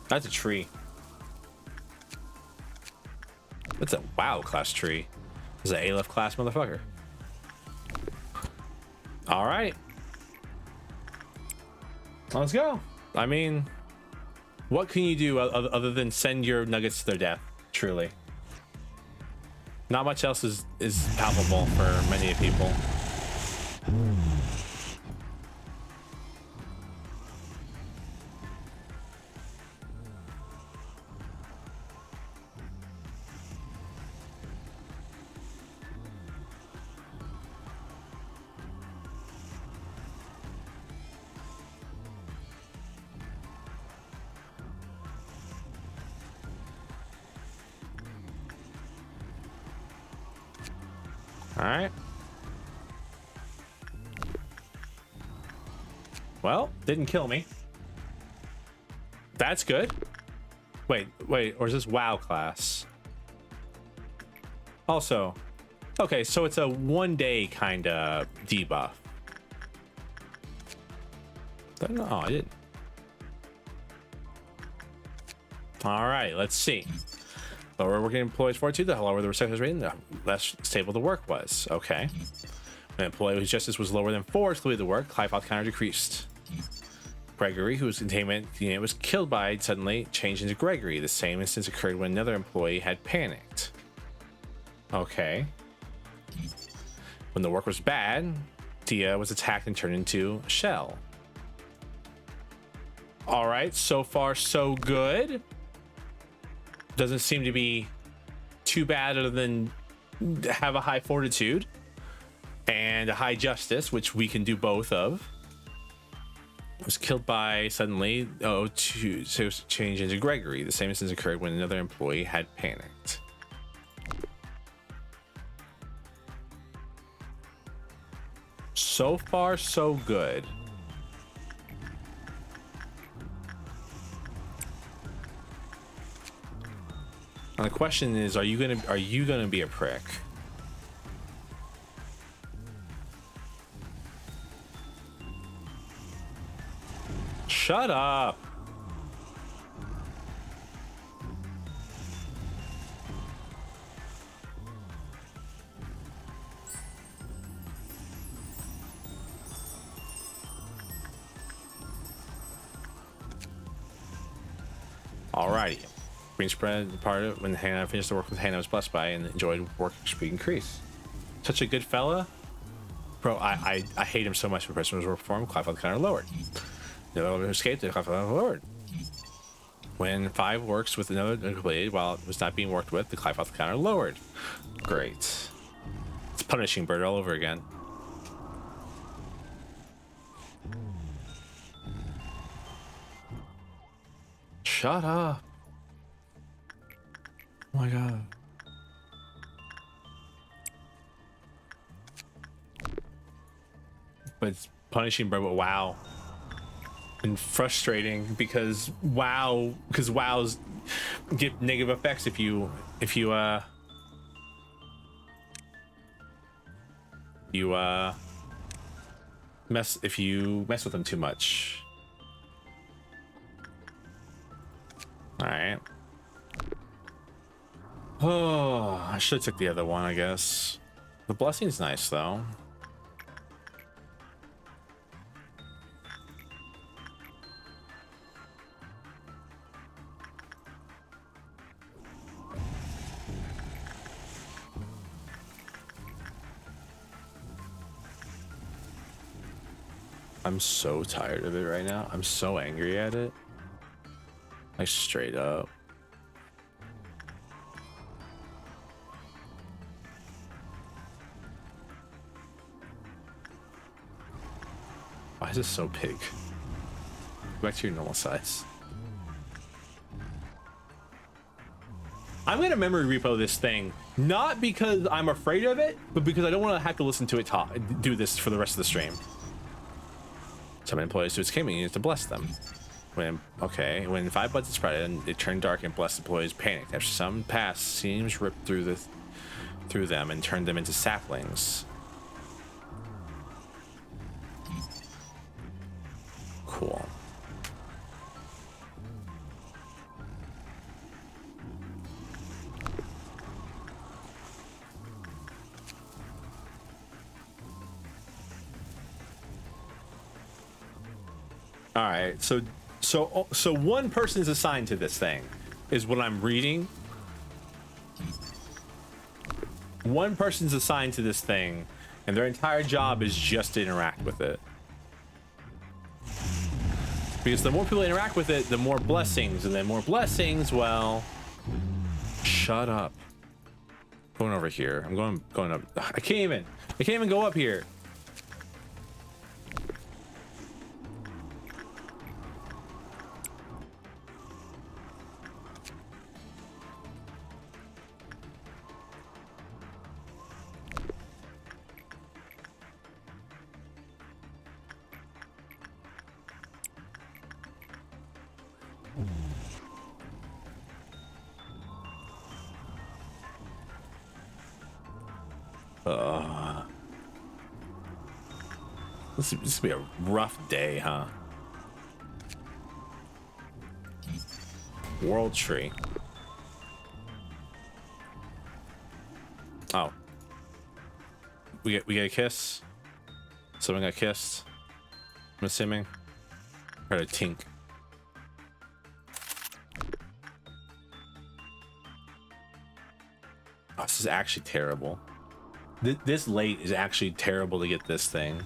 That's a tree. That's a WoW class tree. This is an Aleph class motherfucker. All right. Let's go. I mean, what can you do other than send your nuggets to their death? Truly. Not much else is palpable for many people. All right. Well, didn't kill me. That's good. Wait, or is this WoW class? Also, okay, so it's a 1 day kind of debuff. Oh, I didn't. All right, let's see. Lower working employees fortitude, the lower the receptionist rating, the less stable the work was. Okay. An employee whose justice was lower than 4 completed the work. Clive counter decreased. Gregory, whose containment unit was killed by, suddenly changed into Gregory. The same instance occurred when another employee had panicked. Okay. When the work was bad, Dia was attacked and turned into a shell. All right, so far so good. Doesn't seem to be too bad other than have a high fortitude and a high justice, which we can do both of. Was killed by suddenly, to change into Gregory. The same instance occurred when another employee had panicked. So far, so good. And the question is, are you gonna be a prick? Shut up. Alrighty. Green spread part of it when Hannah finished the work with Hannah was blessed by and enjoyed work speed increase. Such a good fella. Bro, I hate him so much for the person who was work for him. Clive kind of lowered. The other escaped, the Clive lowered. When 5 works with another completed while it was not being worked with, the Clive counter lowered. Great. It's punishing bird all over again. Shut up. Oh my god. But it's punishing bird, but wow. And frustrating because WoW's get negative effects if you mess with them too much. All right. Oh, I should have took the other one, I guess. The blessing's nice though. I'm so tired of it right now. I'm so angry at it. Like straight up. Why is this so big? Go back to your normal size. I'm gonna memory repo this thing, not because I'm afraid of it, but because I don't want to have to listen to it do this for the rest of the stream. Some employees to its king, you need to bless them. When 5 buds is spread and it turned dark and blessed employees panicked. After some passed, seams ripped through them and turned them into saplings. Cool. All right, so one person is assigned to this thing, is what I'm reading. One person's assigned to this thing, and their entire job is just to interact with it. Because the more people interact with it, the more blessings, and then more blessings. Well, shut up. Going over here. I'm going up. I can't even go up here. This will be a rough day, huh? World tree. Oh. We get a kiss? Someone got kissed? I'm assuming. Or a tink. Oh, this is actually terrible. This late is actually terrible to get this thing.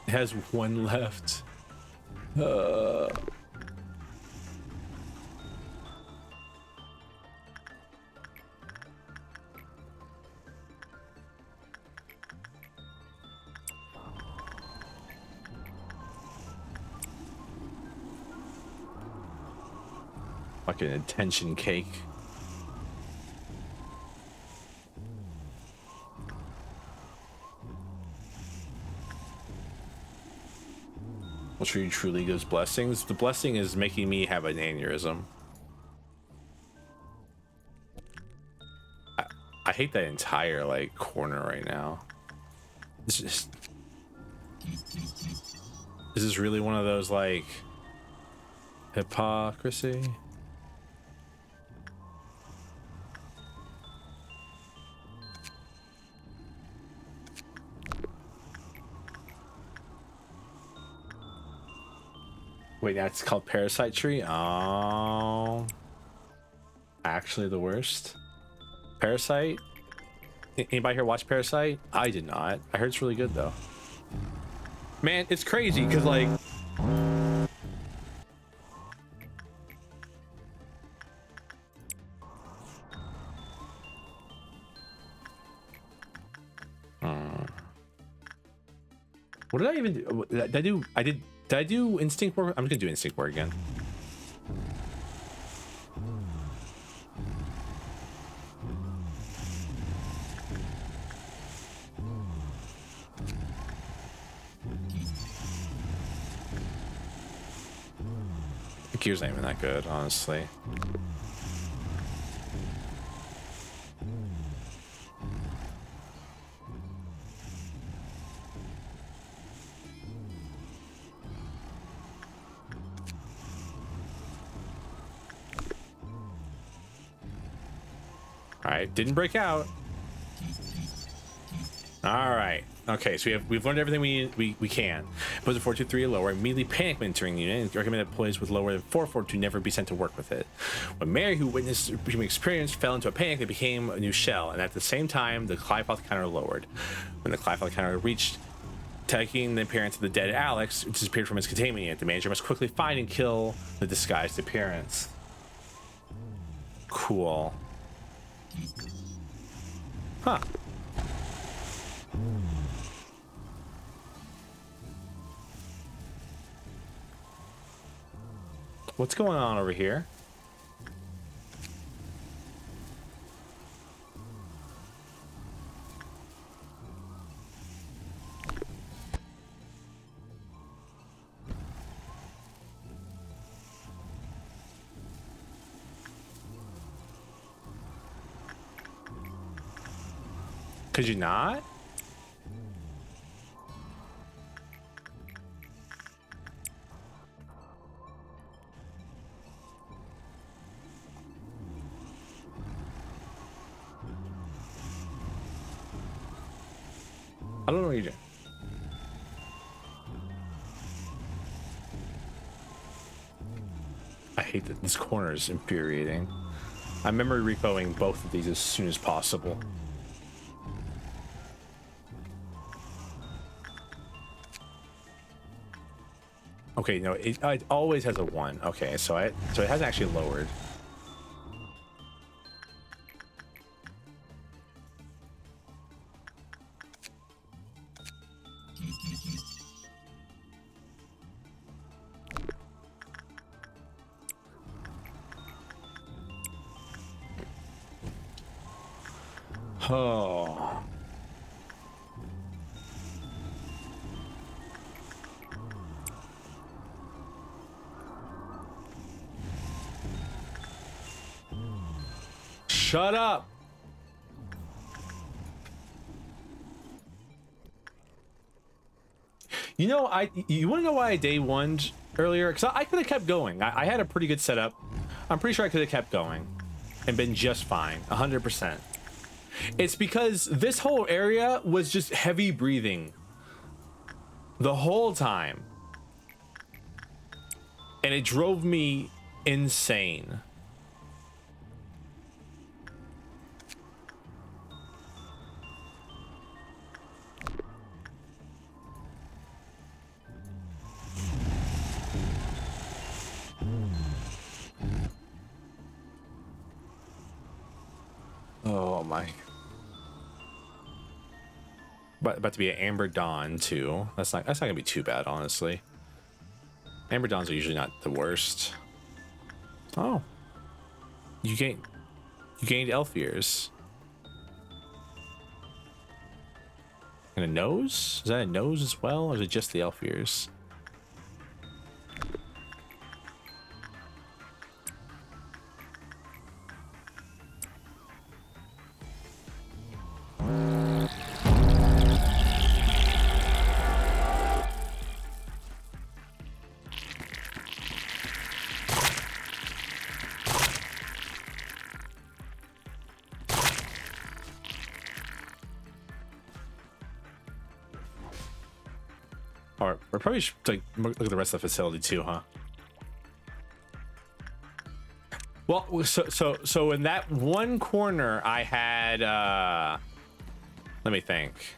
It has one left. Fucking attention cake. Which really truly gives blessings. The blessing is making me have an aneurysm. I hate that entire like corner right now. It's just, this is really one of those like hypocrisy. Wait, that's called Parasite Tree? Oh. Actually the worst. Parasite? Anybody here watch Parasite? I did not. I heard it's really good though. Man, it's crazy because like what did I even do? Did I do instinct work? I'm just gonna do instinct work again. The gear's not even that good, honestly. Alright, didn't break out. Alright. Okay, so we've learned everything we can. Pose of 423 or lower, immediately panic when entering the unit, and recommend that employees with lower than 442 never be sent to work with it. When Mary, who witnessed human experience, fell into a panic, they became a new shell, and at the same time, the Clyfoth counter lowered. When the Clyfoth counter reached, taking the appearance of the dead Alex, which disappeared from his containment unit, the manager must quickly find and kill the disguised appearance. Cool. Huh. What's going on over here? Could you not? I don't know what you're doing. I hate that this corner is infuriating. I'm memory repoing both of these as soon as possible. Okay, no, it always has a 1. Okay, so it hasn't actually lowered. Oh. Shut up. You know, you want to know why I day one'd earlier? Because I could have kept going. I had a pretty good setup. I'm pretty sure I could have kept going and been just fine, 100%. It's because this whole area was just heavy breathing the whole time. And it drove me insane. Oh my. But about to be an Amber Dawn too. That's not gonna be too bad, honestly. Amber Dawns are usually not the worst. Oh. You gained elf ears. And a nose? Is that a nose as well, or is it just the elf ears? Or we probably should like look at the rest of the facility too, huh? Well, so in that one corner I had let me think.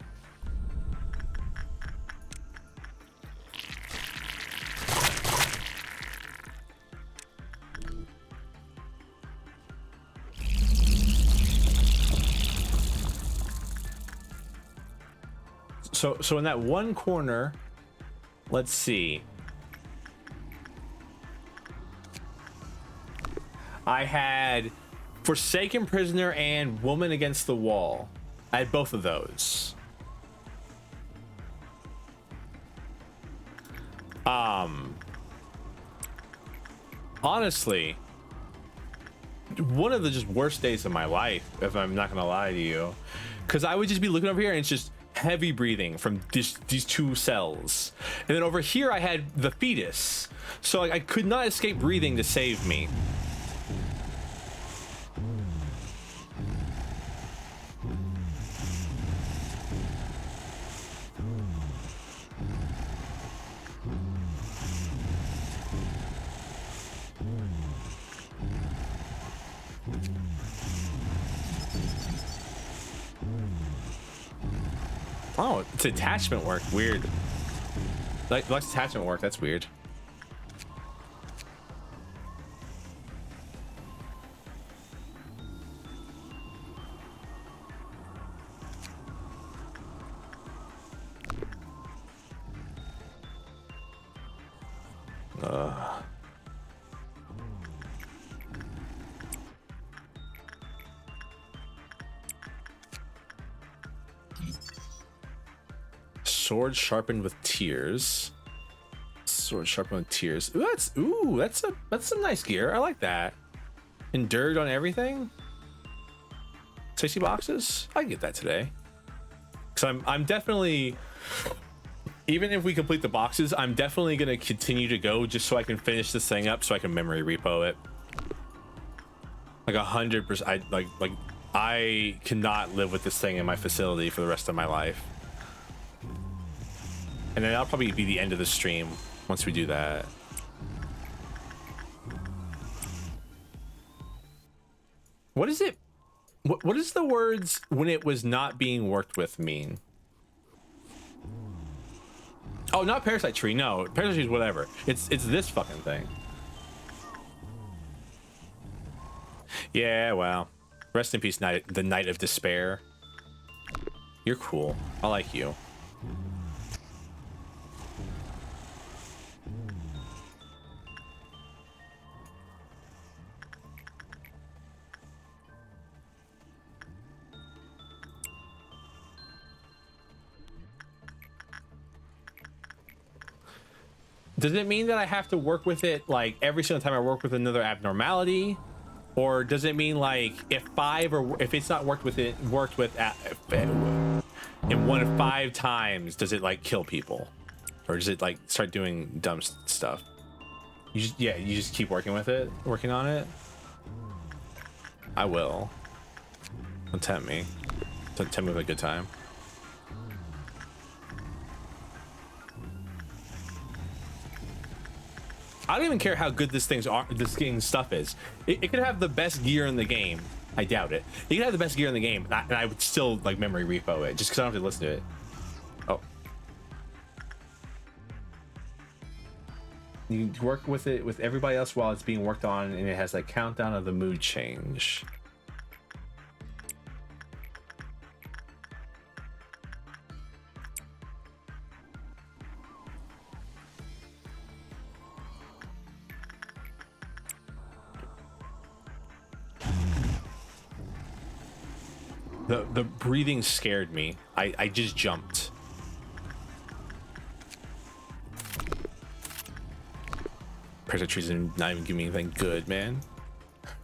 So in that one corner, let's see. I had Forsaken Prisoner and Woman Against the Wall. I had both of those. Honestly, one of the just worst days of my life, if I'm not gonna lie to you, because I would just be looking over here and it's just heavy breathing from these two cells, and then over here I had the fetus, so like I could not escape breathing to save me. Oh, it's attachment work. Weird. Like attachment work. That's weird. Sword sharpened with tears. Sword sharpened with tears. Ooh, that's some nice gear. I like that. Endured on everything. 60 boxes. I can get that today. Because I'm definitely, even if we complete the boxes, I'm definitely gonna continue to go just so I can finish this thing up, so I can memory repo it. Like 100%. I cannot live with this thing in my facility for the rest of my life. And then that'll probably be the end of the stream once we do that. What is it? What is the words "when it was not being worked with" mean? Oh, not parasite tree. No, parasite tree is whatever. It's this fucking thing. Yeah, well, rest in peace, the Night of Despair. You're cool. I like you. Does it mean that I have to work with it like every single time I work with another abnormality? Or does it mean like if it's not worked with in 1 of 5 times, does it like kill people? Or does it like start doing dumb stuff? You just keep working on it. I will. Don't tempt me. Don't tempt me with a good time. I don't even care how good this thing's stuff is. It could have the best gear in the game. I doubt it. It could have the best gear in the game, and I would still like memory repo it just because I don't have to listen to it. Oh. You can work with it with everybody else while it's being worked on, and it has like countdown of the mood change. The breathing scared me. I just jumped. Parasite trees and not even giving me anything good, man.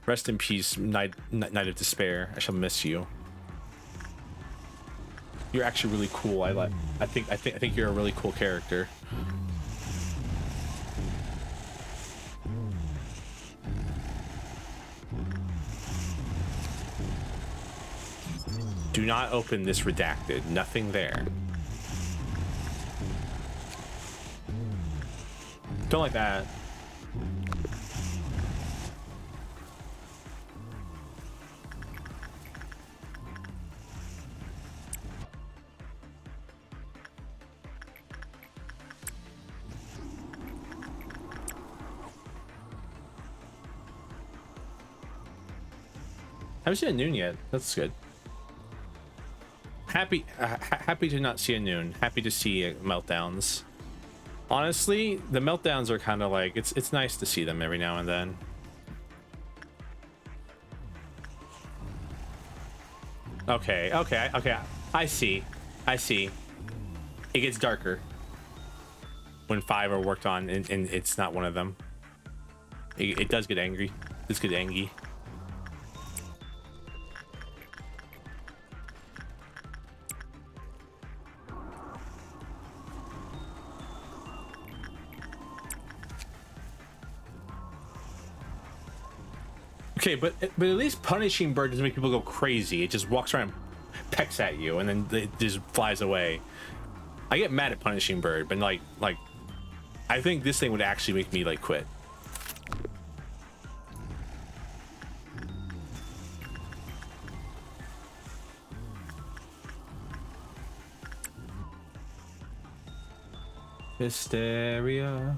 Rest in peace, Night of Despair. I shall miss you. You're actually really cool. I think you're a really cool character. Do not open this redacted. Nothing there. Don't like that. Haven't seen a noon yet. That's good. Happy to not see a noon. Happy to see meltdowns. Honestly, the meltdowns are kind of like it's nice to see them every now and then. Okay. I see. It gets darker when 5 are worked on, and it's not one of them. It does get angry. It's get angry. Okay, but at least Punishing Bird doesn't make people go crazy. It just walks around, pecks at you, and then it just flies away. I get mad at Punishing Bird, but like I think this thing would actually make me like quit. Hysteria.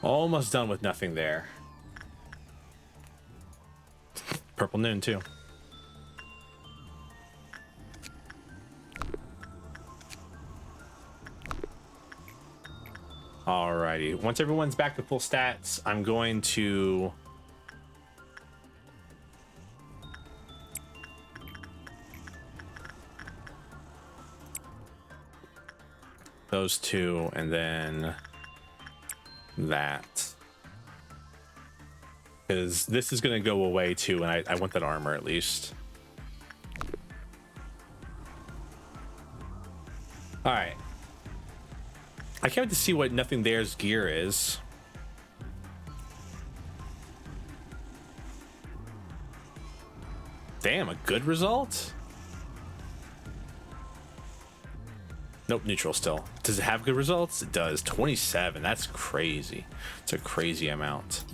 Almost done with nothing there. Purple noon too. Alrighty, once everyone's back to full stats, I'm going to those two, and then that, because this is going to go away too, and I want that armor at least. All right, I can't wait to see what nothing there's gear is. Damn, a good result. Nope, neutral still. Does it have good results? It does. 27. That's crazy. It's a crazy amount.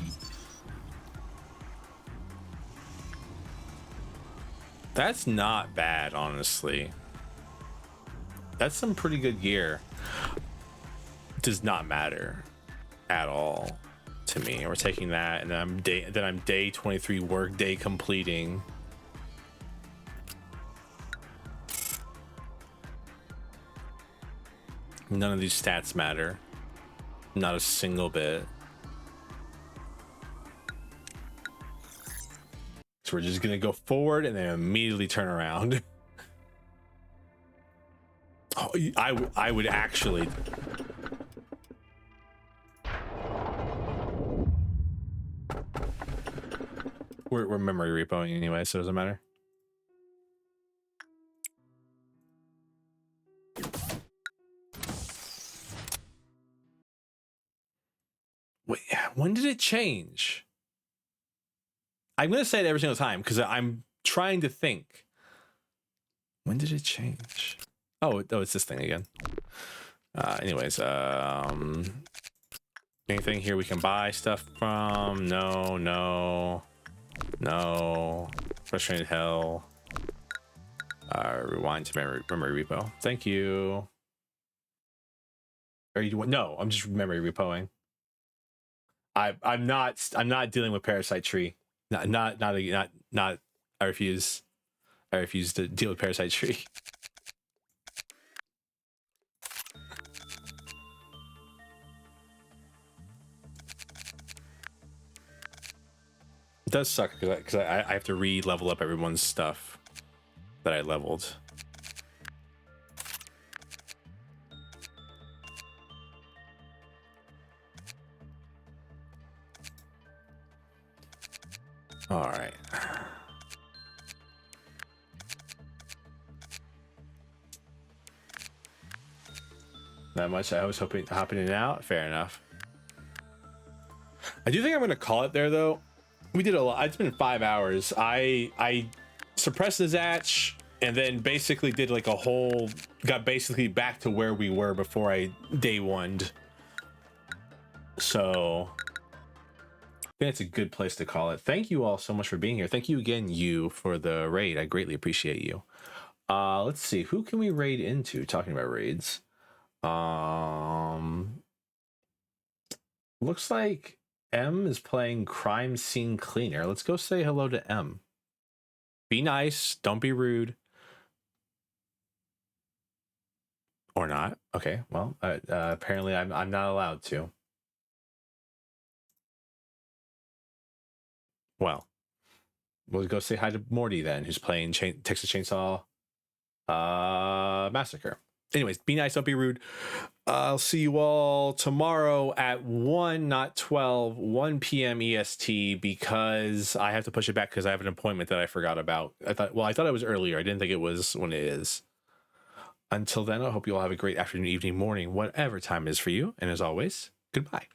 That's not bad, honestly. That's some pretty good gear. Does not matter at all to me. We're taking that, and then I'm day 23 work day completing. None of these stats matter. Not a single bit. So we're just gonna go forward and then immediately turn around. Oh, I would actually. We're memory repoing anyway, so it doesn't matter. Wait, when did it change? I'm gonna say it every single time because I'm trying to think. When did it change? Oh, it's this thing again. Anyways, anything here we can buy stuff from? No. Frustrated hell. Rewind to memory repo. Thank you. Or you? No, I'm just memory repoing. I'm not dealing with parasite tree. Not. I refuse. I refuse to deal with parasite tree. It does suck because I have to re-level up everyone's stuff that I leveled. All right. Not much. I was hopping in and out. Fair enough. I do think I'm going to call it there, though. We did a lot. It's been 5 hours. I suppressed the Zatch and then basically did like a whole, got basically back to where we were before I day one'd. So I think it's a good place to call it. Thank you all so much for being here. Thank you again, for the raid. I greatly appreciate you. Let's see, who can we raid into? Talking about raids. Looks like M is playing Crime Scene Cleaner. Let's go say hello to M. Be nice. Don't be rude. Or not. Okay, well, apparently I'm not allowed to. Well, we'll go say hi to Morty then, who's playing Texas Chainsaw Massacre. Anyways, be nice, don't be rude. I'll see you all tomorrow at 1, not 12, 1 p.m. EST, because I have to push it back because I have an appointment that I forgot about. I thought it was earlier. I didn't think it was when it is. Until then, I hope you all have a great afternoon, evening, morning, whatever time it is for you. And as always, goodbye.